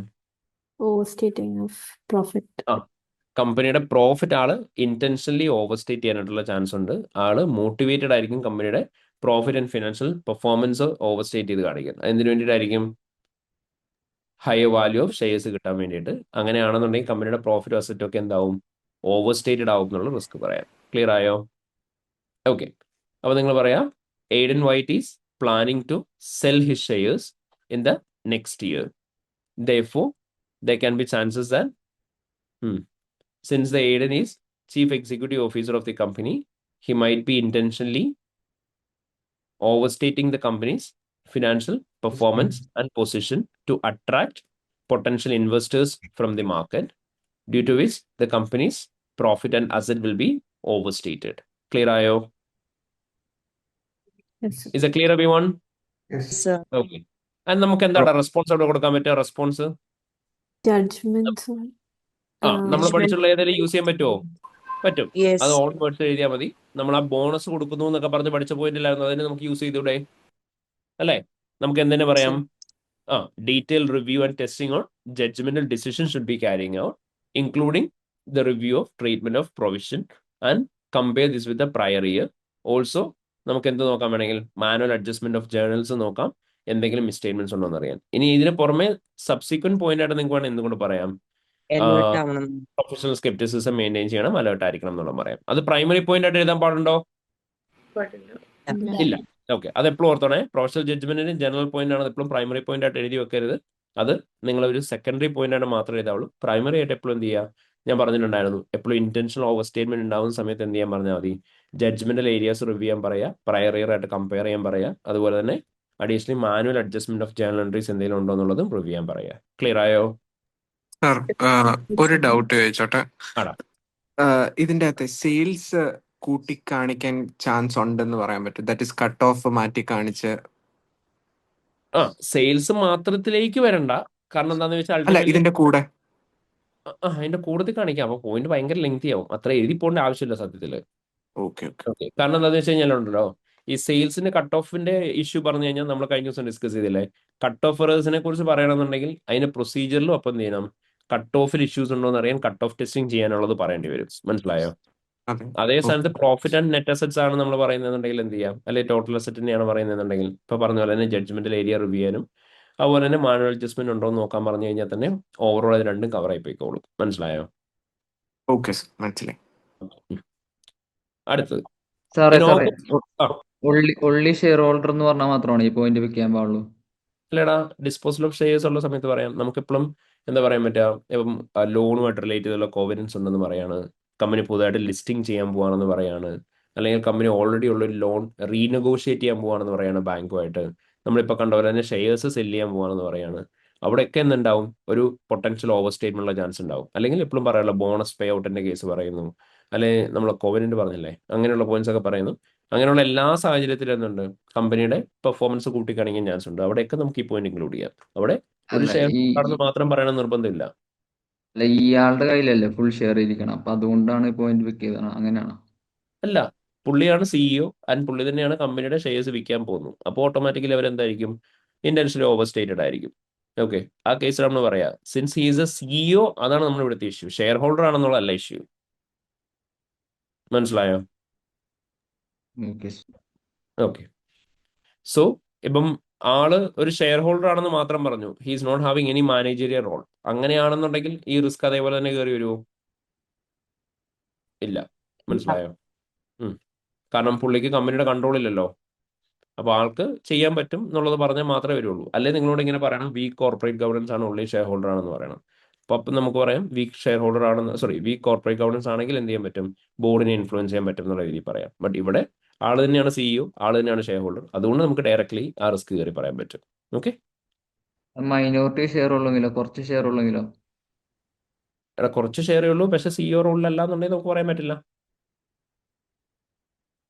Overstating of profit. കമ്പനിയുടെ പ്രോഫിറ്റ് ആള് ഇന്റൻഷനലി ഓവർസ്റ്റേറ്റ് ചെയ്യാനായിട്ടുള്ള ചാൻസ് ഉണ്ട്. ആള് മോട്ടിവേറ്റഡ് ആയിരിക്കും കമ്പനിയുടെ പ്രോഫിറ്റ് ആൻഡ് ഫിനാൻഷ്യൽ പെർഫോമൻസ് ഓവർസ്റ്റേറ്റ് ചെയ്ത് കാണിക്കാൻ. എന്തിനു വേണ്ടിയിട്ടായിരിക്കും? ഹയർ വാല്യൂ ഓഫ് ഷെയർസ് കിട്ടാൻ വേണ്ടിയിട്ട്. അങ്ങനെയാണെന്നുണ്ടെങ്കിൽ കമ്പനിയുടെ പ്രോഫിറ്റ് അസറ്റ് ഒക്കെ എന്താവും? ഓവർസ്റ്റേറ്റഡ് ആവും എന്നുള്ള റിസ്ക് പറയാം. ക്ലിയർ ആയോ? ഓക്കെ, അപ്പൊ നിങ്ങൾ പറയാം Aiden White is planning to sell his shares in the next year. Therefore, there can be chances that since the Aiden is chief executive officer of the company, he might be intentionally overstating the company's financial performance and position to attract potential investors from the market, due to which the company's profit and asset will be overstated. Clear ayo? Yes. Is it clear, everyone? Yes, sir. Okay. And നമുക്ക് എന്താണ് റെസ്പോൺസ് അവിടെ കൊടുക്കാൻ പറ്റുക? Response Judgments. നമ്മൾ പഠിച്ചുള്ള ഏതെങ്കിലും യൂസ് ചെയ്യാൻ പറ്റുമോ? പറ്റും. Yes. അത് ഓൾ വേർഡ്സ് എഴുതിയാൽ മതി. നമ്മൾ ആ ബോണസ് കൊടുക്കുന്നു എന്നൊക്കെ പറഞ്ഞ് പഠിച്ച പോയിന്റിലായിരുന്നു, അതിനെ നമുക്ക് യൂസ് ചെയ്തൂടെ? അല്ലേ? നമുക്ക് എന്തിനു പറയാം? Detail review and testing on judgemental decision should be carrying out, including the review of treatment of provision and compare this with the prior year. Also നമുക്ക് എന്ത് നോക്കാൻ വേണമെങ്കിൽ മാനുവൽ അഡ്ജസ്റ്റ്മെന്റ് ഓഫ് ജേർണൽസ് നോക്കാം, എന്തെങ്കിലും മിസ്റ്റേറ്റ്മെന്റ്സ് ഉണ്ടോ എന്ന് അറിയാൻ. ഇനി ഇതിന് പുറമെ സബ്സിക്വന്റ് പോയിന്റ് ആയിട്ട് നിങ്ങൾക്ക് വേണമെങ്കിൽ എന്തുകൊണ്ട് പറയാം? Alert ആവണം. പ്രൊഫഷണൽ സ്കെപ്റ്റിസിസം മെയിൻറ്റെയിൻ ചെയ്യണം, അലേർട്ട് ആയിരിക്കണം എന്നുള്ള പറയാം. അത് പ്രൈമറി പോയിന്റ് ആയിട്ട് എഴുതാൻ പാടുണ്ടോ? ഇല്ല. ഓക്കെ, അത് എപ്പോഴും ഓർത്തോണേ. പ്രൊഫഷണൽ ജഡ്ജ്മെന്റിന് ജനറൽ പോയിന്റ് ആണ് എപ്പോഴും പ്രൈമറി പോയിന്റ് ആയിട്ട് എഴുതി വെക്കരുത്. അത് നിങ്ങൾ ഒരു സെക്കൻഡറി പോയിന്റ് ആയിട്ട് മാത്രമേ എഴുതാവുള്ളൂ. പ്രൈമറി ആയിട്ട് എപ്പോഴും എന്ത് ചെയ്യുക? ഞാൻ പറഞ്ഞിട്ടുണ്ടായിരുന്നു, എപ്പോഴും ഇന്റൻഷണൽ ഓവർ സ്റ്റേറ്റ്മെന്റ് ഉണ്ടാവുന്ന സമയത്ത് എന്ത് ചെയ്യാൻ പറഞ്ഞാൽ മതി? ജഡ്ജ്മെന്റൽ ഏരിയാസ് റിവ്യൂ ചെയ്യാൻ പറയുക, പ്രയർ ഇയർ ആയിട്ട് കമ്പയർ ചെയ്യാൻ പറയുക, അതുപോലെ തന്നെ additionally manual adjustment of journal entries എന്തെങ്കിലും ഉണ്ടോ എന്നുള്ളതും റിവ്യൂ ചെയ്യാൻ പറയുക. ക്ലിയർ ആയോ? സാർ, ഒരു ഡൗട്ട് ചോദിച്ചോട്ടെ. ആടാ. ഇതിന്റെ അകത്ത് സെയിൽസ് കൂട്ടി കാണിക്കാൻ ചാൻസ് ഉണ്ടെന്ന് പറയാൻ പറ്റും? ദാറ്റ് ഇസ് കട്ട് ഓഫ് മാറ്റി കാണിച്ച്. സെയിൽസ് മാത്രത്തിലേക്ക് വരണ്ട. കാരണം എന്താണെന്ന് വെച്ചാൽ അല്ല, ഇതിന്റെ കൂടെ അതിന്റെ കൂടുതൽ കാണിക്കാം. അപ്പൊ പോയിന്റ് ഭയങ്കര ലെങ്തി ആവും. അത്ര എഴുതി പോകേണ്ട ആവശ്യമില്ല സത്യത്തില്. ഓക്കെ. കാരണം എന്താണെന്ന് വെച്ച് കഴിഞ്ഞാൽ ഉണ്ടല്ലോ, ഈ സെയിൽസിന്റെ കട്ട് ഓഫിന്റെ ഇഷ്യൂ പറഞ്ഞു കഴിഞ്ഞാൽ നമ്മൾ കഴിഞ്ഞ ദിവസം ഡിസ്കസ് ചെയ്തില്ലേ? കട്ട് ഓഫറേഴ്സിനെ കുറിച്ച് പറയണമെന്നുണ്ടെങ്കിൽ അതിന്റെ പ്രൊസീജിയറിലും അപ്പം എന്ത് ചെയ്യണം? കട്ട് ഓഫിൽ ഇഷ്യൂസ് ഉണ്ടോ എന്ന് അറിയാൻ കട്ട് ഓഫ് ടെസ്റ്റിംഗ് ചെയ്യാനുള്ളത് പറയേണ്ടി വരും. മനസ്സിലായോ? അതെ. അതേ സ്ഥാനത്ത് Okay. Profit and net assets ആണ് നമ്മൾ പറയുന്നതെന്നുണ്ടെങ്കിൽ എന്ത് ചെയ്യാം, അല്ലെങ്കിൽ ടോട്ടൽ അസറ്റിനെയാണ് പറയുന്നതെന്നുണ്ടെങ്കിൽ ഇപ്പൊ പറഞ്ഞ പോലെ തന്നെ ജഡ്ജ്മെന്റൽ ഏരിയ റിവ്യൂ ചെയ്യാനും അതുപോലെ തന്നെ മാനുവൽ അഡ്ജസ്റ്റ്മെന്റ് ഉണ്ടോ എന്ന് നോക്കാൻ പറഞ്ഞു കഴിഞ്ഞാൽ തന്നെ ഓവറോൾ അത് രണ്ടും കവർ ആയി പോയിക്കോളും. മനസ്സിലായോ? Okay, sir. മനസ്സിലായി. ഉം. അടുത്തത് സാറേ In സാറേ August- ആ ഉള്ളി ഷെയർ ഹോൾഡർ എന്ന് പറഞ്ഞാൽ മാത്രമാണ് ഈ പോയിന്റ് വെക്കാൻ പാടുള്ളൂ. അല്ലടാ, ഡിസ്പോസൽ ഓഫ് ഷെയർസ് ഉള്ള സമയത്ത് പറയാം. നമുക്കെപ്പോഴും എന്താ പറയാൻ പറ്റുക, ഇപ്പം ലോണുമായിട്ട് റിലേറ്റ് ചെയ്തുള്ള കോവനൻസ് ഉണ്ടെന്ന് പറയാണ്, കമ്പനി പുതുതായിട്ട് ലിസ്റ്റിംഗ് ചെയ്യാൻ പോവാണെന്ന് പറയാണ്, അല്ലെങ്കിൽ കമ്പനി ഓൾറെഡി ഉള്ള ഒരു ലോൺ റീനെഗോഷിയേറ്റ് ചെയ്യാൻ പോവാണെന്ന് പറയാണ് ബാങ്കുമായിട്ട്, നമ്മളിപ്പോൾ കണ്ട പോലെ തന്നെ ഷെയർസ് സെല് ചെയ്യാൻ പോവാണെന്ന് പറയാണ്. അവിടെയൊക്കെ എന്തുണ്ടാവും, ഒരു പൊട്ടൻഷ്യൽ ഓവർ സ്റ്റേറ്റ്മെന്റുള്ള ചാൻസ് ഉണ്ടാവും. അല്ലെങ്കിൽ എപ്പോഴും പറയാനുള്ള ബോണസ് പേ ഔട്ടിന്റെ കേസ് പറയുന്നു, അല്ലെങ്കിൽ നമ്മൾ കോവനന്റ് പറഞ്ഞില്ലേ, അങ്ങനെയുള്ള പോയിന്റ്സ് ഒക്കെ പറയുന്നു. അങ്ങനെയുള്ള എല്ലാ സാഹചര്യത്തിലും എന്തുണ്ട്, കമ്പനിയുടെ പെർഫോമൻസ് കൂട്ടിക്കാണിക്കാൻ ചാൻസ് ഉണ്ട്. അവിടെയൊക്കെ നമുക്ക് ഈ പോയിന്റ് ഇൻക്ലൂഡ് ചെയ്യാം. അവിടെ ഒരു അല്ല ഷെയർ ഈ ആണെന്ന് മാത്രം പറയണം നിർബന്ധമില്ല. അല്ല ഇയാളുടെ കയ്യിലല്ലേ ഫുൾ ഷെയർ ഇരിക്കണം, അപ്പൊ അതുകൊണ്ടാണ് പോയിന്റ് വെക്കിയതാണ്, അങ്ങനെയാണോ? അല്ല, പുള്ളിയാണ് സിഇഒ ആൻഡ് പുള്ളി തന്നെയാണ് കമ്പനിയുടെ ഷെയർസ് വിൽക്കാൻ പോകുന്നു. അപ്പോൾ ഓട്ടോമാറ്റിക്കലി അവരെന്തായിരിക്കും, ഇന്റൻഷനലി ഓവർ സ്റ്റേറ്റഡ് ആയിരിക്കും. ഓക്കെ, ആ കേസിൽ നമ്മൾ പറയാം since he is a CEO, അതാണ് നമ്മൾ ഇവിടുത്തെ ഇഷ്യൂ. ഷെയർ ഹോൾഡർ ആണെന്നുള്ളതല്ല ഇഷ്യൂ. മനസ്സിലായോ? ഓക്കെ. ഓക്കെ, സോ ഇപ്പം ആള് ഒരു ഷെയർ ഹോൾഡർ ആണെന്ന് മാത്രം പറഞ്ഞു, he is not having any managerial role. അങ്ങനെയാണെന്നുണ്ടെങ്കിൽ ഈ റിസ്ക് അതേപോലെ തന്നെ കയറി വരുമോ? ഇല്ല. മനസ്സിലായോ? കാരണം പുള്ളിക്ക് കമ്പനിയുടെ കൺട്രോൾ ഇല്ലല്ലോ. അപ്പോൾ ആൾക്ക് ചെയ്യാൻ പറ്റും എന്നുള്ളത് പറഞ്ഞാൽ മാത്രമേ വരുള്ളൂ. അല്ലെ നിങ്ങളോട് ഇങ്ങനെ പറയണം വീക്ക് കോർപ്പറേറ്റ് ഗവർണൻസ് ആണ്, ഉള്ളി ഷെയർ ഹോൾഡർ ആണെന്ന് പറയണം. അപ്പം നമുക്ക് പറയാം വീക്ക് ഷെയർ ഹോൾഡർ ആണെന്ന്, വീക്ക് കോർപ്പറേറ്റ് ഗവർണൻസ് ആണെങ്കിൽ എന്ത് ചെയ്യാൻ പറ്റും, ബോർഡിനെ ഇൻഫ്ലുവൻസ് ചെയ്യാൻ പറ്റും എന്നുള്ള രീതിയിൽ പറയാം. ബട്ട് ഇവിടെ ആൾ തന്നെയാണ് സിഇഒ, ആൾ തന്നെയാണ് ഷെയർ ഹോൾഡർ, അതുകൊണ്ട് നമുക്ക് ഡയറക്ട്ലി ആ റിസ്ക് കയറി പറയാൻ പറ്റും. ഓക്കെ, മൈനോറിറ്റി ഷെയർ ഉള്ളെങ്കിലോ, കുറച്ച് ഷെയർ ഉള്ളെങ്കിലോ? എടാ കുറച്ച് ഷെയറേ ഉള്ളൂ, പക്ഷേ സിഇഒ റോളിലല്ല എന്നുണ്ടെങ്കിൽ നമുക്ക് പറയാൻ പറ്റില്ല.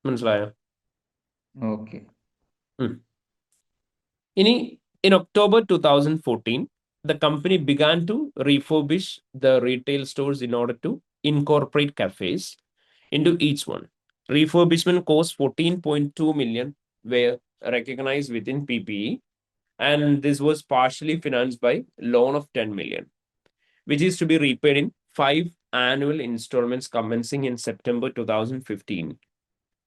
മനസ്സിലായോ? ഓക്കെ. ഇനി in October 2014, the company began to refurbish the retail stores in order to incorporate cafes into each one. Refurbishment cost 14.2 million were recognized within PPE, and this was partially financed by loan of 10 million, which is to be repaid in 5 annual installments commencing in September 2015.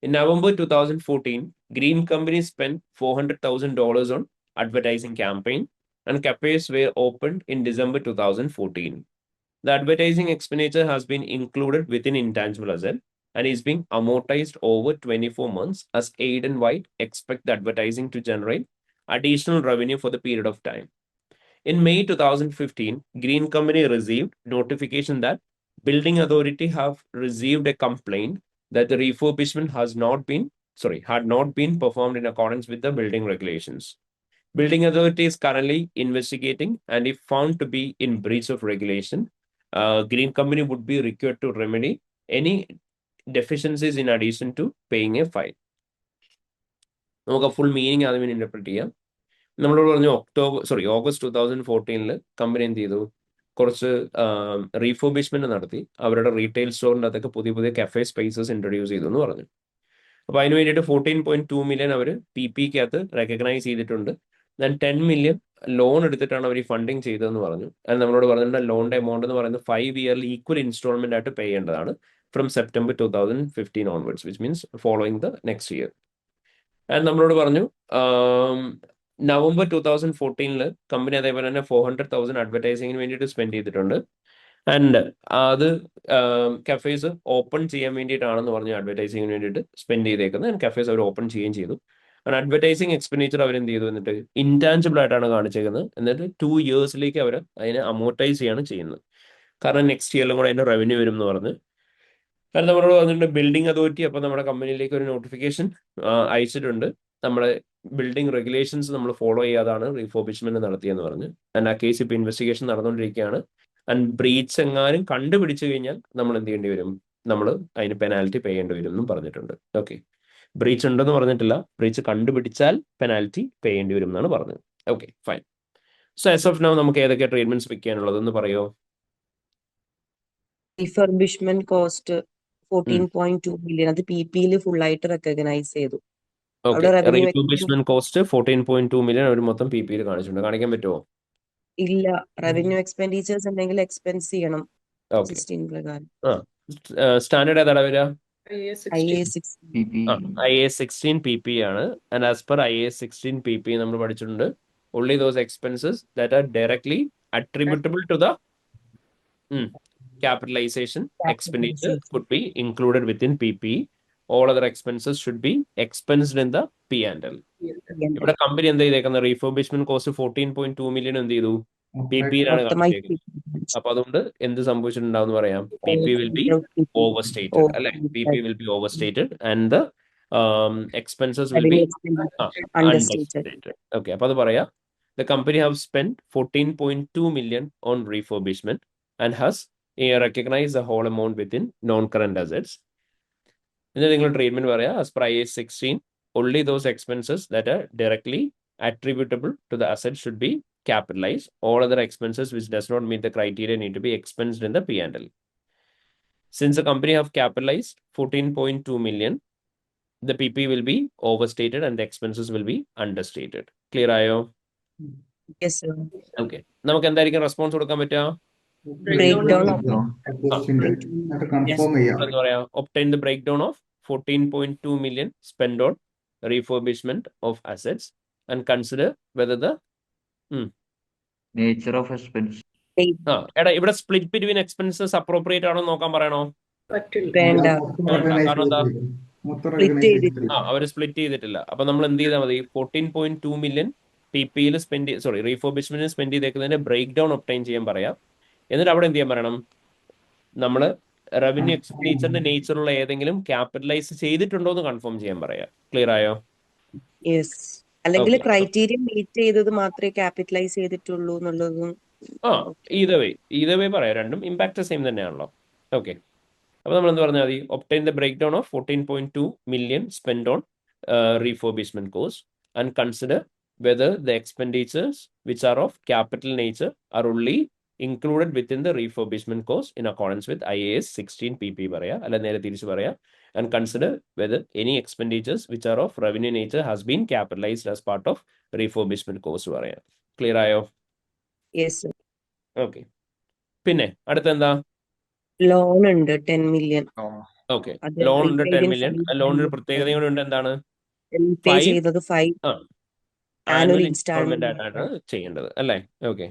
In November 2014, Green Company spent $400,000 on advertising campaign, and cafes were opened in December 2014. The advertising expenditure has been included within intangible asset and is being amortized over 24 months, as Aid and White expect the advertising to generate additional revenue for the period of time. In May 2015, Green Company received notification that Building Authority have received a complaint that the refurbishment had not been performed in accordance with the building regulations. Building Authority is currently investigating, and if found to be in breach of regulation, Green Company would be required to remedy any deficiencies in addition to paying a fine. നമുക്ക് ഫുൾ മീനിങ് ആദ്യം ഇന്റർപ്രറ്റ് ചെയ്യാം. നമ്മളോട് പറഞ്ഞു ഓഗസ്റ്റ് 2014 കമ്പനി എന്ത് ചെയ്തു, കുറച്ച് റീഫർബിഷ്മെന്റ് നടത്തി അവരുടെ റീറ്റെയിൽ സ്റ്റോറിൻ്റെ അകത്തൊക്കെ പുതിയ പുതിയ കഫേ സ്പേസസ് ഇൻട്രൊഡ്യൂസ് ചെയ്തു എന്ന് പറഞ്ഞു. അപ്പോൾ അതിന് വേണ്ടിയിട്ട് 14.2 million അവർ PPക്ക് റെക്കഗ്നൈസ് ചെയ്തിട്ടുണ്ട്. ദെൻ 10 million ലോൺ എടുത്തിട്ടാണ് അവർ ഈ ഫണ്ടിങ് ചെയ്തതെന്ന് പറഞ്ഞു. അത് നമ്മളോട് പറഞ്ഞിട്ടുണ്ട് ലോണിന്റെ എമൗണ്ട് എന്ന് പറയുന്നത് 5 yearly ഈക്വൽ ഇൻസ്റ്റാൾമെന്റ് ആയിട്ട് പേ ചെയ്യേണ്ടതാണ് from September 2015 onwards, which means following the next year. And നമ്മളോട് പറഞ്ഞു നവംബർ 2014 കമ്പനി അതേപോലെ തന്നെ 400,000 അഡ്വർടൈസിങ്ങിന് വേണ്ടിയിട്ട് സ്പെൻഡ് ചെയ്തിട്ടുണ്ട്. ആൻഡ് അത് കഫേസ് ഓപ്പൺ ചെയ്യാൻ വേണ്ടിയിട്ടാണെന്ന് പറഞ്ഞു അഡ്വർടൈസിങ്ങിന് വേണ്ടിയിട്ട് സ്പെൻഡ് ചെയ്തേക്കുന്നത്. ആൻഡ് കഫേസ് അവർ ഓപ്പൺ ചെയ്യുകയും ചെയ്തു. ആൻഡ് അഡ്വർടൈസിങ് എക്സ്പെൻഡിച്ചർ അവരെന്ത് ചെയ്തു, എന്നിട്ട് ഇൻടാഞ്ചിബിൾ ആയിട്ടാണ് കാണിച്ചേക്കുന്നത്. എന്നിട്ട് 2 yearsലേക്ക് അവർ അതിനെ അമോർട്ടൈസ് ചെയ്യാണ് ചെയ്യുന്നത്. കാരണം നെക്സ്റ്റ് ഇയറിലും കൂടെ അതിന്റെ റവന്യൂ വരും എന്ന് പറഞ്ഞ്. കാരണം നമ്മളോട് പറഞ്ഞിട്ടുണ്ട് ബിൽഡിംഗ് അതോറിറ്റി അപ്പോൾ നമ്മുടെ കമ്പനിയിലേക്ക് ഒരു നോട്ടിഫിക്കേഷൻ അയച്ചിട്ടുണ്ട്, നമ്മുടെ ബിൽഡിംഗ് റെഗുലേഷൻസ് നമ്മൾ ഫോളോ ചെയ്യാതാണ് റീഫോർബിഷ്മെന്റ് നടത്തിയെന്ന് പറഞ്ഞ്. ആൻഡ് ആ കേസ് ഇപ്പോൾ ഇൻവെസ്റ്റിഗേഷൻ നടന്നുകൊണ്ടിരിക്കുകയാണ്. ആൻഡ് ബ്രീച്ച് എങ്ങാനും കണ്ടുപിടിച്ചു കഴിഞ്ഞാൽ നമ്മൾ എന്ത് ചെയ്യേണ്ടി വരും, നമ്മൾ അതിന് പെനാൽറ്റി പേ ചെയ്യേണ്ടി വരും എന്നും പറഞ്ഞിട്ടുണ്ട്. ഓക്കെ, ബ്രീച്ച് ഉണ്ടെന്ന് പറഞ്ഞിട്ടില്ല, ബ്രീച്ച് കണ്ടുപിടിച്ചാൽ പെനാൽറ്റി പേ ചെയ്യേണ്ടി വരും എന്നാണ് പറഞ്ഞത്. Okay, fine. So as of now നമുക്ക് ഏതൊക്കെ ട്രീറ്റ്മെന്റ്സ് വെക്കാനുള്ളതെന്ന് പറയോ? റീഫർബിഷ്മെന്റ് കോസ്റ്റ് 14.2 million അത് PPയിൽ ഫുൾ ആയിട്ട് റെക്കഗ്നൈസ് ചെയ്തു. ഓക്കെ, അവിടെ റവന്യൂ റീഫർബിഷ്മെന്റ് കോസ്റ്റ് 14.2 million അവർ മൊത്തം PPയിൽ കാണിച്ചിട്ടുണ്ട്. കാണിക്കാൻ പറ്റുമോ? ഇല്ല, റവന്യൂ എക്സ്പെൻഡിച്ചേഴ്സ് ഉണ്ടെങ്കിൽ എക്സ്പെൻസ് ചെയ്യണം ഓക്കെ, 16 പ്രകാരം. സ്റ്റാൻഡേർഡ് ഏതാടാ വരിക? IAS IA 16. 6 PP. IAS 16 PP ആണ്. And as per IAS 16 PP നമ്മൾ പഠിച്ചിട്ടുണ്ട്, only those expenses that are directly attributable to the capitalization expenditure capitalization. could be included within PP. All other expenses should be expensed in the P&L. ഇവിടെ കമ്പനി എന്താ ചെയ്തേക്കുന്നത്? റീഫർബിഷ്മെന്റ് കോസ്റ്റ് 14.2 മില്യൺ എന്ത് ചെയ്തു? PP യിലാണ് മൊത്തമായി കാണിച്ചേക്കുന്നത്. അപ്പൊ അതുകൊണ്ട് എന്ത് സംഭവിച്ചിട്ടുണ്ടാവും പറയാം? PP will be overstated, അല്ലെ? PP will be overstated and the expenses will be understated. understated. Okay, അപ്പൊ അത് പറയാം. The company have spent 14.2 million on refurbishment and has recognized the whole amount within non-current assets. എന്നിട്ട് നിങ്ങൾ ട്രീറ്റ്മെന്റ് പറയാം, as per IAS 16 only those expenses that are directly attributable to the asset should be capitalized. All other expenses which does not meet the criteria need to be expensed in the P&L. Since the company have capitalized 14.2 million, the PP will be overstated and the expenses will be understated. Clear ആയോ? Yes, sir. Okay. നമുക്ക് എന്തായിരിക്കും റെസ്പോൺസ് കൊടുക്കാൻ പറ്റുക? Breakdown of കൺഫേം ചെയ്യാം. എന്താ പറയാ? Obtain the breakdown of 14.2 million spent on refurbishment of assets and consider whether the Nature of expense. എടാ ഇവിടെ സ്പ്ലിറ്റ് ബിറ്റ്വീൻ എക്സ്പെൻസസ് അപ്രോപ്രിയേറ്റ് ആണോ നോക്കാൻ പറയണോ? പറ്റില്ല. വേണ്ട. കാരണം എന്താ? Split ചെയ്തിട്ടില്ല. അവർ സ്പ്ലിറ്റ് ചെയ്തിട്ടില്ല. അപ്പൊ നമ്മൾ എന്ത് ചെയ്താൽ മതി? 14.2 മില്യൺ PPയിൽ റീഫർബിഷ്മെന്റ് സ്പെൻഡ് ചെയ്തേക്കുന്നതിന്റെ ബ്രേക്ക് ഡൗൺ ഒപ്റ്റൈൻ ചെയ്യാൻ പറയാം. എന്നിട്ട് അവിടെ എന്ത് ചെയ്യാൻ പറയണം? നമ്മൾ റവന്യൂ എക്സ്പെൻഡിച്ചറിന്റെ നേച്ചറുള്ള ഏതെങ്കിലും ക്യാപിറ്റലൈസ് ചെയ്തിട്ടുണ്ടോ എന്ന് കൺഫേം ചെയ്യാൻ പറയാം. ക്ലിയർ ആയോ? യെസ്. അല്ലെങ്കിൽ Okay. ക്രൈറ്റീരിയ മീറ്റ് ചെയ്തത് മാത്രമേ ക്യാപിറ്റലൈസ് ചെയ്തിട്ടുള്ളൂ എന്നുള്ളതും either way പറയാം. രണ്ടും ഇമ്പാക്ട് സെയിം തന്നെയാണല്ലോ. ഓക്കെ, അപ്പൊ നമ്മൾ എന്ത് പറഞ്ഞാൽ മതി? Obtain the break down of 14.2 million spend on refurbishment cost and consider whether the expenditures which are of capital nature are only included within the refurbishment cost in accordance with IAS 16 PP പറയാ, അല്ല നേരെ തിരിച്ച് പറയാ. And consider whether any expenditures which are of revenue nature has been capitalized as part of refurbishment cost പറയാ. ക്ലിയർ ആയോ? യെസ്. ഓക്കെ, പിന്നെ അടുത്ത എന്താ? ലോൺ ഉണ്ട് 10 മില്യൺ. ഓക്കെ, ലോൺ ഉണ്ട് 10 മില്യൺ. ലോണിന് പ്രത്യേകതയും കൂടെ ഉണ്ട്. എന്താണ്? പേ ചെയ്തത് 5 ആനുവൽ ഇൻസ്റ്റാൾമെന്റ് ആയിട്ടാണ് ചെയ്യേണ്ടത്, അല്ലേ? ഓക്കെ,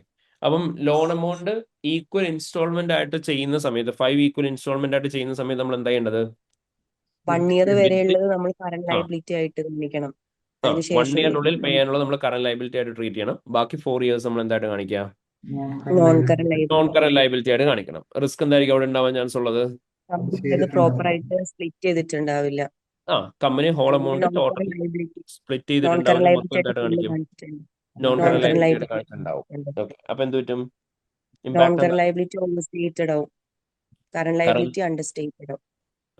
അപ്പം ലോൺ എമൗണ്ട് ഈക്വൽ ഇൻസ്റ്റാൾമെന്റ് ആയിട്ട് ചെയ്യുന്ന സമയത്ത് 5 ഈക്വൽ ഇൻസ്റ്റാൾമെന്റ് ആയിട്ട് ചെയ്യുന്ന സമയത്ത് നമ്മൾ എന്താ ചെയ്യേണ്ടത്? 1 ഇയർ വരെയുള്ളത് നമ്മൾ കറന്റ് ലയബിലിറ്റി ആയിട്ട് കാണിക്കണം. 1 ഇയറിനുള്ളിൽ പേ ചെയ്യാനുള്ളത് നമ്മൾ കറന്റ് ലയബിലിറ്റി ആയിട്ട് ട്രീറ്റ് ചെയ്യണം. ബാക്കി 4 ഇയേഴ്സ് നമ്മൾ എന്തായിട്ട് കാണിക്കുക? Non current non current liability ആയിട്ട് കാണിക്കണം. റിസ്ക് എന്തായിരിക്കും അവിടെ ഉണ്ടാവാൻ ചാൻസ് ഉള്ളത്? പ്രോപ്പർ ആയിട്ട് സ്പ്ലിറ്റ് ചെയ്തിട്ടുണ്ടാവില്ല. Company whole amount total split ചെയ്തിട്ടുണ്ടാവും. നോൺ കറന്റ് ലയബിലിറ്റി ആയിട്ട് കാണിച്ചിട്ടുണ്ടാവും. ഓക്കെ, അപ്പൊ എന്ത് പറ്റും? നോൺ കറന്റ് ലയബിലിറ്റി ഓവർസ്റ്റേറ്റഡ് ആവും, കറന്റ് ലയബിലിറ്റി അണ്ടർസ്റ്റേറ്റഡ് ആവും.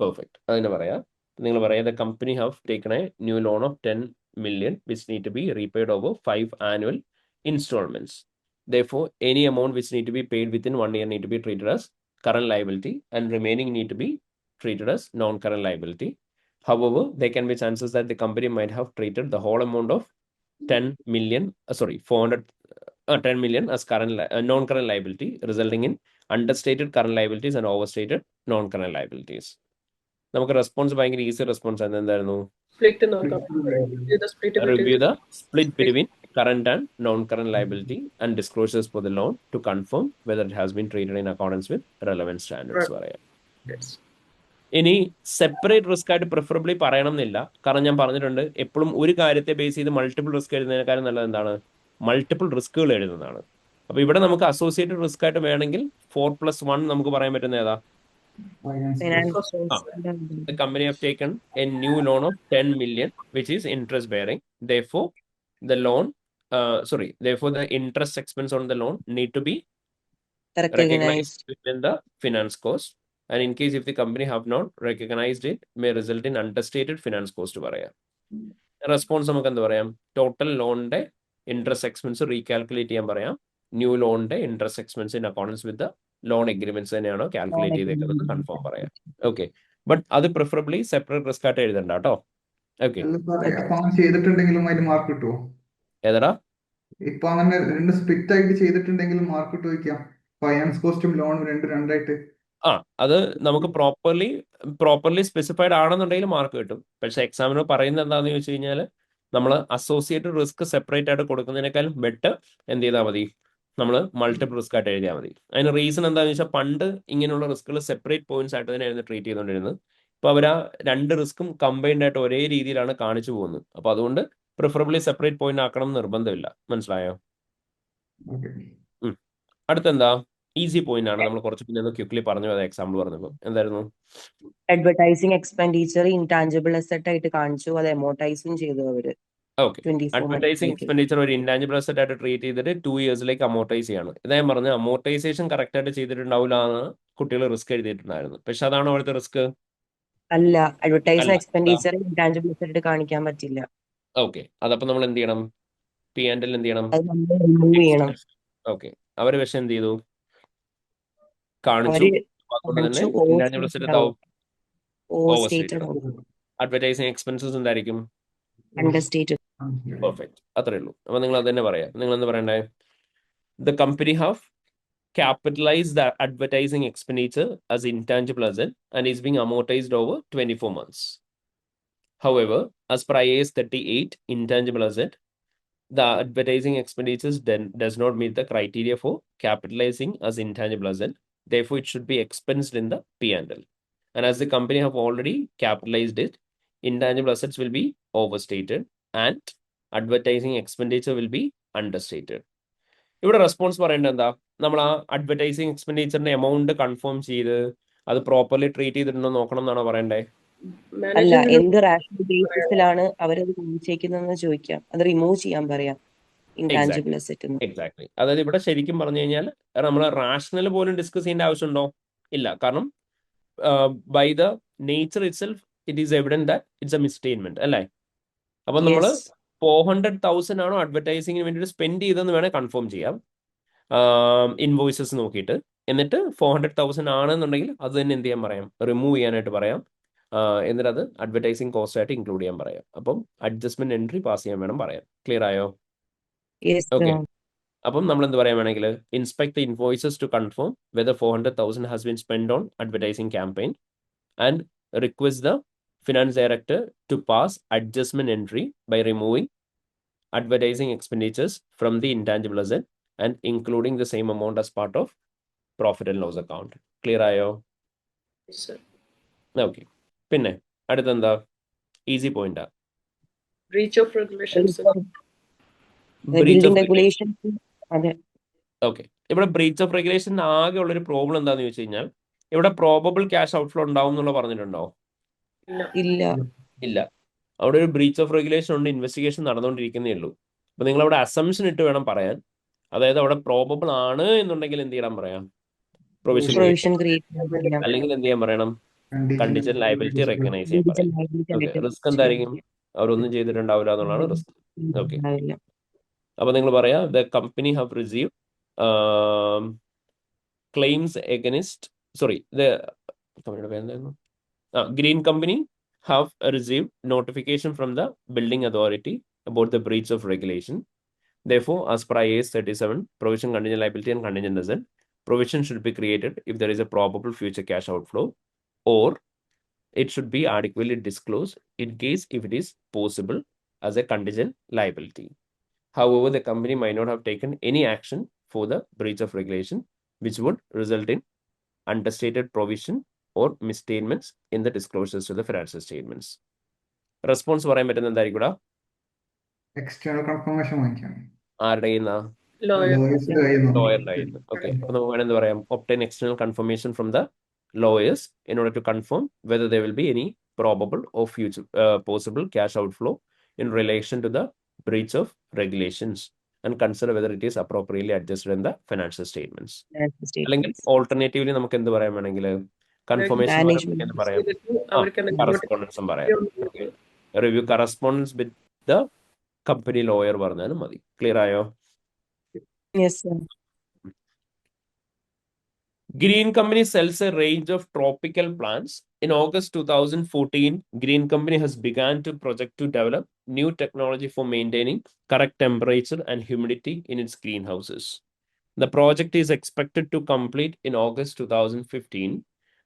പെർഫെക്റ്റ്, അതിന് പറയാം. നിങ്ങൾ പറയാം the company have taken a new loan of 10 million which need to be repaid over 5 annual installments. Therefore, any amount which need to be paid within 1 year need to be treated as current liability and remaining need to be treated as non-current liability. However, there can be chances that the company might have treated the whole amount of 10 million as non-current liability, resulting in understated current liabilities and overstated non-current liabilities. നമുക്ക് റെസ്പോൺസ് ഭയങ്കര ഈസി റെസ്പോൺസ് ആണ്. എന്തായിരുന്നു? സ്പ്ലിറ്റ് നോക്കാം. Review the split between current and non-current liability and disclosures for the loan to confirm whether it has been treated in accordance with relevant standards പറയാം. ഇനി സെപ്പറേറ്റ് റിസ്ക് ആയിട്ട് പ്രിഫറബിളി പറയണം എന്നില്ല. കാരണം ഞാൻ പറഞ്ഞിട്ടുണ്ട്, എപ്പോഴും ഒരു കാര്യത്തെ ബേസ് ചെയ്ത് മൾട്ടിപ്പിൾ റിസ്ക് എഴുതുന്നതിനേക്കാളും നല്ലത് എന്താണ്? മൾട്ടിപ്പിൾ റിസ്കുകൾ എഴുതുന്നതാണ്. അപ്പൊ ഇവിടെ നമുക്ക് അസോസിയേറ്റഡ് റിസ്ക് ആയിട്ട് വേണമെങ്കിൽ 4+1 നമുക്ക് പറയാൻ പറ്റുന്ന ഏതാ? The company have taken a new loan of 10 million which is interest bearing. Therefore, the interest expense on the loan need to be recognized within the finance cost. And in case if the company have not recognized it, may result in understated finance cost പറയാം. റെസ്പോൺസ് നമുക്ക് എന്ത് പറയാം? ടോട്ടൽ ലോണിന്റെ ഇൻട്രസ്റ്റ് എക്സ്പെൻസ് റീകാൽക്കുലേറ്റ് ചെയ്യാൻ പറയാം. ന്യൂ ലോണിന്റെ interest expense in accordance with loan agreements തന്നെയാണോ കാൽക്കുലേറ്റ് ചെയ്തേക്കുന്നത് കൺഫേം പറയാം. ഓക്കെ, ബട്ട് അത് പ്രിഫറബിളി സെപ്പറേറ്റ് റിസ്ക് ആയിട്ട് എഴുതണ്ട കേട്ടോ. ഓക്കെ, ചെയ്തിട്ടുണ്ടെങ്കിലും അതിന് മാർക്ക് കിട്ടുമോ? ഏതാ? ഇപ്പൊ അങ്ങനെ രണ്ട് സ്പ്ലിറ്റ് ആയിട്ട് ചെയ്തിട്ടുണ്ടെങ്കിലും മാർക്ക് കിട്ടും വയ്ക്കാം. ഫൈനാൻസ് കോസ്റ്റും ലോണും രണ്ടായിട്ട് ആ അത് നമുക്ക് പ്രോപ്പർലി സ്പെസിഫൈഡ് ആണെന്നുണ്ടെങ്കിൽ മാർക്ക് കിട്ടും. പക്ഷെ എക്സാമിനർ പറയുന്നത് എന്താണെന്ന് ചോദിച്ചു കഴിഞ്ഞാൽ നമ്മൾ അസോസിയേറ്റഡ് റിസ്ക് സെപ്പറേറ്റ് ആയിട്ട് കൊടുക്കുന്നതിനേക്കാൾ ബെറ്റർ എന്ത് ചെയ്താൽ മതി, നമ്മൾ മൾട്ടിപ്പിൾ റിസ്ക് ആയിട്ട് എഴുതിയാൽ മതി. അതിന് റീസൺ എന്താണെന്ന് വെച്ചാൽ പണ്ട് ഇങ്ങനെയുള്ള റിസ്കുകൾ സെപ്പറേറ്റ് പോയിന്റ്സ് ആയിട്ട് തന്നെയായിരുന്നു ട്രീറ്റ് ചെയ്തുകൊണ്ടിരുന്നത്. ഇപ്പോൾ അവർ ആ രണ്ട് റിസ്ക്കും കമ്പൈൻഡ് ആയിട്ട് ഒരേ രീതിയിലാണ് കാണിച്ചു പോകുന്നത്. അപ്പോൾ അതുകൊണ്ട് പ്രിഫറബിളി സെപ്പറേറ്റ് പോയിന്റ് ആക്കണം എന്ന് നിർബന്ധമില്ല. മനസ്സിലായോ? ഓക്കെ. അടുത്തെന്താ ഈസി പോയിന്റ് ആണ്. നമ്മൾ കുറച്ച് പിന്നെ ക്വിക്ലി പറഞ്ഞു പോയത് എക്സാമ്പിൾ പറഞ്ഞപ്പോൾ. എന്തായിരുന്നു? അഡ്വർടൈസിങ് എക്സ്പെൻഡിച്ചർ ഇൻടാഞ്ചിബിൾ അസറ്റ് ആയിട്ട് കാണിച്ചു, അത് എമോർട്ടൈസും ചെയ്തു അവര് ഓക്കെ. 24 advertising months. എക്സ്പെൻഡിച്ചർ ഒരു ഇൻടാഞ്ചിബിൾ അസറ്റ് ആയിട്ട് ട്രീറ്റ് ചെയ്തിട്ട് 2 ഇയേഴ്സിലേക്ക് അമോർട്ടൈസ് ചെയ്യാണ്. ഇതാ ഞാൻ പറഞ്ഞ അമോർട്ടൈസേഷൻ കറക്റ്റ് ആയിട്ട് ചെയ്തിട്ടുണ്ടാവില്ല എന്ന് കുട്ടികൾ റിസ്ക് എഴുതിയിട്ടുണ്ടായിരുന്നു. പക്ഷെ അതാണ് അവിടുത്തെ റിസ്ക് അല്ല, അഡ്വർടൈസിങ് അല്ല. എക്സ്പെൻഡിച്ചർ ഇൻടാഞ്ചിബിൾ അസറ്റ് കാണിക്കാൻ പറ്റില്ല. ഓക്കെ. അതപ്പോൾ നമ്മൾ എന്ത് ചെയ്യണം? പി ആൻഡ് എൽ എന്ത് ചെയ്യണം? അത് നമ്മൾ റിമൂവ് ചെയ്യണം. ഓക്കെ. അവർ പക്ഷെ എന്ത് ചെയ്തു? കാണിച്ചു. അവര് അതുകൊണ്ട് തന്നെ കാണിച്ചു, intangible asset over overstated advertising expenses എന്തായിരിക്കും? Understated. പെർഫെക്റ്റ്. അത്രേ ഉള്ളൂ. അപ്പൊ നിങ്ങൾ അത് തന്നെ പറയാം. നിങ്ങൾ എന്ത് പറയണ്ടേ? The company have capitalized the advertising expenditure as intangible asset and is being amortized over 24 months. However, as per IAS 38 intangible asset, the advertising expenditures does not meet the criteria for capitalizing as intangible asset. Therefore, it should be expensed in the P&L. And as the company have already capitalized it, intangible assets will be overstated and advertising expenditure will be understated. ഇവിടെ റെസ്പോൺസ് പറയേണ്ടത് എന്താ? നമ്മൾ ആ അഡ്വർടൈസിങ് എക്സ്പെൻഡിച്ചറിന്റെ എമൗണ്ട് കൺഫേം ചെയ്ത് അത് പ്രോപ്പർലി ട്രീറ്റ് ചെയ്തിട്ടുണ്ടോ നോക്കണം എന്നാണോ പറയണ്ടേ? അല്ല, മാനേജ്മെന്റ് എന്ത് റാഷണൽ ബേസിസിലാണ് അവരത് കാണിച്ചേക്കുന്നതെന്ന് ചോദിക്കാം. അത് റിമൂവ് ചെയ്യാൻ പറയാം ഇൻടാഞ്ചിബിൾ അസറ്റ്. എക്സാക്ട്ലി. അതായത് ഇവിടെ ശരിക്കും പറഞ്ഞു കഴിഞ്ഞാൽ നമ്മൾ റാഷണൽ പോലും ഡിസ്കസ് ചെയ്യേണ്ട ആവശ്യമുണ്ടോ? ഇല്ല. കാരണം by the nature itself it is evident that it's a misstatement അല്ലേ? അപ്പൊ നമ്മൾ 400,000 ആണോ അഡ്വർടൈസിങ്ങിന് വേണ്ടിയിട്ട് സ്പെൻഡ് ചെയ്തെന്ന് വേണേൽ കൺഫേം ചെയ്യാം ഇൻവോയ്സസ് നോക്കിയിട്ട്. എന്നിട്ട് 400,000 ആണെന്നുണ്ടെങ്കിൽ അത് തന്നെ എന്ത് ചെയ്യാൻ പറയാം? റിമൂവ് ചെയ്യാനായിട്ട് പറയാം. എന്നിട്ട് അത് അഡ്വർടൈസിങ് കോസ്റ്റ് ആയിട്ട് ഇൻക്ലൂഡ് ചെയ്യാൻ പറയാം. അപ്പം അഡ്ജസ്റ്റ്മെന്റ് എൻട്രി പാസ് ചെയ്യാൻ വേണം പറയാം. ക്ലിയർ ആയോ? ഓക്കെ. അപ്പം നമ്മൾ എന്ത് പറയാൻ വേണമെങ്കിൽ inspect the invoices to confirm whether 400,000 has been spend on advertising campaign and request the finance director to pass adjustment entry by removing advertising expenditures from the intangible asset and including the same amount as part of profit and loss account. Clear ayo? Okay. പിന്നെ അടുത്തെന്താ? Easy point. Breach of regulations. അതെ. ഓക്കെ. ഇവിടെ ബ്രീച്ച് ഓഫ് റെഗുലേഷൻ ആകെ ഉള്ളൊരു പ്രോബ്ലം എന്താണെന്ന് ചോദിച്ചു കഴിഞ്ഞാൽ ഇവിടെ പ്രോബബിൾ ക്യാഷ് ഔട്ട്ഫ്ലോ ഉണ്ടാവും എന്നുള്ള പറഞ്ഞിട്ടുണ്ടോ? ഇല്ല. അവിടെ ഒരു ബ്രീച്ച് ഓഫ് റെഗുലേഷൻ ഉണ്ട്, ഇൻവെസ്റ്റിഗേഷൻ നടന്നുകൊണ്ടിരിക്കുന്നേ ഉള്ളൂ. അപ്പൊ നിങ്ങൾ അവിടെ അസംഷൻ ഇട്ട് വേണം പറയാൻ. അതായത് അവിടെ പ്രോബബിൾ ആണ് എന്നുണ്ടെങ്കിൽ എന്ത് ചെയ്യണം പറയാം? പ്രൊവിഷൻ. അല്ലെങ്കിൽ എന്ത് ചെയ്യാൻ പറയണം? കണ്ടിജന്റ് ലയബിലിറ്റി റെക്കഗ്നൈസ് ചെയ്യാൻ പറയാം. റിസ്ക് എന്തായിരിക്കും? അവരൊന്നും ചെയ്തിട്ടുണ്ടാവില്ല എന്നുള്ളതാണ് റിസ്ക്. ഓക്കെ. അപ്പൊ നിങ്ങൾ പറയാ the company have receive claims against Green Company have received notification from the building authority about the breach of regulation. Therefore, as per IAS 37, provision contingent liability and contingent asset, provision should be created if there is a probable future cash outflow, or it should be adequately disclosed in case if it is possible as a contingent liability. However, the company might not have taken any action for the breach of regulation, which would result in understated provision or misstatements in the disclosures to the financial statements. Response പറയാൻ പറ്റുന്ന എന്തായിരിക്കും? എക്സ്റ്റേണൽ കൺഫർമേഷൻ വാങ്ങിക്കാം. ആരുടെ കയ്യിന്നാ? ലോയേഴ്സിന്റെ കയ്യിൽ ലോയറിന്റെ കയ്യിൽ നിന്ന്. ഓക്കെ. അപ്പൊ നമുക്ക് വേണമെന്ന് പറയാം obtain external confirmation from the lawyers in order to confirm whether there will be any probable or future possible cash outflow in relation to the breach of regulations and consider whether it is appropriately adjusted in the financial statements. അല്ലെങ്കിൽ ഓൾട്ടർനേറ്റീവ്ലി നമുക്ക് എന്ത് പറയാൻ വേണമെങ്കിൽ കൺഫർമേഷൻ എന്ന് പറയാം, കറസ്പോണ്ടൻസും പറയാം. Review correspondence with the company lawyer പറഞ്ഞാലും മതി. ക്ലിയർ ആയോ? Green Company sells a range of tropical plants. In August 2014, Green Company has begun to project to develop new technology for maintaining correct temperature and humidity in its greenhouses. The project is expected to complete in August 2015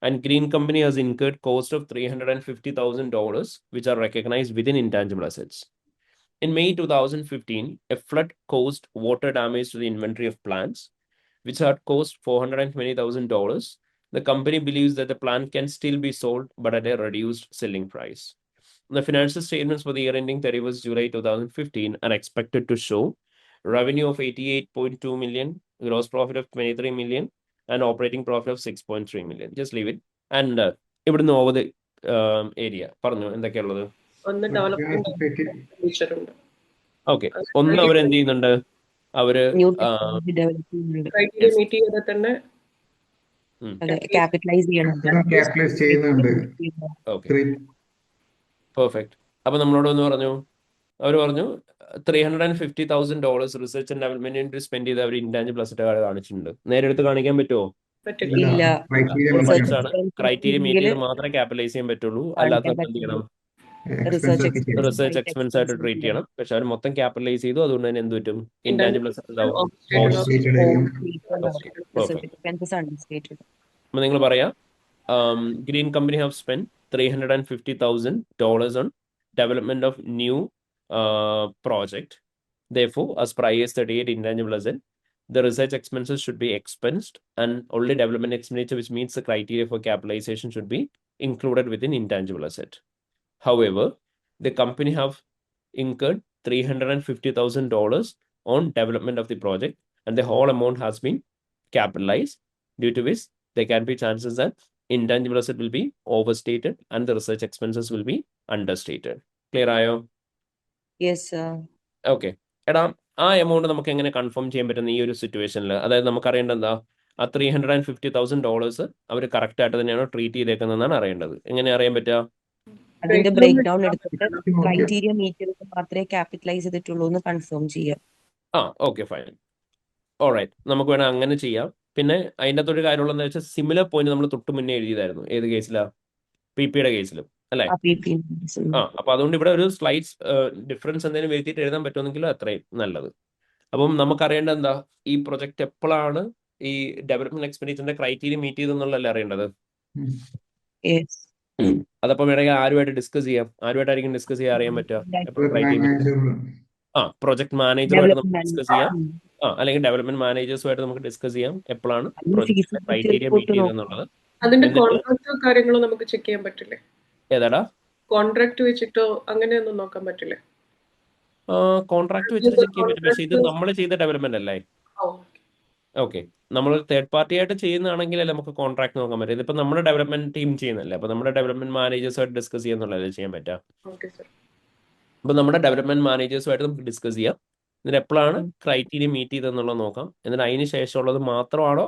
And Green Company has incurred cost of $350,000, which are recognized within intangible assets. In May 2015, a flood caused water damage to the inventory of plants, which had cost $420,000. The company believes that the plant can still be sold, but at a reduced selling price. The financial statements for the year ending 31st July 2015 are expected to show revenue of 88.2 million, gross profit of 23 million, and operating profit of 6.3 million. Just leave it. And ഇവിടുന്ന് over the area. പറഞ്ഞു എന്തൊക്കെയുള്ളത്. ഒന്ന് ഡെവലപ്മെന്റ് എക്സ്പെൻഡിച്ചർ ഉണ്ട്. ഓക്കെ, ഒന്ന് അവരെന്ത് ചെയ്യുന്നുണ്ട്, അവര് ന്യൂ ടെക്നോളജി ഡെവലപ്പ് ചെയ്യുന്നുണ്ട്. ക്രൈറ്റീരിയ മീറ്റ് ചെയ്താൽ തന്നെ അതെ, ക്യാപിറ്റലൈസ് ചെയ്യണം. ക്യാപിറ്റലൈസ് ചെയ്യുന്നുണ്ട്. Okay, perfect. അപ്പൊ നമ്മളോട് ഒന്ന് പറഞ്ഞു, അവർ പറഞ്ഞു $350,000 റിസർച്ച് ആൻഡ് ഡെവലപ്മെന്റിന് സ്പെൻഡ് ചെയ്ത് അവർ ഇൻടാഞ്ചിബിൾ അസറ്റ് കാണിച്ചിട്ടുണ്ട്. നേരെ എടുത്ത് കാണിക്കാൻ പറ്റുമോ? പറ്റില്ല. ഇല്ല. ക്രൈറ്റീരിയ മീറ്റ് ചെയ്ത് മാത്രമേ ക്യാപിറ്റലൈസ് ചെയ്യാൻ പറ്റുള്ളൂ. അല്ലാത്ത എന്ത് ചെയ്യണം, റിസർച്ച് എക്സ്പെൻസ് ആയിട്ട് ട്രീറ്റ് ചെയ്യണം. പക്ഷെ അവർ മൊത്തം ക്യാപിറ്റലൈസ് ചെയ്തു, അതുകൊണ്ട് തന്നെ എന്ത് പറ്റും, ഇൻടാഞ്ചിബിൾ അസറ്റ് ഉണ്ടാവും. അപ്പൊ നിങ്ങൾ പറയാ green company have spend $350,000 on development of new project. Therefore, as per IAS 38 intangible asset, the research expenses should be expensed, and only development expenditure, which meets the criteria for capitalization, should be included within intangible asset. However, the company have incurred $350,000 on development of the project, and the whole amount has been capitalized, due to which there can be chances that intangible asset will be overstated and the research expenses will be understated. Clear ആയോ? Yes sir. ഓക്കെ. എടാ, ആ എമൗണ്ട് നമുക്ക് എങ്ങനെ കൺഫേം ചെയ്യാൻ പറ്റുന്ന ഈ ഒരു സിറ്റുവേഷനിൽ? അതായത് നമുക്ക് അറിയേണ്ടത് എന്താ, ആ $350,000 അവർ കറക്റ്റ് ആയിട്ട് തന്നെയാണോ ട്രീറ്റ് ചെയ്തേക്കുന്നതെന്നാണ് അറിയേണ്ടത്. എങ്ങനെ അറിയാൻ പറ്റുക? അതിന്റെ ബ്രേക്ക് ഡൗൺ എടുത്തിട്ട് ക്രൈറ്റീരിയ മീറ്റ് ചെയ്തിട്ട് മാത്രമേ ക്യാപിറ്റലൈസ് ചെയ്തിട്ടുള്ളൂ എന്ന് കൺഫേം ചെയ്യാം. Okay, fine. ഓൾറൈറ്റ്, നമുക്ക് വേണം അങ്ങനെ ചെയ്യാം. പിന്നെ അതിൻ്റെ അകത്തൊരു കാര്യമുള്ളതെന്ന് വെച്ചാൽ സിമിലർ പോയിന്റ് നമ്മൾ തൊട്ട് മുന്നേ എഴുതിയതായിരുന്നു. ഏത് കേസിലാ? PPയുടെ കേസിലും അല്ലേ? അപ്പൊ അതുകൊണ്ട് ഇവിടെ ഒരു സ്ലൈഡ്സ് ഡിഫറൻസ് എന്തെങ്കിലും വരുത്തിയിട്ട് എഴുതാൻ പറ്റുമെന്നെങ്കിലും അത്രയും നല്ലത്. അപ്പം നമുക്കറിയേണ്ടത് എന്താ, ഈ പ്രൊജക്ട് എപ്പോഴാണ് ഈ ഡെവലപ്മെന്റ് എക്സ്പെൻഡിച്ചറിന്റെ ക്രൈറ്റീരിയ മീറ്റ് ചെയ്തെന്നുള്ളതല്ലേ അറിയേണ്ടത്. അതപ്പോ വേണമെങ്കിൽ ആരുമായിട്ട് ഡിസ്കസ് ചെയ്യാം. ആരുമായിട്ടായിരിക്കും ഡിസ്കസ് ചെയ്യാൻ അറിയാൻ പറ്റുക എപ്പോൾ ക്രൈറ്റീരിയ? പ്രൊജക്ട് മാനേജറുമായിട്ട് നമുക്ക് ഡിസ്കസ് ചെയ്യാം, അല്ലെങ്കിൽ ഡെവലപ്മെന്റ് മാനേജേഴ്സുമായിട്ട് നമുക്ക് ഡിസ്കസ് ചെയ്യാം എപ്പോഴാണ് പ്രൊജക്ടിന്റെ ക്രൈറ്റീരിയ മീറ്റ് ചെയ്തെന്നുള്ളത്. അതിന്റെ കോൺട്രാക്ടോ കാര്യങ്ങളോ നമുക്ക് ചെക്ക് ചെയ്യാൻ പറ്റില്ലേ? ഏതാടാ? കോൺട്രാക്ട് വെച്ചിട്ടോ അങ്ങനെയൊന്നും നോക്കാൻ പറ്റില്ലേ? കോൺട്രാക്ട് വെച്ചിട്ട് ചെക്ക് ചെയ്യാൻ പറ്റും. പക്ഷേ ഇത് നമ്മൾ ചെയ്ത ഡെവലപ്മെന്റ് അല്ലേ? ഓക്കെ, നമ്മൾ തേർഡ് പാർട്ടി ആയിട്ട് ചെയ്യുന്നതാണെങ്കിലല്ലേ നമുക്ക് കോൺട്രാക്ട് നോക്കാൻ പറ്റും. ഇതിപ്പോ നമ്മുടെ ഡെവലപ്മെന്റ് ടീം ചെയ്യുന്നല്ലേ, അപ്പൊ നമ്മുടെ ഡെവലപ്മെന്റ് മാനേജേഴ്സുമായിട്ട് ഡിസ്കസ് ചെയ്യാന്നുള്ളതല്ലേ ചെയ്യാൻ പറ്റുക. അപ്പൊ നമ്മുടെ ഡെവലപ്മെന്റ് മാനേജേഴ്സുമായിട്ട് നമുക്ക് ഡിസ്കസ് ചെയ്യാം. എന്നിട്ട് എപ്പോഴാണ് ക്രൈറ്റീരിയ മീറ്റ് ചെയ്തെന്നുള്ളത് നോക്കാം. എന്നിട്ട് അതിന് ശേഷമുള്ളത് മാത്രമാണോ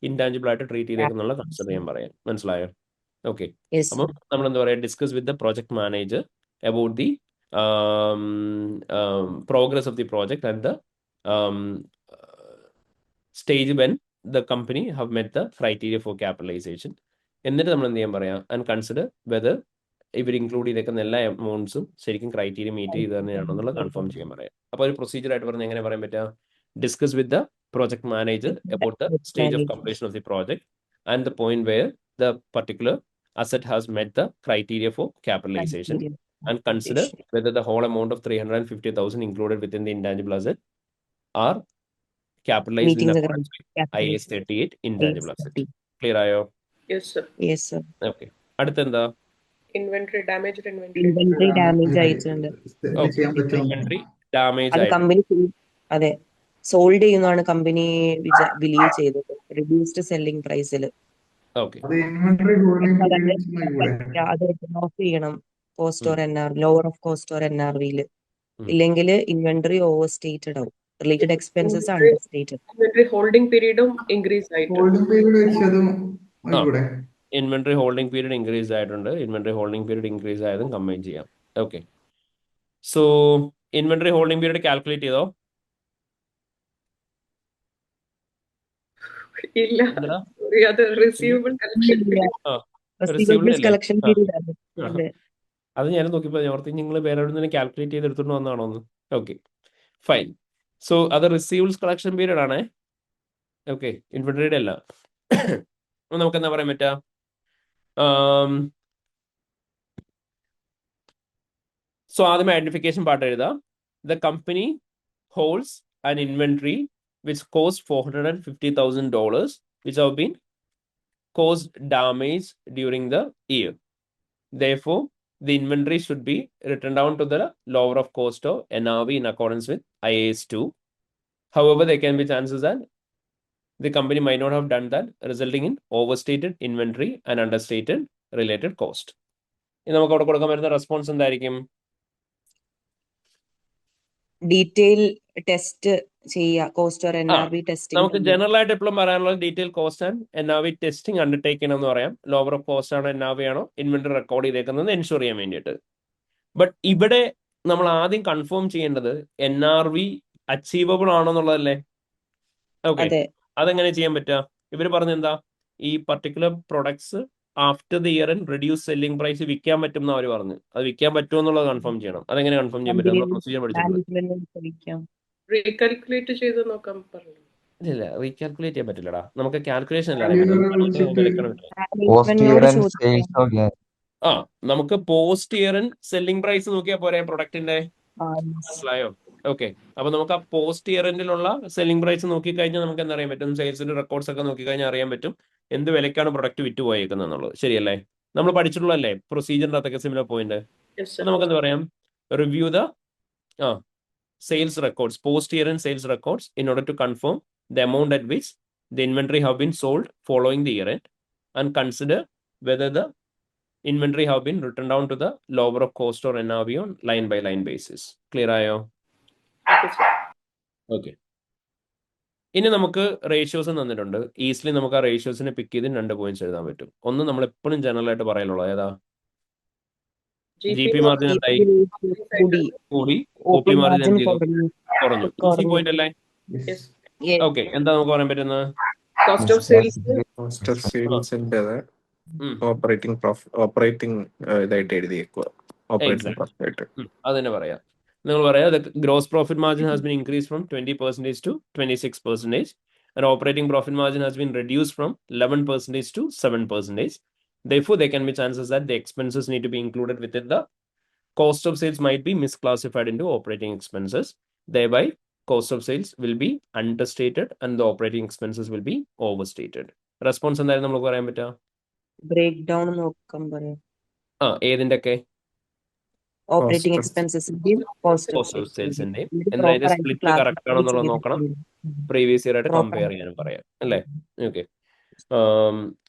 ഇൻടാഞ്ചിബിൾ ആയിട്ട് ട്രീറ്റ് ചെയ്തേക്കുന്നുള്ള കൺസിഡർ ചെയ്യാൻ പറയാം. മനസ്സിലായോ? ഓക്കെ, അപ്പം നമ്മൾ എന്താ പറയുക, discuss with the project manager about the progress of the project and the stage when the company have met the criteria for capitalisation. എന്നിട്ട് നമ്മൾ എന്ത് ചെയ്യാൻ പറയാം, ആൻഡ് കൺസിഡർ വെദർ ഇവർ ഇൻക്ലൂഡ് ചെയ്തേക്കുന്ന എല്ലാ എമൗണ്ട്സും ശരിക്കും ക്രൈറ്റീരിയ മീറ്റ് ചെയ്ത് തന്നെയാണോ എന്നുള്ളത് കൺഫേം ചെയ്യാൻ പറയാം. അപ്പോൾ ഒരു പ്രൊസീജിയർ ആയിട്ട് പറഞ്ഞാൽ എങ്ങനെ പറയാൻ പറ്റുക, discuss with the project manager about the stage of completion of the project and the point where the particular asset has met the criteria for capitalization, and consider whether the whole amount of 350,000 included within the intangible asset are capitalized in accordance with IAS 38 intangible asset. Clear ayo? Yes sir. Yes sir. Okay, അടുത്ത എന്താ? ഇൻവെന്ററി ഡാമേജ് ആയിട്ടുണ്ട്. ഇൻവെന്ററി ഡാമേജ് അത് കമ്പനി അതെ സോൾഡ് ചെയ്യുന്നതാണ് കമ്പനി ബിലീവ് ചെയ്തത് റിഡ്യൂസ്ഡ് സെല്ലിംഗ് പ്രൈസിൽ. ഓക്കെ, അത് ഓഫ് ചെയ്യണം cost or NR, lower of cost or NRVയിൽ. ഇല്ലെങ്കിൽ ഇൻവെന്ററി ഓവർ സ്റ്റേറ്റഡ് ആവും, related expenses under stated. Inventory holding പീരീഡും ഇൻക്രീസ് ആയിട്ടുണ്ട്. ഇൻവെന്ററി ഹോൾഡിംഗ് പീരീഡ് ഇൻക്രീസ് ആയിട്ടുണ്ട്. ഇൻവെന്ററി ഹോൾഡിംഗ് പീരീഡ് ഇൻക്രീസ് ആയതും കമ്പൈൻ ചെയ്യാം. Okay, so inventory holding period calculate ചെയ്തോ? ഇല്ല, അത് റിസീവബിൾ കളക്ഷൻ പീരീഡ്. അത് ഞാൻ നോക്കിയപ്പോൾ ഞാൻ ഓർത്തി നിങ്ങൾ വേറെ എവിടെ നിന്ന് കാൽക്കുലേറ്റ് ചെയ്ത് എടുത്തുകൊണ്ട് വന്നാണോ എന്ന്. Okay, fine. സോ അത് റിസീവബിൾസ് കളക്ഷൻ പീരീഡ് ആണേ. ഓക്കെ, ഇൻവെന്ററിയുടെ അല്ല. നമുക്ക് എന്താ പറയാൻ പറ്റുക, സോ ആദ്യം ഐഡന്റിഫിക്കേഷൻ പാർട്ട് എഴുതാം. The company holds an inventory which cost $450,000 which have been caused damage during the year. Therefore, the inventory should be written down to the lower of cost of NRV in accordance with IAS 2. However, there can be chances that the company might not have done that, resulting in overstated inventory and understated related cost. ഇനി നമുക്ക് അവിടെ കൊടുക്കാൻ വരുന്ന റെസ്പോൺസ് എന്തായിരിക്കും? ഡീറ്റെയിൽ ടെസ്റ്റ് ചെയ്യുക, കോസ്റ്റ് ഓർ NRV നമുക്ക് ടെസ്റ്റിംഗ്. ജനറൽ ആയിട്ട് എപ്പോഴും പറയാനുള്ള detail cost and NRV testing undertake ചെയ്യണമെന്ന് പറയാം. ലോവർ ഓഫ് കോസ്റ്റ് ആണോ NRV ആണോ ഇൻവെന്ററി റെക്കോർഡ് ചെയ്തേക്കുന്നത് എൻഷുർ ചെയ്യാൻ വേണ്ടിയിട്ട്. ബട്ട് ഇവിടെ നമ്മൾ ആദ്യം കൺഫേം ചെയ്യേണ്ടത് NRV അച്ചീവബിൾ ആണോ എന്നുള്ളതല്ലേ? ഓക്കെ, അതെ, അതെങ്ങനെ ചെയ്യാൻ പറ്റുക? ഇവർ പറഞ്ഞെന്താ, ഈ particular products after the year and reduce selling price വിൽക്കാൻ പറ്റും എന്ന് അവർ പറഞ്ഞു. അത് വിൽക്കാൻ പറ്റുമോ എന്നുള്ളത് കൺഫേം ചെയ്യണം. അതെങ്ങനെ കൺഫേം ചെയ്യാൻ പറ്റും? നമ്മൾ പ്രൊസീജിയർ പഠിച്ചിട്ടുണ്ട്. റീകാൽക്കുലേറ്റ് ചെയ്ത് നോക്കാൻ പറഞ്ഞു. ഇല്ല, റീകാൽക്കുലേറ്റ് ചെയ്യാൻ പറ്റില്ലടാ. നമുക്ക് കാൽക്കുലേഷൻ അല്ല അറിയാൻ പറ്റും. പോസ്റ്റ് ഇയർ ആൻഡ് സെയിൽസ് നോക്കിയാൽ ആ, നമുക്ക് post year and selling price നോക്കിയാൽ പോരെ പ്രൊഡക്റ്റിന്റെ? മനസ്സിലായോ? ഓക്കെ, അപ്പൊ നമുക്ക് ആ പോസ്റ്റ് ഇയർ എൻഡിലുള്ള സെല്ലിംഗ് പ്രൈസ് നോക്കിക്കഴിഞ്ഞാൽ നമുക്ക് എന്താ അറിയാൻ പറ്റും? സെയിൽസിന്റെ റെക്കോർഡ്സ് ഒക്കെ നോക്കിക്കഴിഞ്ഞാൽ അറിയാൻ പറ്റും എന്ത് വിലക്കാണ് പ്രൊഡക്റ്റ് വിറ്റ് പോയേക്കുന്നത് എന്നുള്ളത്. ശരിയല്ലേ? നമ്മൾ പഠിച്ചിട്ടുള്ളതല്ലേ പ്രൊസീജിയറിന്റെ അകത്തൊക്കെ സിമിലർ പോയിന്റ്. Yes, sir. അപ്പൊ നമുക്ക് എന്താ പറയാം? Review the sales records, post year and sales records in order to confirm the amount at which the inventory have been sold following the year end, and consider whether the inventory have been written down to the lower of cost or NRV on line by line basis. Clear ആയോ? Okay, sir. ഓക്കെ, ഇനി നമുക്ക് റേഷ്യോസ് തന്നിട്ടുണ്ട്. ഈസിലി നമുക്ക് ആ റേഷ്യോസിനെ പിക്ക് ചെയ്ത് 2 പോയിന്റ്സ് എഴുതാൻ പറ്റും. ഒന്ന് നമ്മൾ എപ്പോഴും ജനറൽ ആയിട്ട് പറയാനുള്ളത് ഏതാ? GP മാർജിൻ എന്തായി? കൂടി, OP മാർജിൻ എന്ത് ചെയ്തു? കുറഞ്ഞു. ഈസി പോയിന്റ് അല്ലേ? Yes. ഓക്കെ, എന്താ നമുക്ക് പറയാൻ പറ്റുന്നത്? Cost of sales. Cost of സെയിൽസിന്റെ ഓപ്പറേറ്റിംഗ് ഇതായിട്ട് എഴുതിയേക്കുക. ഓപ്പറേറ്റിംഗ് കോസ്റ്റ് ആയിട്ട് അത് തന്നെ പറയാം. നിങ്ങൾ പറയാം gross profit margin has been increase from 20% to 26%, and operating profit margin has been reduced from 11% to 7%. Therefore, there can be chances that the expenses need to be included within the cost of sales might be misclassified into operating expenses. Thereby, cost of sales will be understated and the operating expenses will be overstated. Response എന്തായാലും നമുക്ക് പറയാൻ പറ്റുക? ബ്രേക്ക് ഡൗൺ നോക്കാൻ പറയാം. ഏതിന്റെ ഒക്കെ? ഓപ്പറേറ്റിംഗ് Cost of- എക്സ്പെൻസസിന്റെയും കോസ്റ്റ് കോസ്റ്റ് ഓഫ് സെയിൽസിന്റെയും. എന്തായാലും സ്പ്ലിറ്റ് കറക്റ്റ് ആണോ എന്നുള്ളത് നോക്കണം. പ്രീവിയസ് ഇയർ ആയിട്ട് കമ്പയർ ചെയ്യാനും പറയാം അല്ലേ? ഓക്കെ,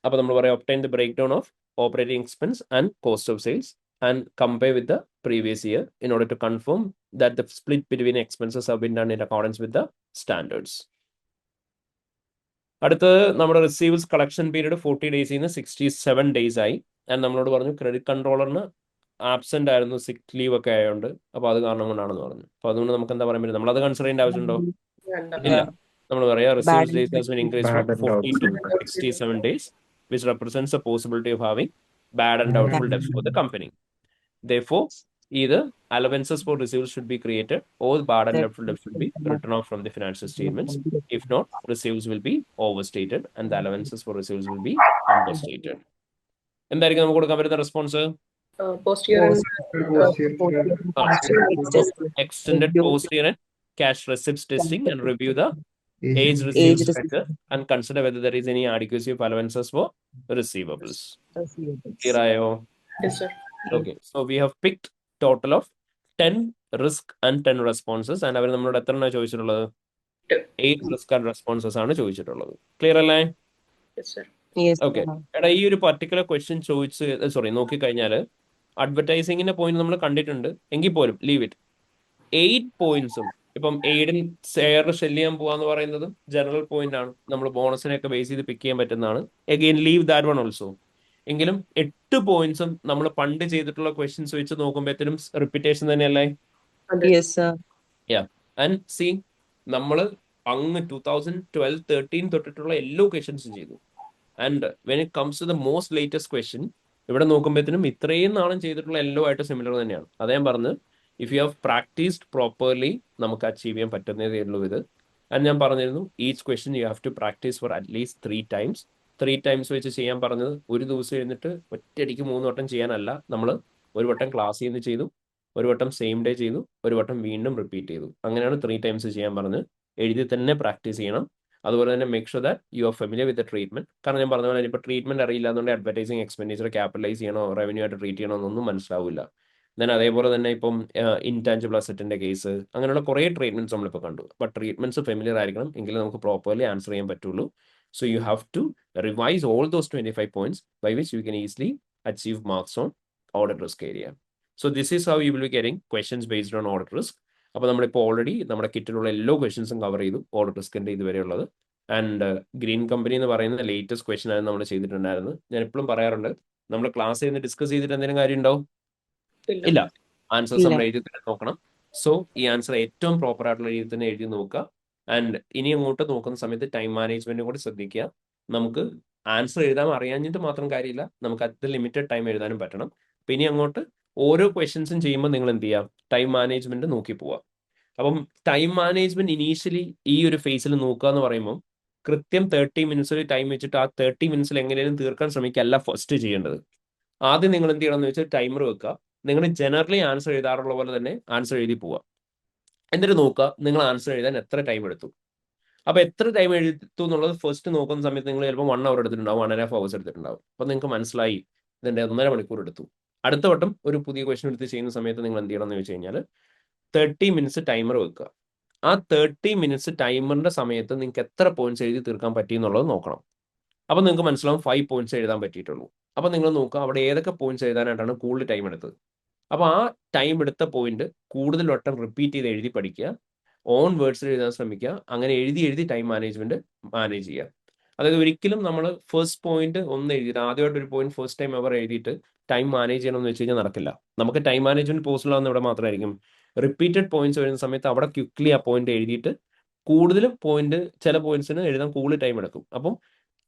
അപ്പൊ നമ്മൾ പറയാം obtain the break down of operating expense and cost of sales and compare with the previous year in order to confirm that the split between expenses have been done in accordance with the standards. അടുത്തത് നമ്മുടെ റിസീവ്സ് കളക്ഷൻ പീരീഡ് 40 ഡേയ്സിൽ നിന്ന് 67 days ആയി. ആൻഡ് നമ്മളോട് പറഞ്ഞു ക്രെഡിറ്റ് കൺട്രോളറിന് ആബ്സെന്റ് ആയിരുന്നു, സിക്ക് ലീവ് ഒക്കെ ആയതുകൊണ്ട്. അപ്പൊ അത് കാരണം കൊണ്ടാണെന്ന് പറഞ്ഞു. അപ്പൊ അതുകൊണ്ട് നമുക്ക് എന്താ പറയാൻ പറ്റും? നമ്മൾ അത് കൺസിഡർ ചെയ്യേണ്ട ആവശ്യമുണ്ടോ? ഇല്ല. നമ്മൾ പറയാം receives days has been increase from 40 to 67 days, which represents the possibility of having bad and doubtful debts for the company. Therefore, either allowances for receivables should be created or bad and doubtful debts should be written off from the financial statements. If not, receivables will be overstated and the allowances for receivables will be understated. എന്തായിരിക്കും നമുക്ക് കൊടുക്കാൻ പറ്റുന്ന response? Post year and Extended post year and cash receipts testing and review the age received record and consider whether there is any adequacy of allowances for receivables. Clear ആയോ? yes, sir. Okay, so we have picked total of 10 risk and 10 responses, and അവർ നമ്മളോട് എത്ര എണ്ണ ചോദിച്ചിട്ടുള്ളത്? 8 risk and responses ആണ് ചോദിച്ചിട്ടുള്ളത്. ക്ലിയർ അല്ലേ? Yes, sir. ഓക്കെ, എടാ ഈ ഒരു പർട്ടിക്കുലർ ക്വസ്റ്റ്യൻ നോക്കിക്കഴിഞ്ഞാൽ അഡ്വർടൈസിങ്ങിന്റെ പോയിന്റ് നമ്മൾ കണ്ടിട്ടുണ്ട് എങ്കിൽ പോലും ലീവ് ഇറ്റ്. 8 പോയിന്റ്സും ഇപ്പം എയ്ഡിൽ ഷെയർ സെല് ചെയ്യാൻ പോവാന്ന് പറയുന്നത് ജനറൽ പോയിന്റ് ആണ്. നമ്മൾ ബോണസിനെയൊക്കെ ബേസ് ചെയ്ത് പിക്ക് ചെയ്യാൻ പറ്റുന്നതാണ്. Again leave that one also. എങ്കിലും 8 പോയിന്റ്സും നമ്മൾ പണ്ട് ചെയ്തിട്ടുള്ള ക്വസ്റ്റ്യൻസ് വെച്ച് നോക്കുമ്പോഴത്തേനും റിപ്പീറ്റേഷൻ തന്നെയല്ലേ? ആൻഡ് സി നമ്മൾ അങ്ങ് 2012-13 തൊട്ടിട്ടുള്ള എല്ലാ ക്വസ്റ്റ്യൻസും ചെയ്തു. And when it comes to the most latest question ഇവിടെ നോക്കുമ്പോഴത്തേനും ഇത്രയും നാളും ചെയ്തിട്ടുള്ള എല്ലോ ആയിട്ട് സിമിലർ തന്നെയാണ്. അതേ പറഞ്ഞ് if you have practised properly നമുക്ക് അച്ചീവ് ചെയ്യാൻ പറ്റുന്നതേ ഉള്ളൂ ഇത്. ആൻഡ് ഞാൻ പറഞ്ഞിരുന്നു each question you have to practice for at least 3 times. 3 times വെച്ച് ചെയ്യാൻ പറഞ്ഞത് ഒരു ദിവസം എഴുന്നിട്ട് ഒറ്റയടിക്ക് 3 വട്ടം ചെയ്യാനല്ല. നമ്മൾ ഒരു വട്ടം ക്ലാസ്സിൽ നിന്ന് ചെയ്തു, ഒരു വട്ടം സെയിം ഡേ ചെയ്തു, ഒരു വട്ടം വീണ്ടും റിപ്പീറ്റ് ചെയ്തു. അങ്ങനെയാണ് 3 ടൈംസ് ചെയ്യാൻ പറഞ്ഞത്. എഴുതി തന്നെ പ്രാക്ടീസ് ചെയ്യണം. അതുപോലെ തന്നെ make sure that you are familiar with treatment. കാരണം ഞാൻ പറഞ്ഞ പോലെ ഇപ്പോൾ ട്രീറ്റ്മെന്റ് അറിയില്ല എന്നുകൊണ്ട് അഡ്വർടൈസിങ് എക്സ്പെൻഡിച്ചർ ക്യാപിറ്റലൈസ് ചെയ്യണോ റവന്യൂ ആയിട്ട് ട്രീറ്റ് ചെയ്യണോ എന്നൊന്നും മനസ്സിലാവില്ല. ദെൻ അതേപോലെ തന്നെ ഇപ്പം ഇൻടാഞ്ചിബിൾ അസറ്റിന്റെ കേസ്, അങ്ങനെയുള്ള കുറേ ട്രീറ്റ്മെന്റ്സ് നമ്മളിപ്പോൾ കണ്ടു. ബട്ട് ട്രീറ്റ്മെന്റ്സ് ഫെമിലിയർ ആയിരിക്കണം, എങ്കിലേ നമുക്ക് പ്രോപ്പർലി ആൻസർ ചെയ്യാൻ പറ്റുള്ളൂ. So you have to revise all those 25 points by which you can easily achieve marks on audit risk area. So this is how you will be getting questions based on audit risk. അപ്പോൾ നമ്മളിപ്പോൾ ഓൾറെഡി നമ്മുടെ കിറ്റിലുള്ള എല്ലാ ക്വസ്റ്റ്യൻസും കവർ ചെയ്തു ഓഡിറ്റ് റിസ്കിന്റെ ഇതുവരെയുള്ളത്. ആൻഡ് ഗ്രീൻ കമ്പനി എന്ന് പറയുന്ന ലേറ്റസ്റ്റ് ക്വസ്റ്റ്യൻ ആണ് നമ്മൾ ചെയ്തിട്ടുണ്ടായിരുന്നത്. ഞാൻ എപ്പോഴും പറയാറുണ്ട്, നമ്മൾ ക്ലാസ്സിൽ നിന്ന് ഡിസ്കസ് ചെയ്തിട്ട് എന്തെങ്കിലും കാര്യം ഉണ്ടാവും? ഇല്ല. ആൻസേഴ്സ് നമ്മൾ എഴുതി തന്നെ നോക്കണം. സോ ഈ ആൻസർ ഏറ്റവും പ്രോപ്പർ ആയിട്ടുള്ള രീതിയിൽ തന്നെ എഴുതി നോക്കുക. ആൻഡ് ഇനി അങ്ങോട്ട് നോക്കുന്ന സമയത്ത് ടൈം മാനേജ്മെന്റും കൂടി ശ്രദ്ധിക്കുക. നമുക്ക് ആൻസർ എഴുതാൻ അറിയാഞ്ഞിട്ട് മാത്രം കാര്യമില്ല, നമുക്ക് അത് ലിമിറ്റഡ് ടൈം എഴുതാനും പറ്റണം. അപ്പം ഇനി അങ്ങോട്ട് ഓരോ ക്വസ്റ്റ്യൻസും ചെയ്യുമ്പോൾ നിങ്ങൾ എന്ത് ചെയ്യുക, ടൈം മാനേജ്മെന്റ് നോക്കി പോവുക. അപ്പം ടൈം മാനേജ്മെന്റ് ഇനീഷ്യലി ഈ ഒരു ഫേസിൽ നോക്കുക എന്ന് പറയുമ്പോൾ കൃത്യം 30 മിനിറ്റ്സിൽ ടൈം വെച്ചിട്ട് ആ 30 മിനിറ്റ്സിൽ എങ്ങനെയും തീർക്കാൻ ശ്രമിക്കുകയല്ല ഫസ്റ്റ് ചെയ്യേണ്ടത്. ആദ്യം നിങ്ങൾ എന്ത് ചെയ്യണമെന്ന് വെച്ചാൽ ടൈമർ വെക്കുക. നിങ്ങൾ ജനറലി ആൻസർ എഴുതാറുള്ള പോലെ തന്നെ ആൻസർ എഴുതി പോവുക. എന്നിട്ട് നോക്കുക നിങ്ങൾ ആൻസർ എഴുതാൻ എത്ര ടൈം എടുത്തു. അപ്പോൾ എത്ര ടൈം എടുത്തു എന്നുള്ളത് ഫസ്റ്റ് നോക്കുന്ന സമയത്ത് നിങ്ങൾ ചിലപ്പോൾ 1 hour എടുത്തിട്ടുണ്ടാവും, 1.5 hours എടുത്തിട്ടുണ്ടാവും. അപ്പോൾ നിങ്ങൾക്ക് മനസ്സിലായി ഇതിൻ്റെ 1.5 മണിക്കൂർ എടുത്തു. അടുത്ത വട്ടം ഒരു പുതിയ ക്വസ്റ്റ്യൻ എടുത്ത് ചെയ്യുന്ന സമയത്ത് നിങ്ങൾ എന്ത് ചെയ്യണം എന്ന് വെച്ച് കഴിഞ്ഞാൽ 30 മിനിറ്റ്സ് ടൈമർ വെക്കുക. ആ 30 മിനിറ്റ്സ് ടൈമറിന്റെ സമയത്ത് നിങ്ങൾക്ക് എത്ര പോയിന്റ്സ് എഴുതി തീർക്കാൻ പറ്റി എന്നുള്ളത് നോക്കണം. അപ്പോൾ നിങ്ങൾക്ക് മനസ്സിലാവും 5 പോയിന്റ്സ് എഴുതാൻ പറ്റിയിട്ടുള്ളൂ. അപ്പോൾ നിങ്ങൾ നോക്കുക അവിടെ ഏതൊക്കെ പോയിന്റ്സ് എഴുതാനായിട്ടാണ് കൂടുതൽ ടൈം എടുത്തത്. അപ്പോൾ ആ ടൈം എടുത്ത പോയിന്റ് കൂടുതൽ വട്ടം റിപ്പീറ്റ് ചെയ്ത് എഴുതി പഠിക്കുക, ഓൺ വേർഡ്സിൽ എഴുതാൻ ശ്രമിക്കുക. അങ്ങനെ എഴുതി ടൈം മാനേജ്മെന്റ് മാനേജ് ചെയ്യുക. അതായത് ഒരിക്കലും നമ്മൾ ഫസ്റ്റ് പോയിന്റ് ഒന്ന് എഴുതിയിട്ട് ആദ്യമായിട്ട് ഒരു പോയിന്റ് ഫസ്റ്റ് ടൈം അവർ എഴുതിയിട്ട് ടൈം മാനേജ് ചെയ്യണമെന്ന് വെച്ച് കഴിഞ്ഞാൽ നടക്കില്ല. നമുക്ക് ടൈം മാനേജ്മെന്റ് പോസിബിൾ ആവുന്ന ഇവിടെ മാത്രമായിരിക്കും. റിപ്പീറ്റഡ് പോയിന്റ്സ് വരുന്ന സമയത്ത് അവിടെ ക്വിക്ലി ആ പോയിന്റ് എഴുതിയിട്ട് കൂടുതലും പോയിന്റ് ചില പോയിന്റ്സിന് എഴുതാൻ കൂടുതൽ ടൈം എടുക്കും. അപ്പം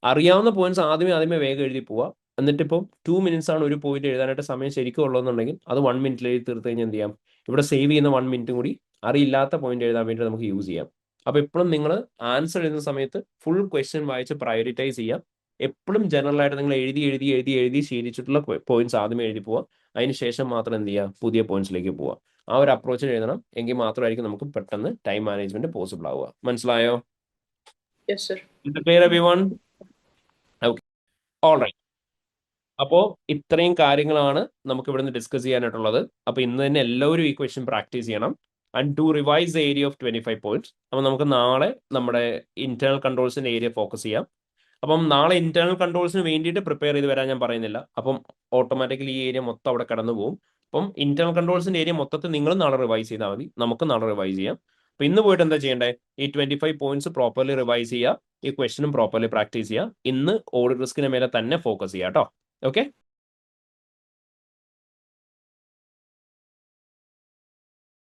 അറിയാവുന്ന പോയിന്റ്സ് ആദ്യമേ വേഗം എഴുതി പോവുക. എന്നിട്ട് ഇപ്പോൾ 2 minutes ആണ് ഒരു പോയിന്റ് എഴുതാനായിട്ട് സമയം ശരിക്കും ഉള്ളതെന്നുണ്ടെങ്കിൽ അത് 1 minute എഴുതി തീർത്ത് കഴിഞ്ഞാൽ എന്ത് ചെയ്യാം, ഇവിടെ സേവ് ചെയ്യുന്ന 1 minute കൂടി അറിയില്ലാത്ത പോയിന്റ് എഴുതാൻ വേണ്ടി നമുക്ക് യൂസ് ചെയ്യാം. അപ്പോൾ എപ്പോഴും നിങ്ങൾ ആൻസർ എഴുതുന്ന സമയത്ത് ഫുൾ ക്വസ്റ്റ്യൻ വായിച്ച് പ്രയോറിറ്റൈസ് ചെയ്യാം. എപ്പോഴും ജനറൽ ആയിട്ട് നിങ്ങൾ എഴുതി ശീലിച്ചിട്ടുള്ള പോയിന്റ്സ് ആദ്യമേ എഴുതി പോവുക. അതിന് ശേഷം മാത്രം എന്ത് ചെയ്യുക, പുതിയ പോയിന്റ്സിലേക്ക് പോവുക. ആ ഒരു അപ്രോച്ചിൽ എഴുതണം. എങ്കിൽ മാത്രമായിരിക്കും നമുക്ക് പെട്ടെന്ന് ടൈം മാനേജ്മെന്റ് പോസിബിൾ ആവുക. മനസ്സിലായോ? Yes, sir. Clear everyone? Okay, all right. അപ്പോൾ ഇത്രയും കാര്യങ്ങളാണ് നമുക്ക് ഇവിടുന്ന് ഡിസ്കസ് ചെയ്യാനായിട്ടുള്ളത്. അപ്പോൾ ഇന്ന് തന്നെ എല്ലാവരും ഈ ക്വസ്റ്റ്യൻ പ്രാക്ടീസ് ചെയ്യണം. And to revise the area of 25 points. അപ്പോൾ നമുക്ക് നാളെ നമ്മുടെ ഇന്റേണൽ കൺട്രോൾസിന്റെ ഏരിയ ഫോക്കസ് ചെയ്യാം. അപ്പം നാളെ ഇന്റേണൽ കൺട്രോൾസിന് വേണ്ടിയിട്ട് പ്രിപ്പയർ ചെയ്ത് വരാൻ ഞാൻ പറയുന്നില്ല. അപ്പം ഓട്ടോമാറ്റിക്കലി ഈ ഏരിയ മൊത്തം അവിടെ കടന്നു പോകും. അപ്പം ഇന്റേണൽ കൺട്രോൾസിന്റെ ഏരിയ മൊത്തത്തിൽ നിങ്ങൾ നാളെ റിവൈസ് ചെയ്താൽ മതി, നമുക്ക് നാളെ റിവൈസ് ചെയ്യാം. അപ്പോൾ ഇന്ന് പോയിട്ട് എന്താ ചെയ്യേണ്ടേ, ഈ 25 പോയിന്റ്സ് പ്രോപ്പർലി റിവൈസ് ചെയ്യുക, ഈ ക്വസ്റ്റ്യനും പ്രോപ്പർലി പ്രാക്ടീസ് ചെയ്യുക. ഇന്ന് ഓഡിറ്റ് റിസ്കിന് മേലെ തന്നെ ഫോക്കസ് ചെയ്യുക കേട്ടോ. ഓക്കെ.